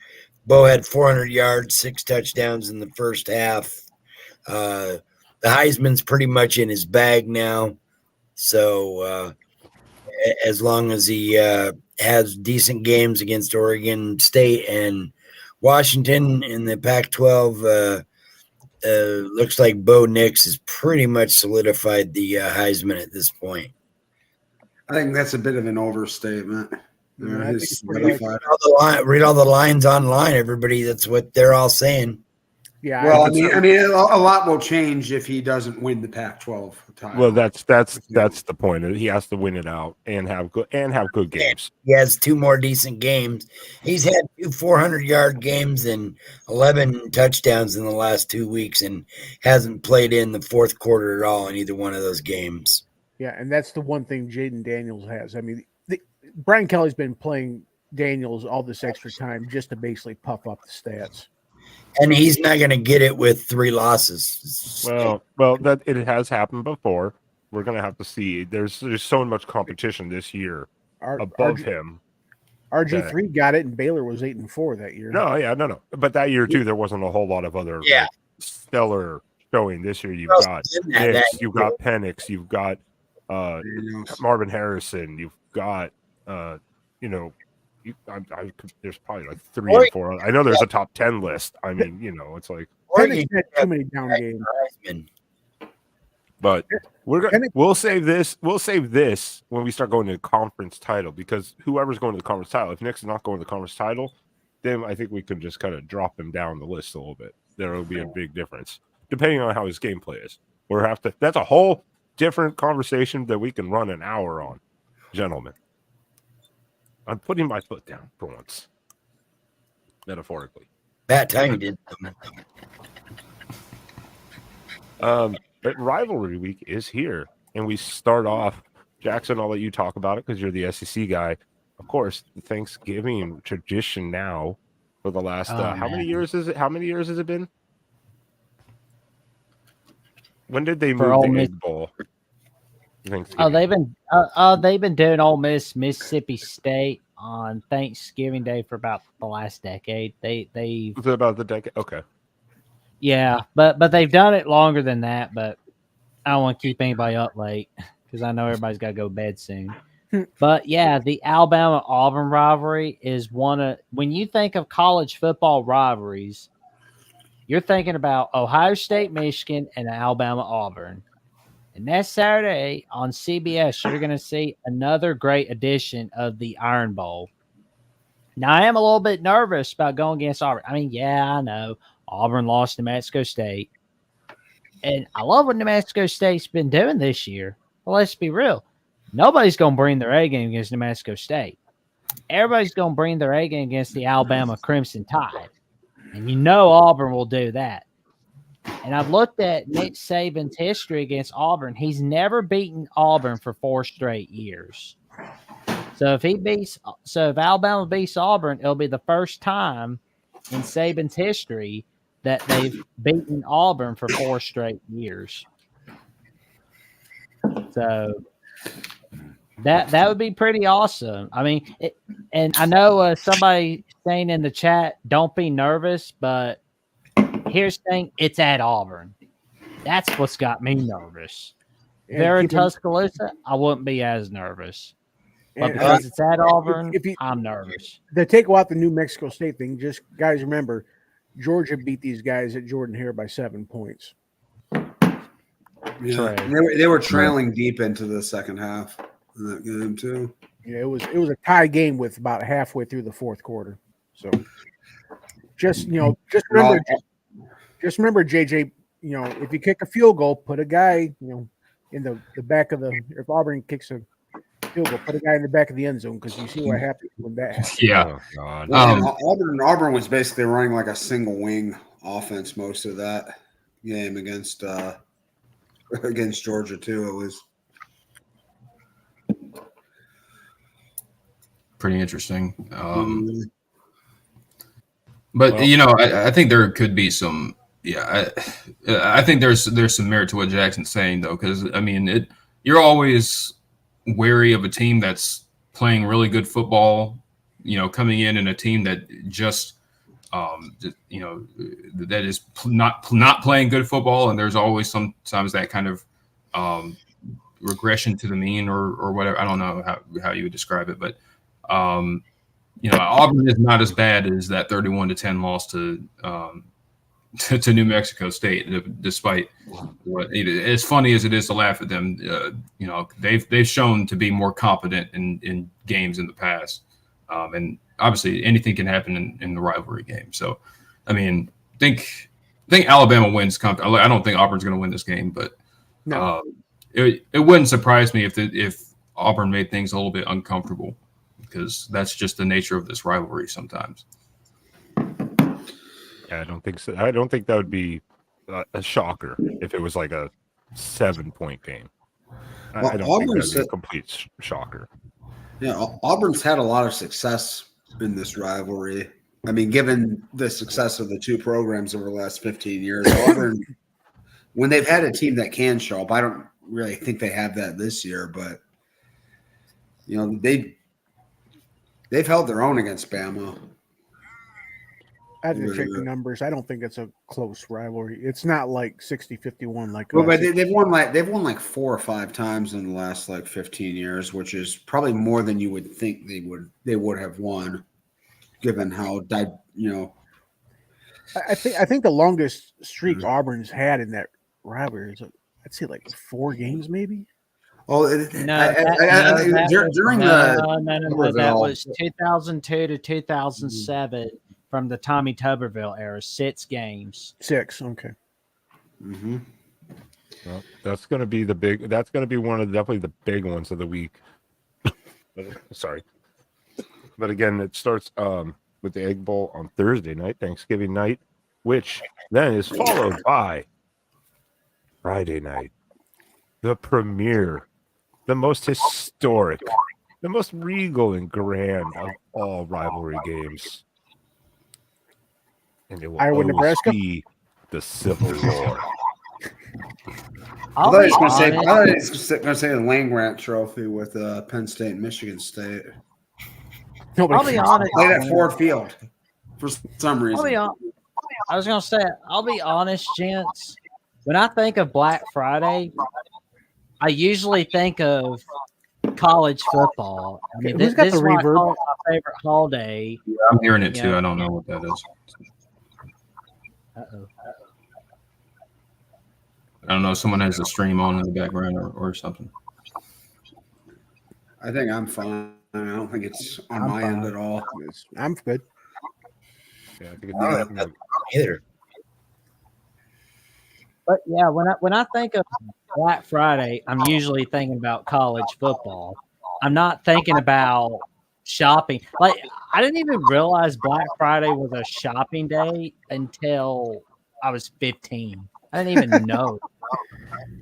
Bo had 400 yards, 6 touchdowns in the first half. The Heisman's pretty much in his bag now. So as long as he has decent games against Oregon State and Washington in the Pac-12, looks like Bo Nix has pretty much solidified the Heisman at this point. I think that's a bit of an overstatement. Yeah, I think it's pretty Read all the lines online, everybody. That's what they're all saying. Yeah. Well, I mean, a lot will change if he doesn't win the Pac-12 title. Well, that's the point. He has to win it out and have good games. He has 2 more decent games. He's had 2 400-yard games and 11 touchdowns in the last 2 weeks, and hasn't played in the fourth quarter at all in either one of those games. Yeah, and that's the one thing Jaden Daniels has. I mean, Brian Kelly's been playing Daniels all this extra time just to basically puff up the stats. And he's not going to get it with 3 losses. Well, that it has happened before. We're going to have to see. There's so much competition this year above him. RG3 got it, and Baylor was 8-4 that year. No. But that year too, there wasn't a whole lot of other stellar showing. This year, you've got Nix, you've got Penix, you've got Marvin Harrison, you've got there's probably like 3 or 4. I know there's a top 10 list. I mean, it's like Penix had too many down games. But we'll save this. We'll save this when we start going to the conference title, because whoever's going to the conference title, if Nick's not going to the conference title, then I think we can just kind of drop him down the list a little bit. There will be a big difference depending on how his gameplay is. That's a whole different conversation that we can run an hour on, gentlemen. I'm putting my foot down for once, metaphorically. That time you did. But rivalry week is here, and we start off. Jackson, I'll let you talk about it because you're the SEC guy. Of course, the Thanksgiving tradition now for the last how many years is it? How many years has it been? When did they move the Egg Bowl? They've been doing Ole Miss, Mississippi State on Thanksgiving Day for about the last decade. They about the decade. Okay. Yeah, but they've done it longer than that. But I don't want to keep anybody up late because I know everybody's got to go to bed soon. But yeah, the Alabama Auburn rivalry is one of, when you think of college football rivalries, you're thinking about Ohio State, Michigan, and Alabama, Auburn. And that Saturday on CBS, you're going to see another great edition of the Iron Bowl. Now, I am a little bit nervous about going against Auburn. I mean, yeah, I know Auburn lost to New Mexico State. And I love what New Mexico State's been doing this year. But let's be real. Nobody's going to bring their A game against New Mexico State. Everybody's going to bring their A game against the Alabama Crimson Tide. And you know Auburn will do that. And I've looked at Nick Saban's history against Auburn. He's never beaten Auburn for 4 straight years. So if Alabama beats Auburn, it'll be the first time in Saban's history that they've beaten Auburn for 4 straight years. So that would be pretty awesome. I mean, and I know somebody saying in the chat, don't be nervous, but here's the thing, it's at Auburn. That's what's got me nervous. If they're in Tuscaloosa, I wouldn't be as nervous. But because it's at Auburn, I'm nervous. To take out the New Mexico State thing, just guys remember, Georgia beat these guys at Jordan-Hare by 7 points. Yeah. They were trailing deep into the second half in that game too. Yeah, it was a tie game with about halfway through the fourth quarter. So just remember JJ, if you kick a field goal, put a guy, in the back of if Auburn kicks a field goal, put a guy in the back of the end zone, because you see what happens when that happens. Yeah. Oh, Auburn was basically running like a single wing offense most of that game against Georgia too. It was pretty interesting. But I think there could be some. Yeah, I think there's some merit to what Jackson's saying though, because I mean, you're always wary of a team that's playing really good football. Coming in a team that just that is not playing good football, and there's always sometimes that kind of regression to the mean or whatever. I don't know how you would describe it, but Auburn is not as bad as that 31-10 loss to New Mexico State, despite what as funny as it is to laugh at them. They've shown to be more competent in games in the past, and obviously anything can happen in the rivalry game. So, I mean, I think Alabama wins. I don't think Auburn's going to win this game, but no. It wouldn't surprise me if Auburn made things a little bit uncomfortable, because that's just the nature of this rivalry sometimes. Yeah, I don't think so. I don't think that would be a shocker if it was like a 7-point game. I don't think that's a complete shocker. Yeah, Auburn's had a lot of success in this rivalry. I mean, given the success of the two programs over the last 15 years, Auburn, when they've had a team that can show up, I don't really think they have that this year, but they've held their own against Bama. I had to check the numbers. I don't think it's a close rivalry. It's not like 60-51 like. Well, but they've won like 4 or 5 times in the last 15 years, which is probably more than you would think they would have won, given how I think the longest streak Auburn's had in that rivalry is I'd say 4 games maybe. Oh, that was 2002 to 2007. From the Tommy Tuberville era, 6 games. 6, okay. Mm-hmm. Well, that's going to be one of definitely the big ones of the week. Sorry. But again, it starts with the Egg Bowl on Thursday night, Thanksgiving night, which then is followed by Friday night, the premiere, the most historic, the most regal and grand of all rivalry games. And it will Iowa, Nebraska? be the Civil War. I thought he was going to say the Land Grant Trophy with Penn State and Michigan State. I'll be honest. Played at Ford Field for some reason. I was going to say, I'll be honest, gents. When I think of Black Friday, I usually think of college football. I mean, this is my favorite holiday. Yeah, I'm hearing it too. I don't know what that is. Uh-oh. I don't know. Someone has a stream on in the background or something. I think I'm fine. I don't think it's on I'm my end fine. at all. I'm good. Yeah, I think I don't have it's nothing either. But yeah, when I think of Black Friday, I'm usually thinking about college football. I'm not thinking about shopping. Like I didn't even realize Black Friday was a shopping day until I was 15. I didn't even know.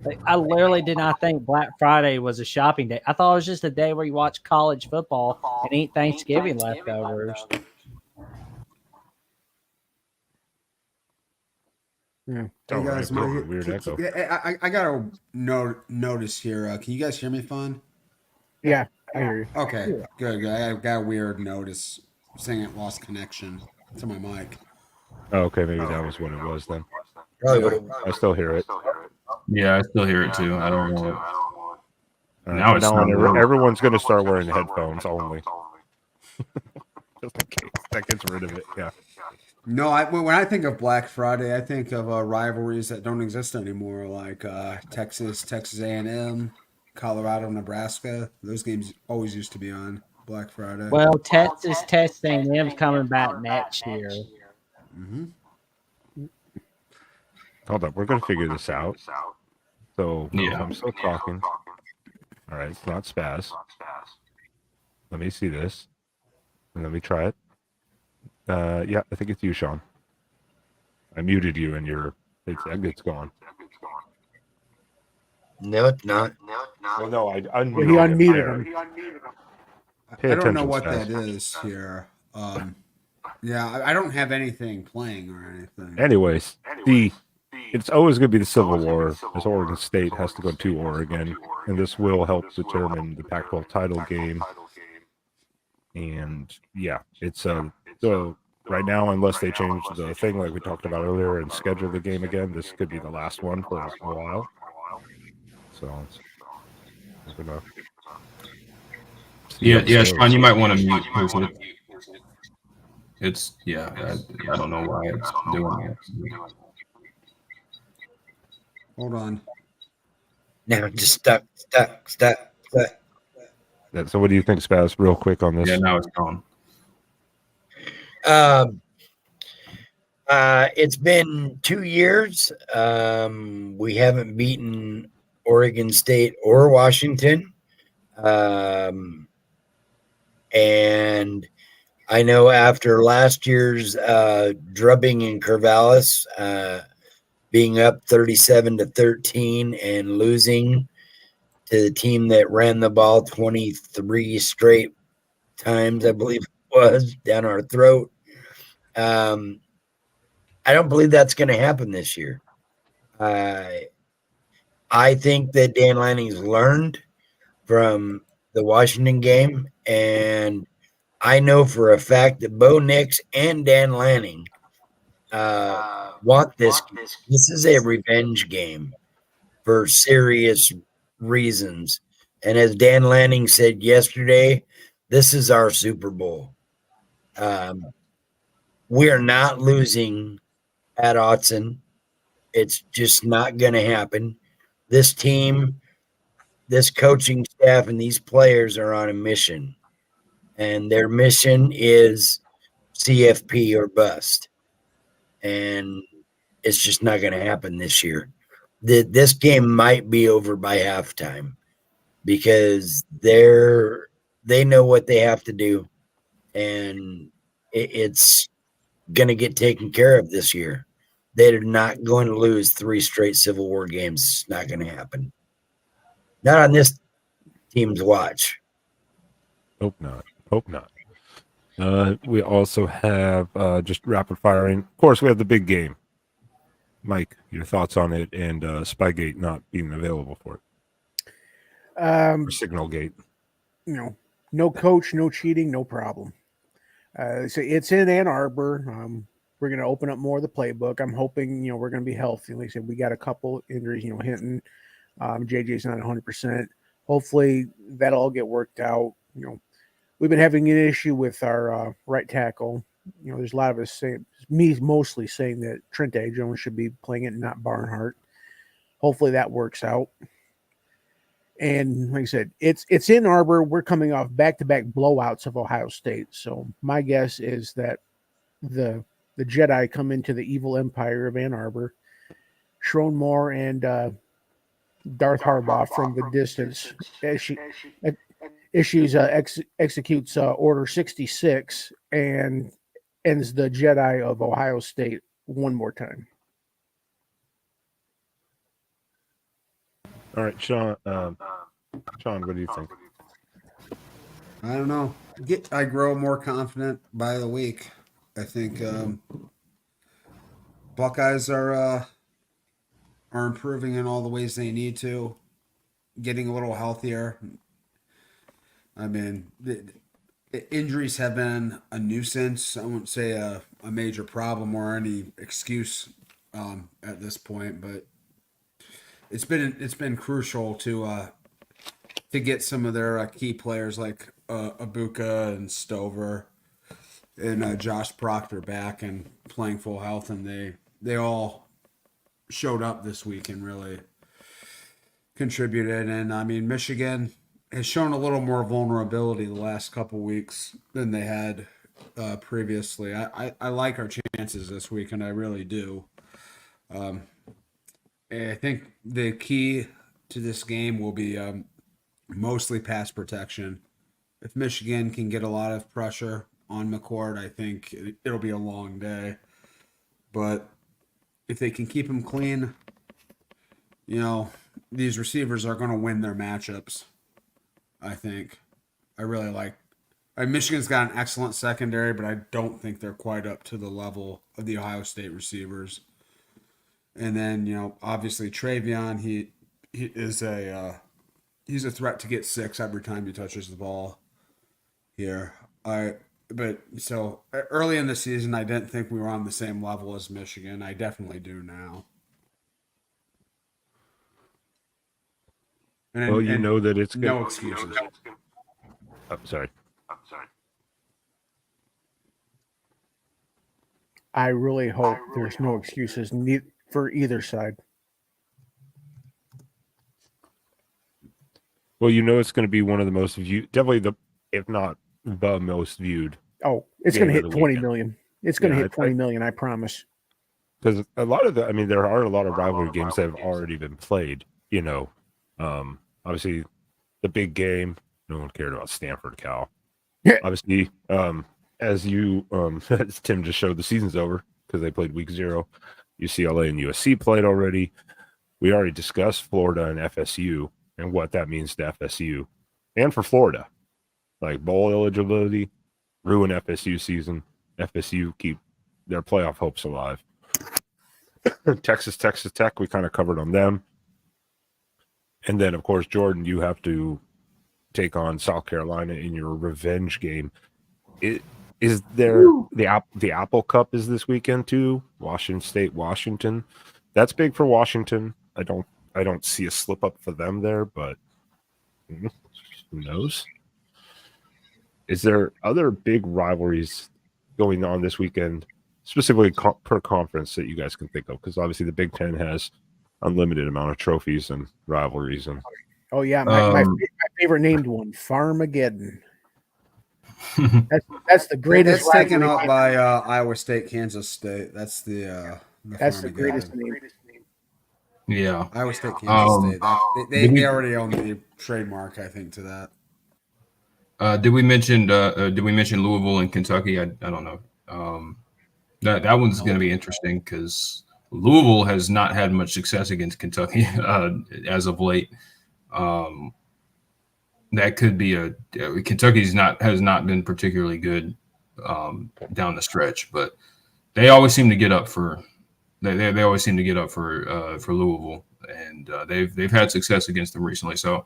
Like, I literally did not think Black Friday was a shopping day. I thought it was just a day where you watch college football and eat Thanksgiving leftovers. Yeah. Hey All right, guys, we have a weird echo. I got a notice here. Can you guys hear me fine? Yeah, I hear you. Okay, good. I got a weird notice saying it lost connection to my mic. Oh, okay, maybe that was what it was then. Probably would have. I still hear it. Yeah, I still hear it too. I don't know. All right, Now from it's now on, not really- everyone's going to start wearing headphones only. Just in case. That gets rid of it. Yeah. No, when I think of Black Friday, I think of rivalries that don't exist anymore, like Texas A&M, Colorado, Nebraska. Those games always used to be on Black Friday. Well, Texas A&M's coming back next year. Mm-hmm. Hold up. We're going to figure this out. So Yeah. if I'm still talking. All right. It's not spaz. Let me see this. And let me try it. Yeah, I think it's you, Sean. I muted you and it's gone. No, it's not. Well, no, I He unmuted him. unmuted him. Pay I don't know attention, what Spaz. that is here. Yeah, I don't have anything playing or anything. Anyways, it's always going to be the Civil War, as Oregon State has to go to Oregon, and this will help determine the Pac-12 title game. And yeah, it's so right now, unless they change the thing like we talked about earlier and schedule the game again, this could be the last one for a while. So we're gonna see how Yeah, this Sean, goes. you might want to mute because it's I don't know why it's doing that. Hold on. No, just stuck. Yeah, so what do you think, Spaz, real quick on this? Yeah, now it's gone. It's been 2 years. We haven't beaten Oregon State or Washington. And I know after last year's drubbing in Corvallis, being up 37-13 and losing to the team that ran the ball 23 straight times, I believe it was, down our throat. I don't believe that's going to happen this year. I think that Dan Lanning's learned from the Washington game, and I know for a fact that Bo Nix and Dan Lanning want this. This is a revenge game for serious reasons. And as Dan Lanning said yesterday, this is our Super Bowl. We are not losing at Autzen. It's just not going to happen. This team, this coaching staff, and these players are on a mission. And their mission is CFP or bust. And it's just not going to happen this year. This game might be over by halftime because they know what they have to do, and it's going to get taken care of this year. They're not going to lose 3 straight Civil War games. It's not going to happen. Not on this team's watch. Hope not. Hope not. We also have just rapid firing. Of course, we have the big game. Mike, your thoughts on it and Spygate not being available for it. Or Signalgate. No coach, no cheating, no problem. So it's in Ann Arbor. We're going to open up more of the playbook. I'm hoping, we're going to be healthy. Like I said, we got a couple injuries, Hinton. JJ's not 100%. Hopefully that'll all get worked out. We've been having an issue with our right tackle. there's a lot of us saying, me mostly saying that Trente Jones should be playing it, not Barnhart. Hopefully that works out. And like I said, it's in Arbor. We're coming off back-to-back blowouts of Ohio State. So my guess is that the Jedi come into the evil empire of Ann Arbor. Sharon Moore and Darth Harbaugh from the distance as she executes Order 66 and ends the Jedi of Ohio State one more time. All right, Sean. Sean, what do you think? I don't know. I grow more confident by the week. I think Buckeyes are improving in all the ways they need to, getting a little healthier. I mean, the injuries have been a nuisance. I won't say a major problem or any excuse at this point, but it's been crucial to get some of their key players like Abuka and Stover and Josh Proctor back and playing full health, and they all showed up this week and really contributed. And I mean, Michigan has shown a little more vulnerability the last couple weeks than they had previously. I like our chances this week, and I really do. And I think the key to this game will be mostly pass protection. If Michigan can get a lot of pressure on McCord, I think it'll be a long day. But if they can keep him clean, these receivers are going to win their matchups, I think. I really like Michigan's got an excellent secondary, but I don't think they're quite up to the level of the Ohio State receivers. And then, obviously Travion, he is he's a threat to get 6 every time he touches the ball here. So early in the season, I didn't think we were on the same level as Michigan. I definitely do now. Well, you know that it's no good. excuses. Oh, sorry. I really hope there's no excuses for either side. Well, it's going to be one of the most viewed, definitely if not the most viewed. Oh, it's going to Game hit of the 20 weekend. million. It's going to hit 20 million, I promise. Because a lot of there are a lot of rivalry games that have already been played. Obviously, the big game. No one cared about Stanford, Cal. Obviously, as Tim just showed, the season's over because they played week 0. UCLA and USC played already. We already discussed Florida and FSU and what that means to FSU and for Florida. Like bowl eligibility, ruin FSU season. FSU keep their playoff hopes alive. Texas Tech, we kind of covered on them. And then, of course, Jordan, you have to take on South Carolina in your revenge game. Is there the Apple Cup is this weekend too? Washington State, Washington. That's big for Washington. I don't see a slip up for them there, but who knows? Is there other big rivalries going on this weekend, specifically per conference that you guys can think of? Because obviously the Big Ten has unlimited amount of trophies and rivalries. And oh yeah, my favorite named one, Farmageddon. That's the greatest. It's taken up by Iowa State, Kansas State. That's the greatest name. Yeah, Iowa State, Kansas State. They already own the trademark, I think, to that. Did we mention Louisville and Kentucky? I don't know. That one's going to be interesting because Louisville has not had much success against Kentucky as of late. That could be Kentucky's has not been particularly good down the stretch, but they always seem to get up for they always seem to get up for Louisville, and they've had success against them recently. So,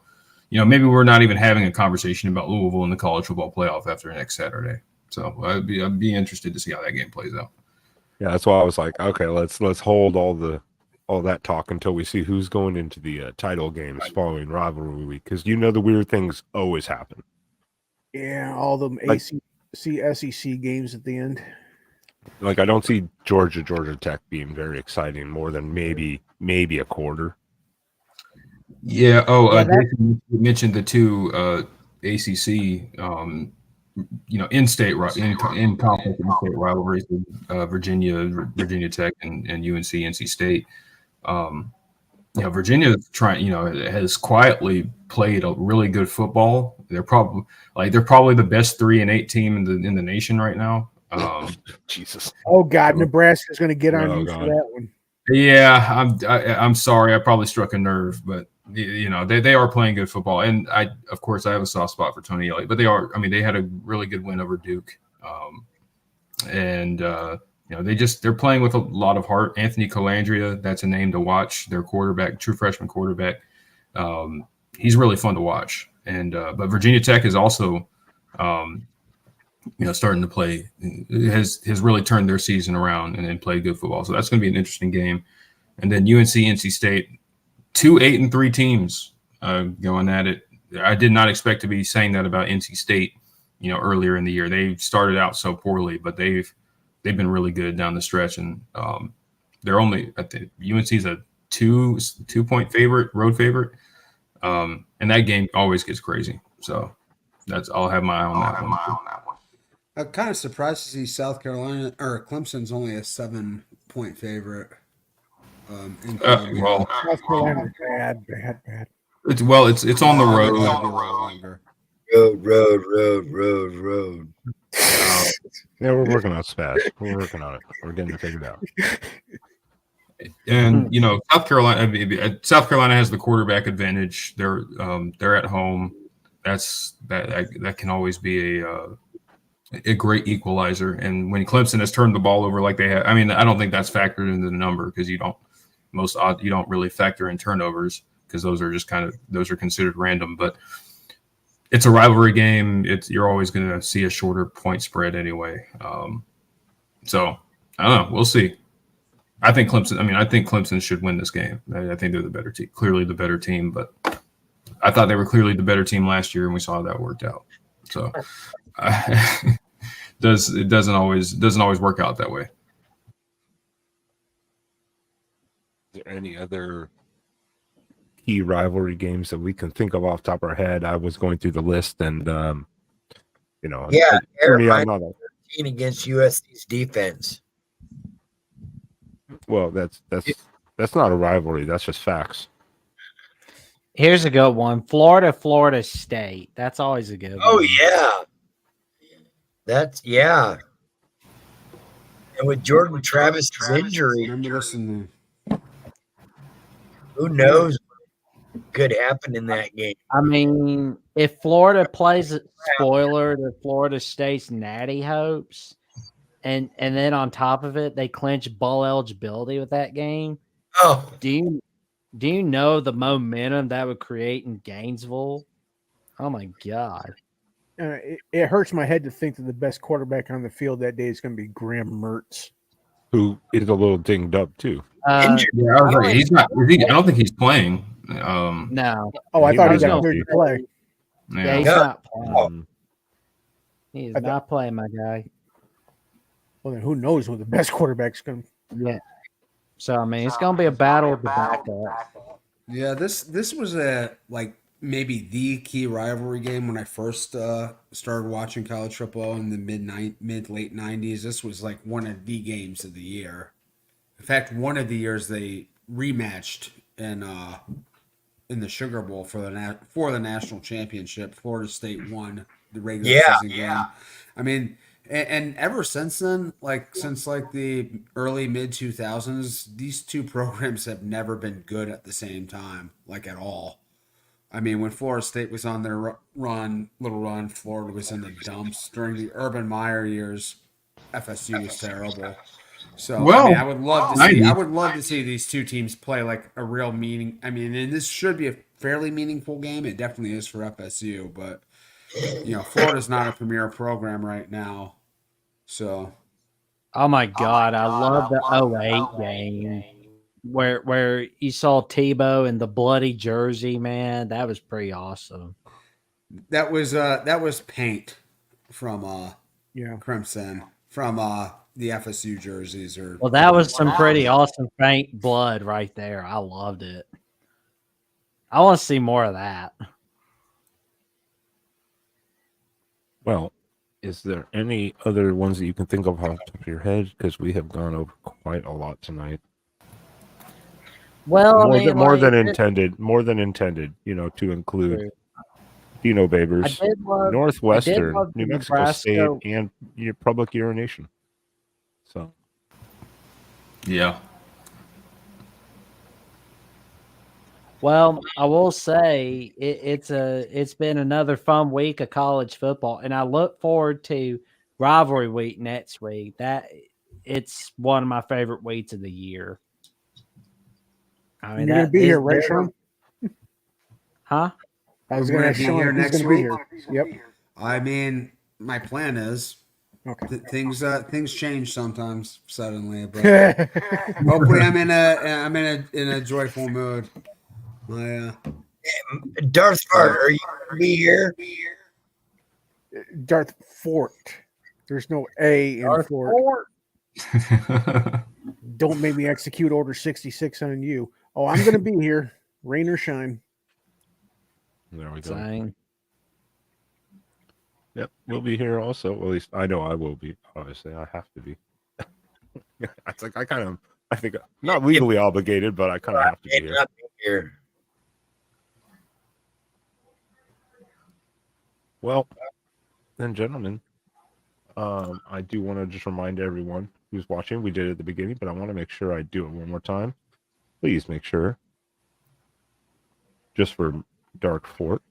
maybe we're not even having a conversation about Louisville in the college football playoff after next Saturday. So I'd be interested to see how that game plays out. Yeah, that's why I was like, okay, let's hold all that talk until we see who's going into the title games following rivalry week, because the weird things always happen. Yeah, all the ACC, SEC games at the end. Like I don't see Georgia Tech being very exciting more than maybe a quarter. Yeah. Oh, Yeah, that- Jason mentioned the two ACC, in-state in conference in-state rivalries with Virginia Tech, and UNC, NC State. Virginia has quietly played a really good football. They're probably the best 3-8 team in the nation right now. Jesus. Oh God, Nebraska's going to get on Oh, you God. for that one. Yeah, I'm sorry. I probably struck a nerve, but they are playing good football, and of course I have a soft spot for Tony Elliott. But they are. I mean, they had a really good win over Duke, and they're playing with a lot of heart. Anthony Colandrea, that's a name to watch. Their quarterback, true freshman quarterback. He's really fun to watch, and but Virginia Tech is also. Starting to play has really turned their season around and played good football. So that's going to be an interesting game. And then UNC, NC State, 2 8-3 teams going at it. I did not expect to be saying that about NC State, earlier in the year. They started out so poorly, but they've been really good down the stretch. And they're only at the UNC's a 2-point favorite, road favorite. And that game always gets crazy. So I'll have my eye on that one. I'm kind of surprised to see South Carolina or Clemson's only a 7-point favorite. Well, South Carolina, bad. it's on the road. Road. Yeah, we're working on it fast. We're working on it. We're getting it figured out. And South Carolina has the quarterback advantage. They're at home. That can always be a great equalizer. And when Clemson has turned the ball over like they have, I mean, I don't think that's factored into the number because you don't really factor in turnovers because those are considered random. But it's a rivalry game. You're always going to see a shorter point spread anyway. So I don't know. We'll see. I think Clemson should win this game. I think they're the better team, clearly the better team. But I thought they were clearly the better team last year, and we saw how that worked out. So it doesn't always work out that way. Is there any other key rivalry games that we can think of off the top of our head? I was going through the list, and Aaron I'm not against USC's defense. well. That's not a rivalry. That's just facts. Here's a good one. Florida State. That's always a good one. Oh yeah. And with Jordan Travis's injury, Remember this in who knows what could happen in that game? I mean, if Florida plays spoiler to Florida State's natty hopes, and then on top of it, they clinch bowl eligibility with that game. Oh, Do you know the momentum that would create in Gainesville? Oh my God. It hurts my head to think that the best quarterback on the field that day is going to be Graham Mertz. Who is a little dinged up too. injured. Yeah, I was like, he's not. I don't think he's playing. No. Oh, I He thought he was got gonna cleared to play. Yeah, he's Yeah. not playing. He is I thought- not playing, my guy. Well, then who knows what the best quarterback's going to Yeah. So I mean, it's going to be a battle with the backup. Yeah, this was maybe the key rivalry game when I first started watching college football in the mid late 90s. This was like one of the games of the year. In fact, one of the years they rematched in the Sugar Bowl for the national championship. Florida State won the regular season game. I mean, and ever since then, since the early mid 2000s, these two programs have never been good at the same time, at all. I mean, when Florida State was on their little run, Florida was in the dumps. During the Urban Meyer years, FSU was terrible. So I would love to see these two teams play a real meaning. I mean, and this should be a fairly meaningful game. It definitely is for FSU, but Florida's not a premier program right now. So, Oh my God, I love the 08 game where you saw Tebow in the bloody jersey, man. That was pretty awesome. that was paint from yeah. Crimson from the FSU jerseys are. Well, that was some pretty awesome faint blood right there. I loved it. I want to see more of that. Well, is there any other ones that you can think of off the top of your head? Because we have gone over quite a lot tonight. Well, More than intended, to include Dino Babers, Northwestern, New Mexico Nebraska. State, and your public urination. So, Yeah. Well, I will say it's been another fun week of college football, and I look forward to Rivalry Week next week. It's one of my favorite weeks of the year. I mean, You're going to be here, right, Sean? Huh? I was We're going to gonna ask be here Sean if he's next going to be week? here. Yep. I mean, my plan is Okay. things change sometimes suddenly, but hopefully I'm in a joyful mood. Darth Fart, are you going to be here? Darth Fort. There's no A in Darth Fort. Don't make me execute Order 66 on you. Oh, I'm going to be here, rain or shine. there we go. Saying. Yep, we'll be here also. Well, at least I know I will be. Obviously, I have to be. It's like I think not legally obligated, but I kind of have to be here. Not be here. Well, then, gentlemen, I do want to just remind everyone who's watching. We did it at the beginning, but I want to make sure I do it one more time. Please make sure, just for Dark Fort,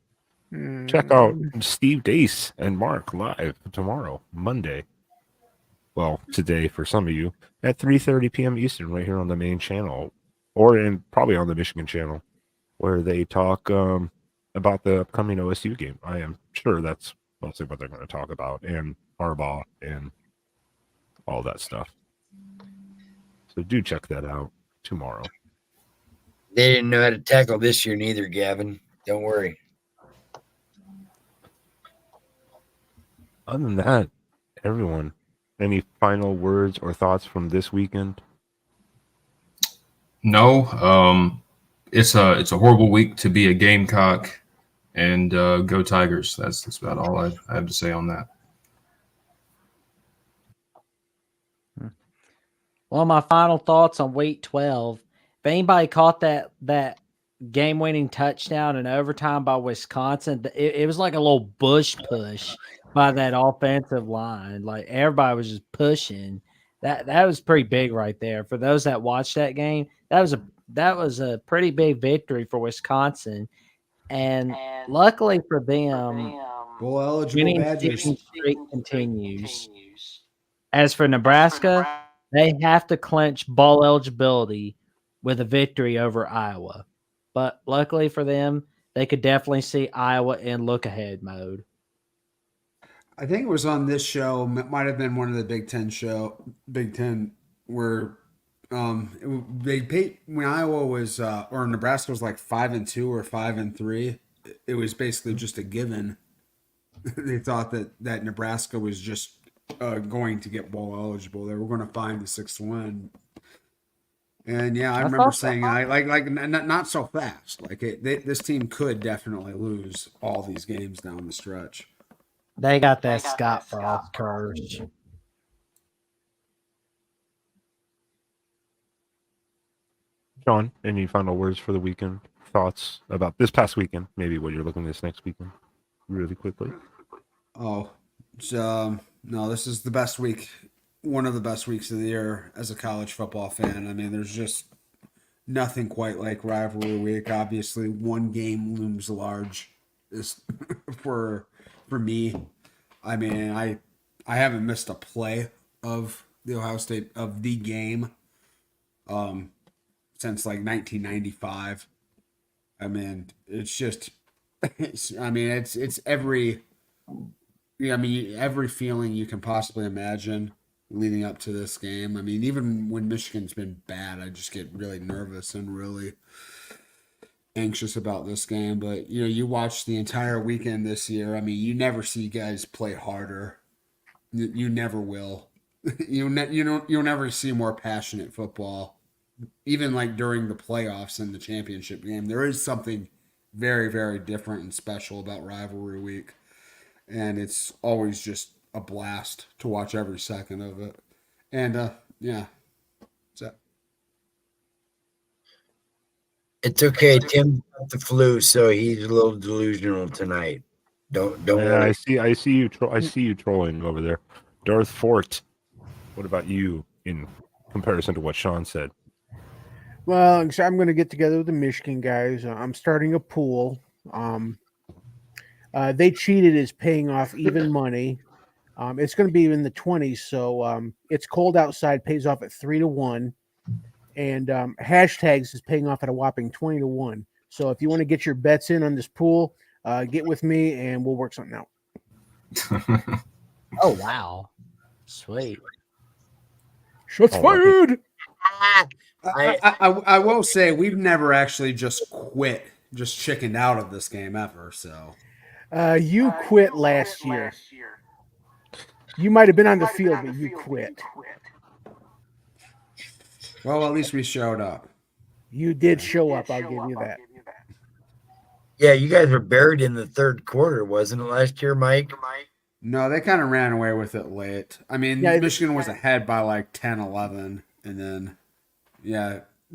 check out Steve Dace and Mark live tomorrow, Monday. Well, today for some of you at 3:30 p.m. Eastern, right here on the main channel, or probably on the Michigan channel, where they talk about the upcoming OSU game. I am sure that's mostly what they're going to talk about, and Harbaugh and all that stuff. So do check that out tomorrow. They didn't know how to tackle this year neither, Gavin. Don't worry. Other than that, everyone, any final words or thoughts from this weekend? No, it's a horrible week to be a Gamecock, and go Tigers. That's about all I have to say on that. Well, my final thoughts on week 12. If anybody caught that game-winning touchdown in overtime by Wisconsin, it was like a little bush push by that offensive line. Like everybody was just pushing. That was pretty big right there. For those that watched that game, that was a pretty big victory for Wisconsin. And luckily for them, Bowl eligible winning Badgers. streak continues. As for Nebraska, they have to clinch bowl eligibility with a victory over Iowa. But luckily for them, they could definitely see Iowa in look-ahead mode. I think it was on this show. It might have been one of the Big Ten, where they paid when Iowa was or Nebraska was like 5-2 or 5-3. It was basically just a given. They thought that Nebraska was just going to get bowl eligible. They were going to find the 6th win. And yeah, I remember saying, not so fast. Like this team could definitely lose all these games down the stretch. They got that Scott Frost curse. John, any final words for the weekend? Thoughts about this past weekend? Maybe what you're looking at this next weekend? Really quickly. Oh, no, this is the best week. One of the best weeks of the year as a college football fan. I mean, there's just nothing quite like Rivalry Week. Obviously, one game looms large for me. I mean, I haven't missed a play of the Ohio State of the game since like 1995. I mean, it's just it's every every feeling you can possibly imagine leading up to this game. I mean, even when Michigan's been bad, I just get really nervous and really anxious about this game. But you watch the entire weekend this year. I mean, you never see guys play harder. You never will. you'll never see more passionate football. Even like during the playoffs and the championship game, there is something very, very different and special about rivalry week, and it's always just a blast to watch every second of it. And yeah, so It's okay. Tim got the flu, so he's a little delusional tonight. Don't Yeah, worry. I see you. I see you trolling over there, Darth Fort. What about you in comparison to what Sean said? Well, I'm going to get together with the Michigan guys. I'm starting a pool. They cheated is paying off even money. It's going to be in the 20s, so it's cold outside pays off at 3-1, and hashtags is paying off at a whopping 20-1. So if you want to get your bets in on this pool, get with me and we'll work something out. Oh wow, sweet. Shots All right. fired. I will say we've never actually just chickened out of this game ever. So You quit last year. You might have been on the field, but you quit. well, at least we showed up. You did show up. I'll give you that. Yeah, you guys were buried in the third quarter, wasn't it last year, Mike? No, they kind of ran away with it late. I mean, Yeah, Michigan was ahead by like 10-11, and then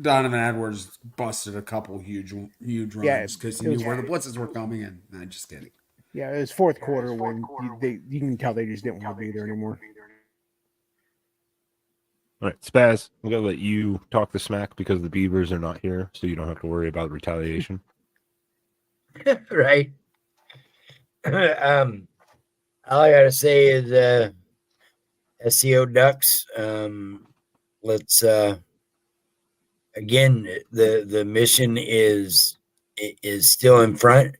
Donovan Edwards busted a couple huge runs because he knew where the blitzes were coming in. No, just kidding. Yeah, it was fourth quarter when you can tell they just didn't want to be there anymore. All right, Spaz, I'm gonna let you talk the smack because the Beavers are not here, so you don't have to worry about retaliation. Right. All I gotta say is SEO Ducks. Let's again, the mission is still in front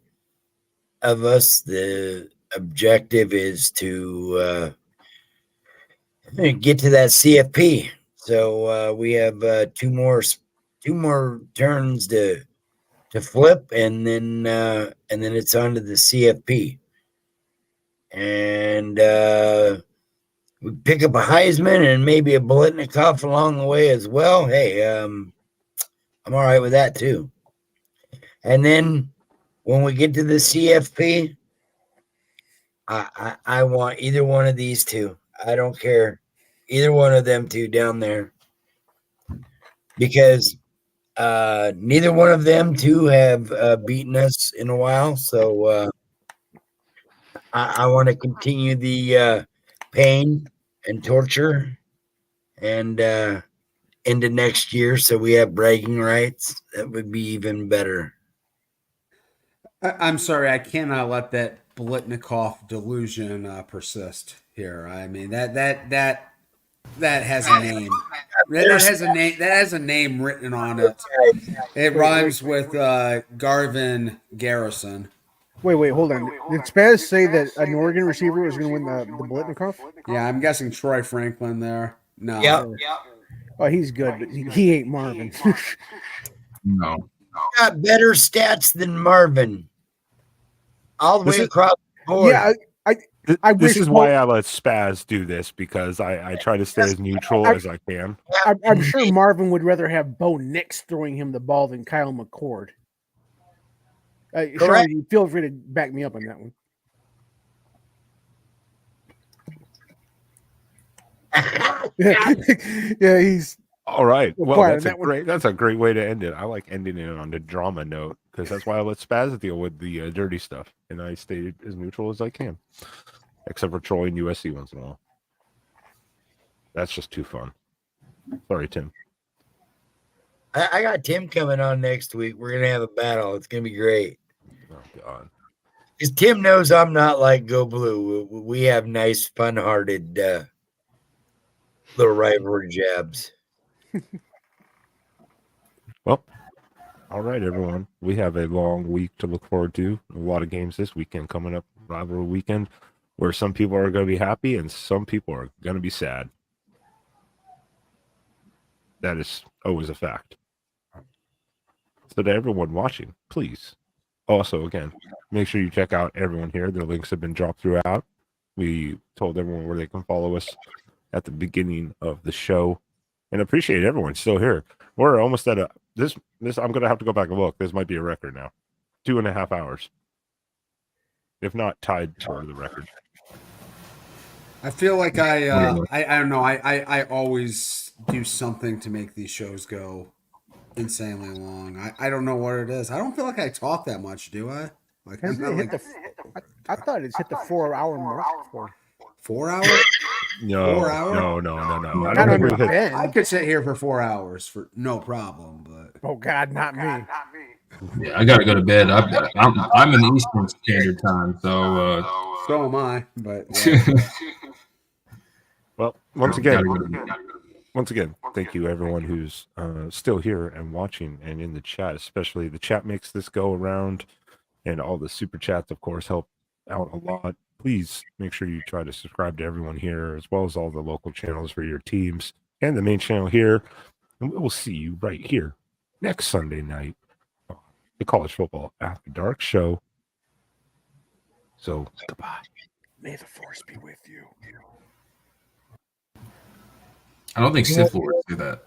of us. The objective is to get to that CFP. So we have two more turns to flip, and then it's on to the CFP. And we pick up a Heisman and maybe a Bolitnikoff along the way as well. Hey, I'm all right with that too. And then when we get to the CFP, I want either one of these two. I don't care. Either one of them two down there. Because neither one of them two have beaten us in a while. So I want to continue the pain and torture and into next year, so we have bragging rights. That would be even better. I'm sorry, I cannot let that Bolitnikoff delusion persist here. I mean that has a name. That has a name written on it. It rhymes with Garvin Garrison. Wait, hold on. Did Spaz say that an Oregon receiver was going to win the Bolitnikoff? Yeah, I'm guessing Troy Franklin there. No. Yep. Oh, he's good, but he ain't Marvin. No. Got better stats than Marvin. All the way across the board. Yeah, I This wish is why I let Spaz do this, because I try to stay as neutral as I can. I'm sure Marvin would rather have Bo Nix throwing him the ball than Kyle McCord. Sean, you feel free to back me up on that one. Yeah, he's All right. Well, quiet that's on that one. that's a great way to end it. I like ending it on the drama note because that's why I let Spaz deal with the dirty stuff, and I stay as neutral as I can, except for trolling USC once in a while. That's just too fun. Sorry, Tim. I got Tim coming on next week. We're gonna have a battle. It's gonna be great. Oh God. Because Tim knows I'm not like Go Blue. We have nice, fun-hearted little rivalry jabs. Well, all right, everyone. We have a long week to look forward to. A lot of games this weekend coming up, rivalry weekend, where some people are going to be happy and some people are going to be sad. That is always a fact. So to everyone watching, please. Also, again, make sure you check out everyone here. Their links have been dropped throughout. We told everyone where they can follow us at the beginning of the show, and appreciate everyone still here. We're almost at this. I'm gonna have to go back and look. This might be a record now, 2.5 hours, if not tied for the record. I feel like I don't know. I always do something to make these shows go insanely long. I don't know what it is. I don't feel like I talk that much, do I? Like, Has it hit I thought it's hit the 4-hour mark before. 4 hours? No, 4 hours? No. I Not don't think under we hit. Ben. I could sit here for 4 hours for no problem, but Oh God, not me. Yeah, I gotta go to bed. I'm in Eastern Standard Time, so so am I. But yeah. Well, once again, gotta go to bed. thank you everyone who's still here and watching and in the chat. Especially the chat makes this go around, and all the super chats, of course, help out a lot. Please make sure you try to subscribe to everyone here, as well as all the local channels for your teams and the main channel here. And we will see you right here next Sunday night on the College Football After Dark show. So goodbye. May the force be with you. I don't think Sith Lords do that.